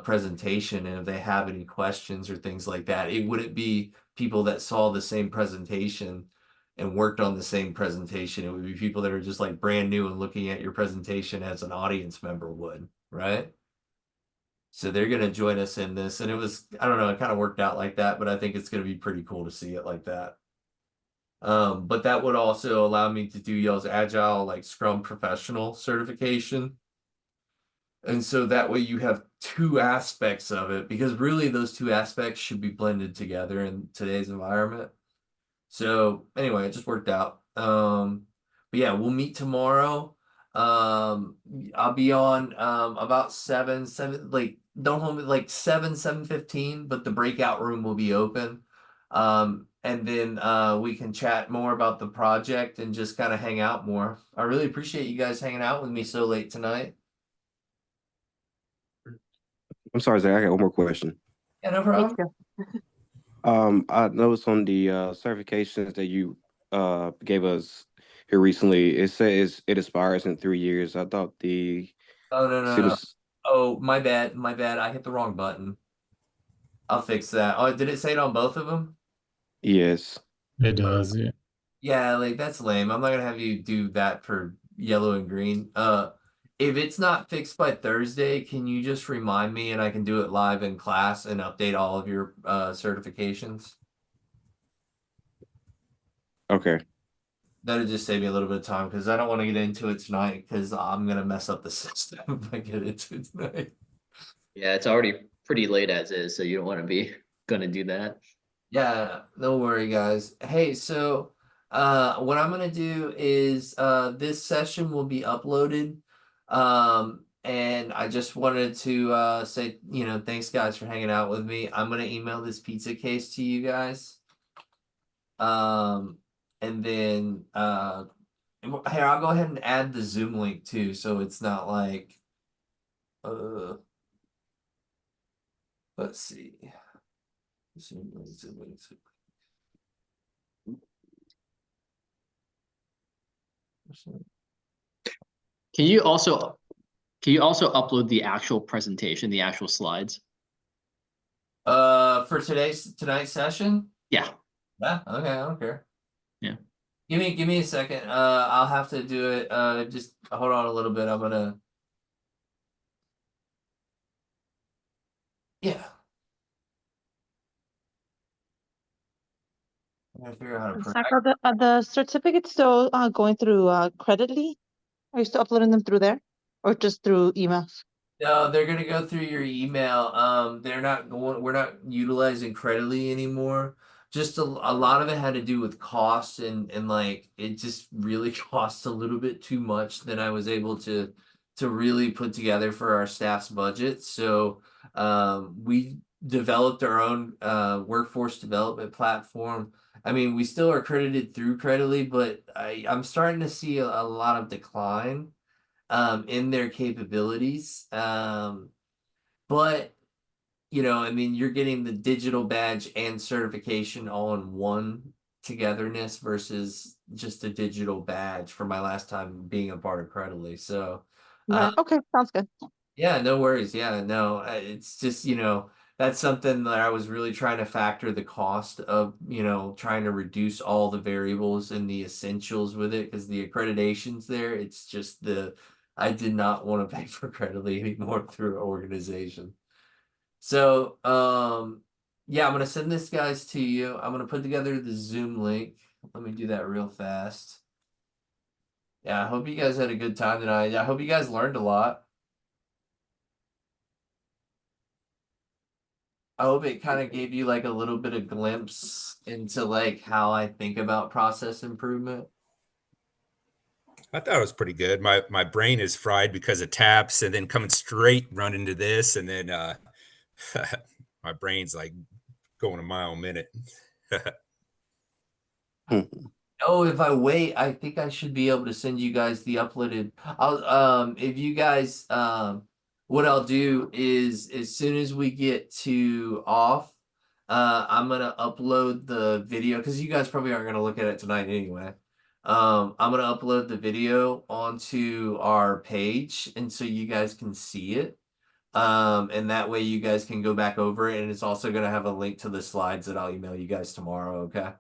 presentation, and if they have any questions or things like that, it wouldn't be people that saw the same presentation and worked on the same presentation. It would be people that are just like brand new and looking at your presentation as an audience member would, right? So they're gonna join us in this, and I don't know, it kind of worked out like that, but I think it's gonna be pretty cool to see it like that. But that would also allow me to do y'all's agile like Scrum professional certification. And so that way you have two aspects of it, because really those two aspects should be blended together in today's environment. So anyway, it just worked out. But yeah, we'll meet tomorrow. I'll be on about 7, like don't hold me like 7:15, but the breakout room will be open. And then we can chat more about the project and just kind of hang out more. I really appreciate you guys hanging out with me so late tonight. I'm sorry, Zach, I got one more question. Yeah, no problem. I noticed on the certifications that you gave us here recently, it says it expires in 3 years. I thought the Oh no. students. Oh, my bad. I hit the wrong button. I'll fix that. Oh, did it say it on both of them? Yes. It does, yeah. Yeah, like that's lame. I'm not gonna have you do that for yellow and green. If it's not fixed by Thursday, can you just remind me and I can do it live in class and update all of your certifications? Okay. That'll just save me a little bit of time because I don't want to get into it tonight because I'm gonna mess up the system if I get into it tonight. Yeah, it's already pretty late as is, so you don't want to be gonna do that. Yeah, no worry, guys. Hey, so what I'm gonna do is this session will be uploaded. And I just wanted to say, thanks guys for hanging out with me. I'm gonna email this pizza case to you guys. And then here, I'll go ahead and add the Zoom link too, so it's not like let's see. Zoom link, Zoom link, Zoom link. Can you also upload the actual presentation, the actual slides? For tonight's session? Yeah. Yeah, okay, I don't care. Yeah. Give me a second. I'll have to do it. Just hold on a little bit. I'm gonna. Yeah. I'm gonna figure out how to print. Zach, are the certificates still going through Creditly? Are you still uploading them through there, or just through emails? No, they're gonna go through your email. We're not utilizing Creditly anymore. Just a lot of it had to do with cost and like it just really costs a little bit too much than I was able to really put together for our staff's budget. So we developed our own workforce development platform. I mean, we still are credited through Creditly, but I'm starting to see a lot of decline in their capabilities. But I mean, you're getting the digital badge and certification all in one togetherness versus just a digital badge for my last time being a part of Creditly. So Right. Okay, sounds good. yeah, no worries. Yeah, no, it's just, that's something that I was really trying to factor the cost of, trying to reduce all the variables and the essentials with it because the accreditation's there. It's just I did not want to pay for Creditly anymore through an organization. So, yeah, I'm going to send this guys to you. I'm going to put together the Zoom link. Let me do that real fast. Yeah, I hope you guys had a good time tonight. I hope you guys learned a lot. I hope it kind of gave you like a little bit of glimpse into like how I think about process improvement. I thought it was pretty good. My brain is fried because of taps and then coming straight run into this, and then my brain's like going a mile a minute. Oh, if I wait, I think I should be able to send you guys the uploaded. I'll if you guys what I'll do is as soon as we get to off, I'm gonna upload the video because you guys probably aren't gonna look at it tonight anyway. I'm gonna upload the video onto our page and so you guys can see it. And that way you guys can go back over it, and it's also gonna have a link to the slides that I'll email you guys tomorrow, okay?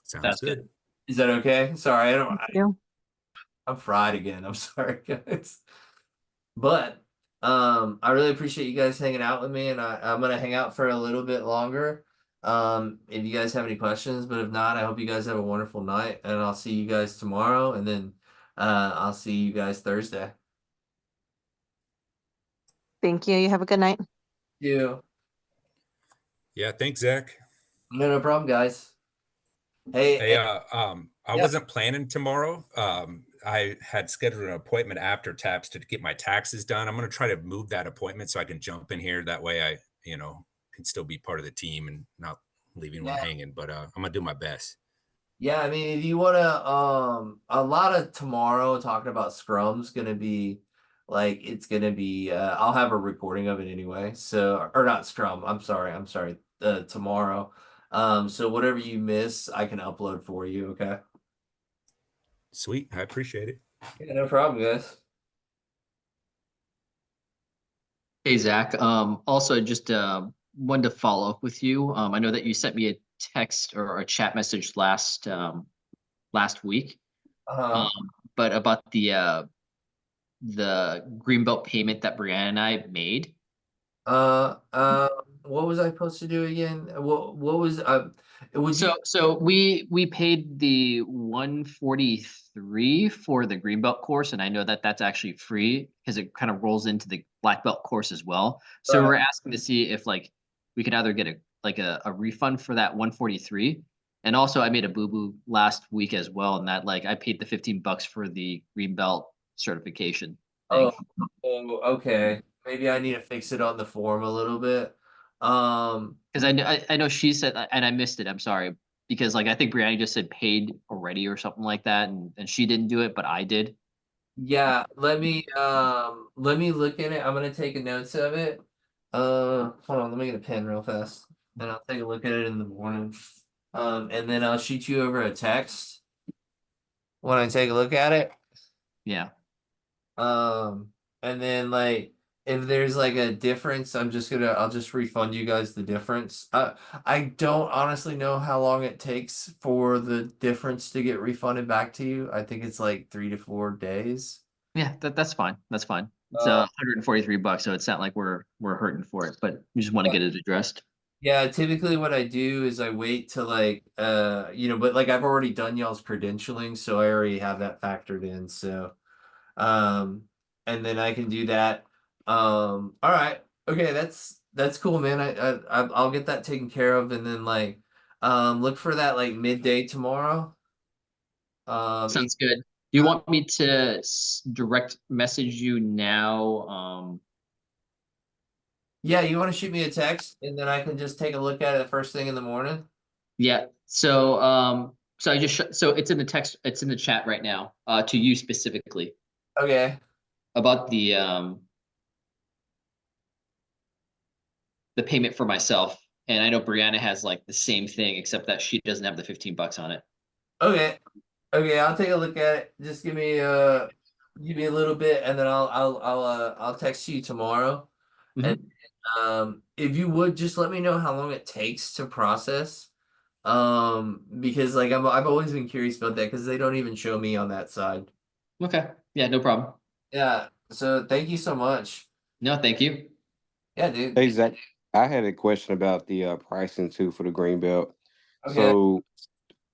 Sounds That's good. good. Is that okay? Sorry, Thank you. I'm fried again. I'm sorry, guys. But I really appreciate you guys hanging out with me, and I'm gonna hang out for a little bit longer. If you guys have any questions, but if not, I hope you guys have a wonderful night, and I'll see you guys tomorrow, and then I'll see you guys Thursday. Thank you. You have a good night. You. Yeah, thanks, Zach. No problem, guys. Hey, Hey, yeah. I wasn't planning tomorrow. I had scheduled an appointment after taps to get my taxes done. I'm going to try to move that appointment so I can jump in here. That way I, can still be part of the team and not leaving one Yeah. hanging, but I'm going to do my best. Yeah, I mean, if you wanna, a lot of tomorrow talking about Scrum's gonna be like it's gonna be. I'll have a recording of it anyway. So, or not Scrum. I'm sorry. Tomorrow. So whatever you miss, I can upload for you. Okay. Sweet. I appreciate it. Yeah, no problem, guys. Hey, Zach. Also just wanted to follow up with you. I know that you sent me a text or a chat message last week. But about the Greenbelt payment that Brianna and I made. What was I supposed to do again? What was would you? So we paid the 143 for the Greenbelt course, and I know that that's actually free because it kind of rolls into the Black Belt course as well. So we're asking to see if like we could either get a refund for that 143. And also I made a boo-boo last week as well, and that like I paid the $15 for the Greenbelt certification thing. Okay. Maybe I need to fix it on the form a little bit. Because I know she said, and I missed it. I'm sorry, because like I think Brianna just said paid already or something like that, and she didn't do it, but I did. Yeah, let me look at it. I'm gonna take a notes of it. Hold on, let me get a pen real fast. And I'll take a look at it in the morning. And then I'll shoot you over a text when I take a look at it. Yeah. And then like if there's like a difference, I'll just refund you guys the difference. I don't honestly know how long it takes for the difference to get refunded back to you. I think it's like 3 to 4 days. Yeah, that's fine. That's fine. It's Uh, $143, so it's not like we're hurting for it, but we just want to get it addressed. Yeah, typically what I do is I wait to like but like I've already done y'all's credentialing, so I already have that factored in. So and then I can do that. All right. Okay, that's cool, man. I'll get that taken care of, and then like look for that like midday tomorrow. Sounds good. Do you want me to direct message you now? Yeah, you want to shoot me a text and then I can just take a look at it the first thing in the morning? Yeah. So so I just so it's in the text, it's in the chat right now, to you specifically Okay. about the payment for myself. And I know Brianna has like the same thing, except that she doesn't have the $15 on it. Okay. Okay, I'll take a look at it. Just give me a little bit and then I'll text you tomorrow. And if you would just let me know how long it takes to process. Because like I've always been curious about that because they don't even show me on that side. Okay. Yeah, no problem. Yeah. So thank you so much. No, thank you. Yeah, dude. Hey, Zach, I had a question about the pricing too for the green belt. Okay. So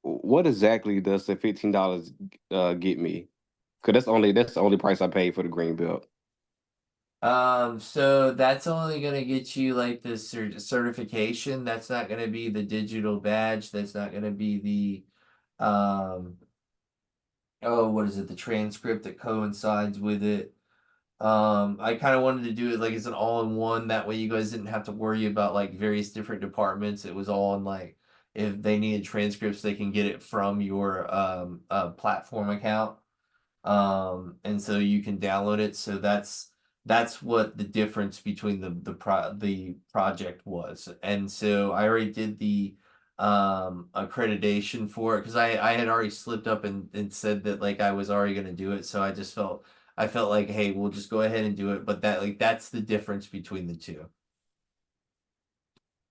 what exactly does the $15 get me? Because that's the only price I paid for the green belt. So that's only gonna get you like the certification. That's not gonna be the digital badge. That's not gonna be the oh, what is it? The transcript that coincides with it. I kind of wanted to do it like as an all-in-one. That way you guys didn't have to worry about like various different departments. It was all in like if they needed transcripts, they can get it from your platform account. And so you can download it. So that's what the difference between the project was. And so I already did the accreditation for it because I had already slipped up and said that like I was already going to do it. So I felt like, hey, we'll just go ahead and do it. But that's the difference between the two.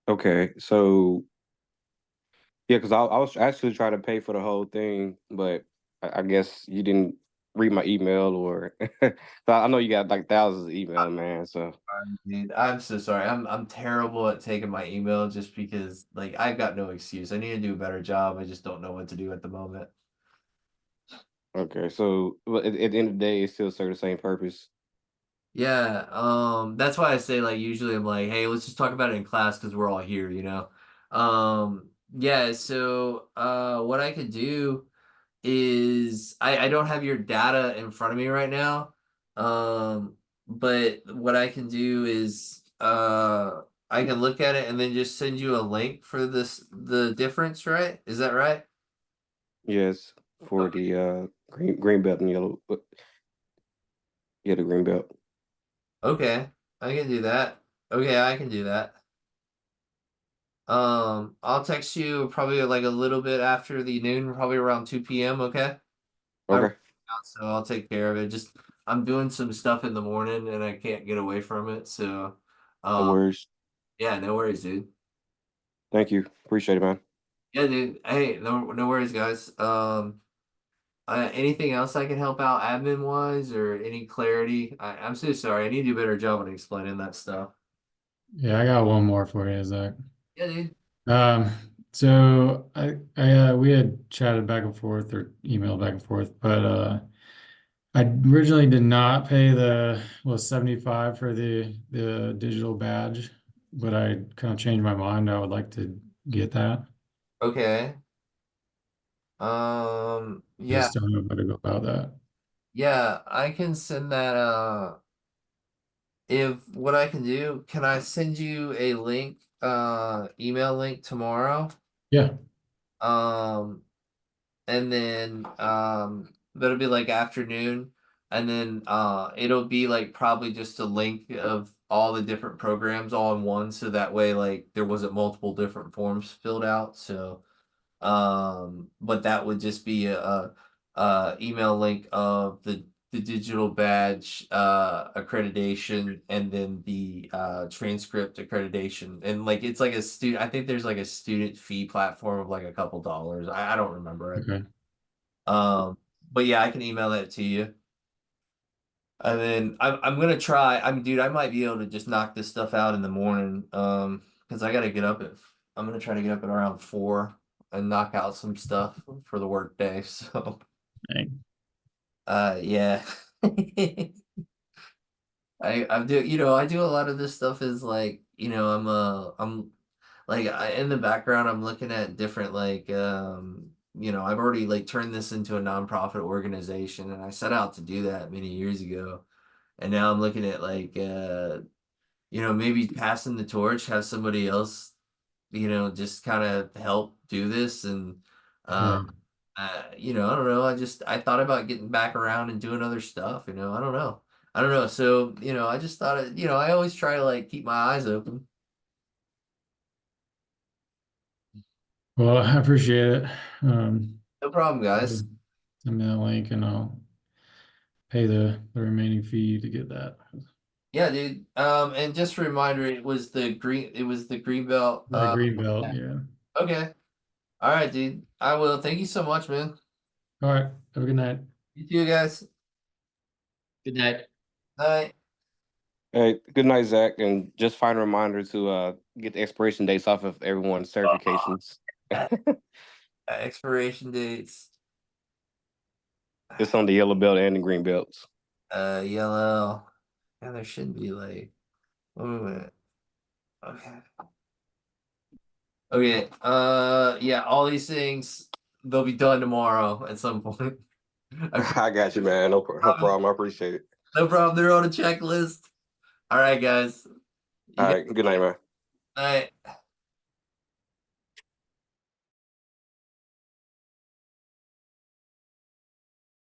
Okay, so yeah, because I was actually trying to pay for the whole thing, but I guess you didn't read my email or so I know you got like thousands of email, man. So Dude, I'm so sorry. I'm terrible at taking my email just because like I've got no excuse. I need to do a better job. I just don't know what to do at the moment. okay, so but at the end of the day, it still serve the same purpose. Yeah, that's why I say like usually I'm like, hey, let's just talk about it in class because we're all here, you know. Yeah, so what I could do is I don't have your data in front of me right now. But what I can do is I can look at it and then just send you a link for the difference, right? Is that right? Yes, for Okay. the green belt and yellow, yeah, the green belt. Okay, I can do that. Okay, I can do that. I'll text you probably like a little bit after the noon, probably around 2 p.m., okay? I wrote Okay, it down, so I'll take care of it. Just I'm doing some stuff in the morning and I can't get away from it. So no um worries. yeah, no worries, dude. Thank you, appreciate it, man. Yeah, dude. Hey, no worries, guys. Anything else I can help out admin wise or any clarity? I'm so sorry. I need to do a better job on explaining that stuff. Yeah, I got one more for you, Zach. Yeah, dude. Um, so I we had chatted back and forth or emailed back and forth, but I originally did not pay the 75 for the digital badge, but I kind of changed my mind. I would like to get that. Okay. I Yeah, just don't know how to go about that. yeah, I can send that if what I can do, can I send you a link, email link tomorrow? Yeah. Um, and then that'll be like afternoon, and then it'll be like probably just a link of all the different programs all in one, so that way like there wasn't multiple different forms filled out. So but that would just be a email link of the digital badge accreditation and then the transcript accreditation and like it's like a student I think there's like a student fee platform of like a couple dollars. I don't remember it. Okay. But yeah, I can email that to you. And then I'm gonna try. I mean, dude, I might be able to just knock this stuff out in the morning. Because I gotta get up at. I'm gonna try to get up at around 4 and knock out some stuff for the work day. So, Dang. yeah. I do a lot of this stuff is like, I'm like in the background I'm looking at different like I've already like turned this into a nonprofit organization and I set out to do that many years ago. And now I'm looking at like maybe passing the torch, have somebody else, just kind of help do this and Sure. I don't know. I thought about getting back around and doing other stuff, I don't know. I don't know. So, I just thought I always try to like keep my eyes open. Well, I appreciate it. No problem, guys. Send me that link and I'll pay the remaining fee to get that. Yeah, dude. And just a reminder, it was the green belt. The green belt, yeah. Okay. All right, dude. I will. Thank you so much, man. All right. Have a good night. You too, guys. Good night. Bye. Hey, good night, Zach, and just final reminder to get the expiration dates off of everyone's certifications. Expiration dates. It's on the yellow belt and the green belts. Yellow. And there should be like. Wait a minute. Okay. Okay. Yeah. All these things they'll be done tomorrow at some point. I got you, man. No problem. I appreciate it. No problem. They're on a checklist. All right, guys. All right. Good night, man. All right.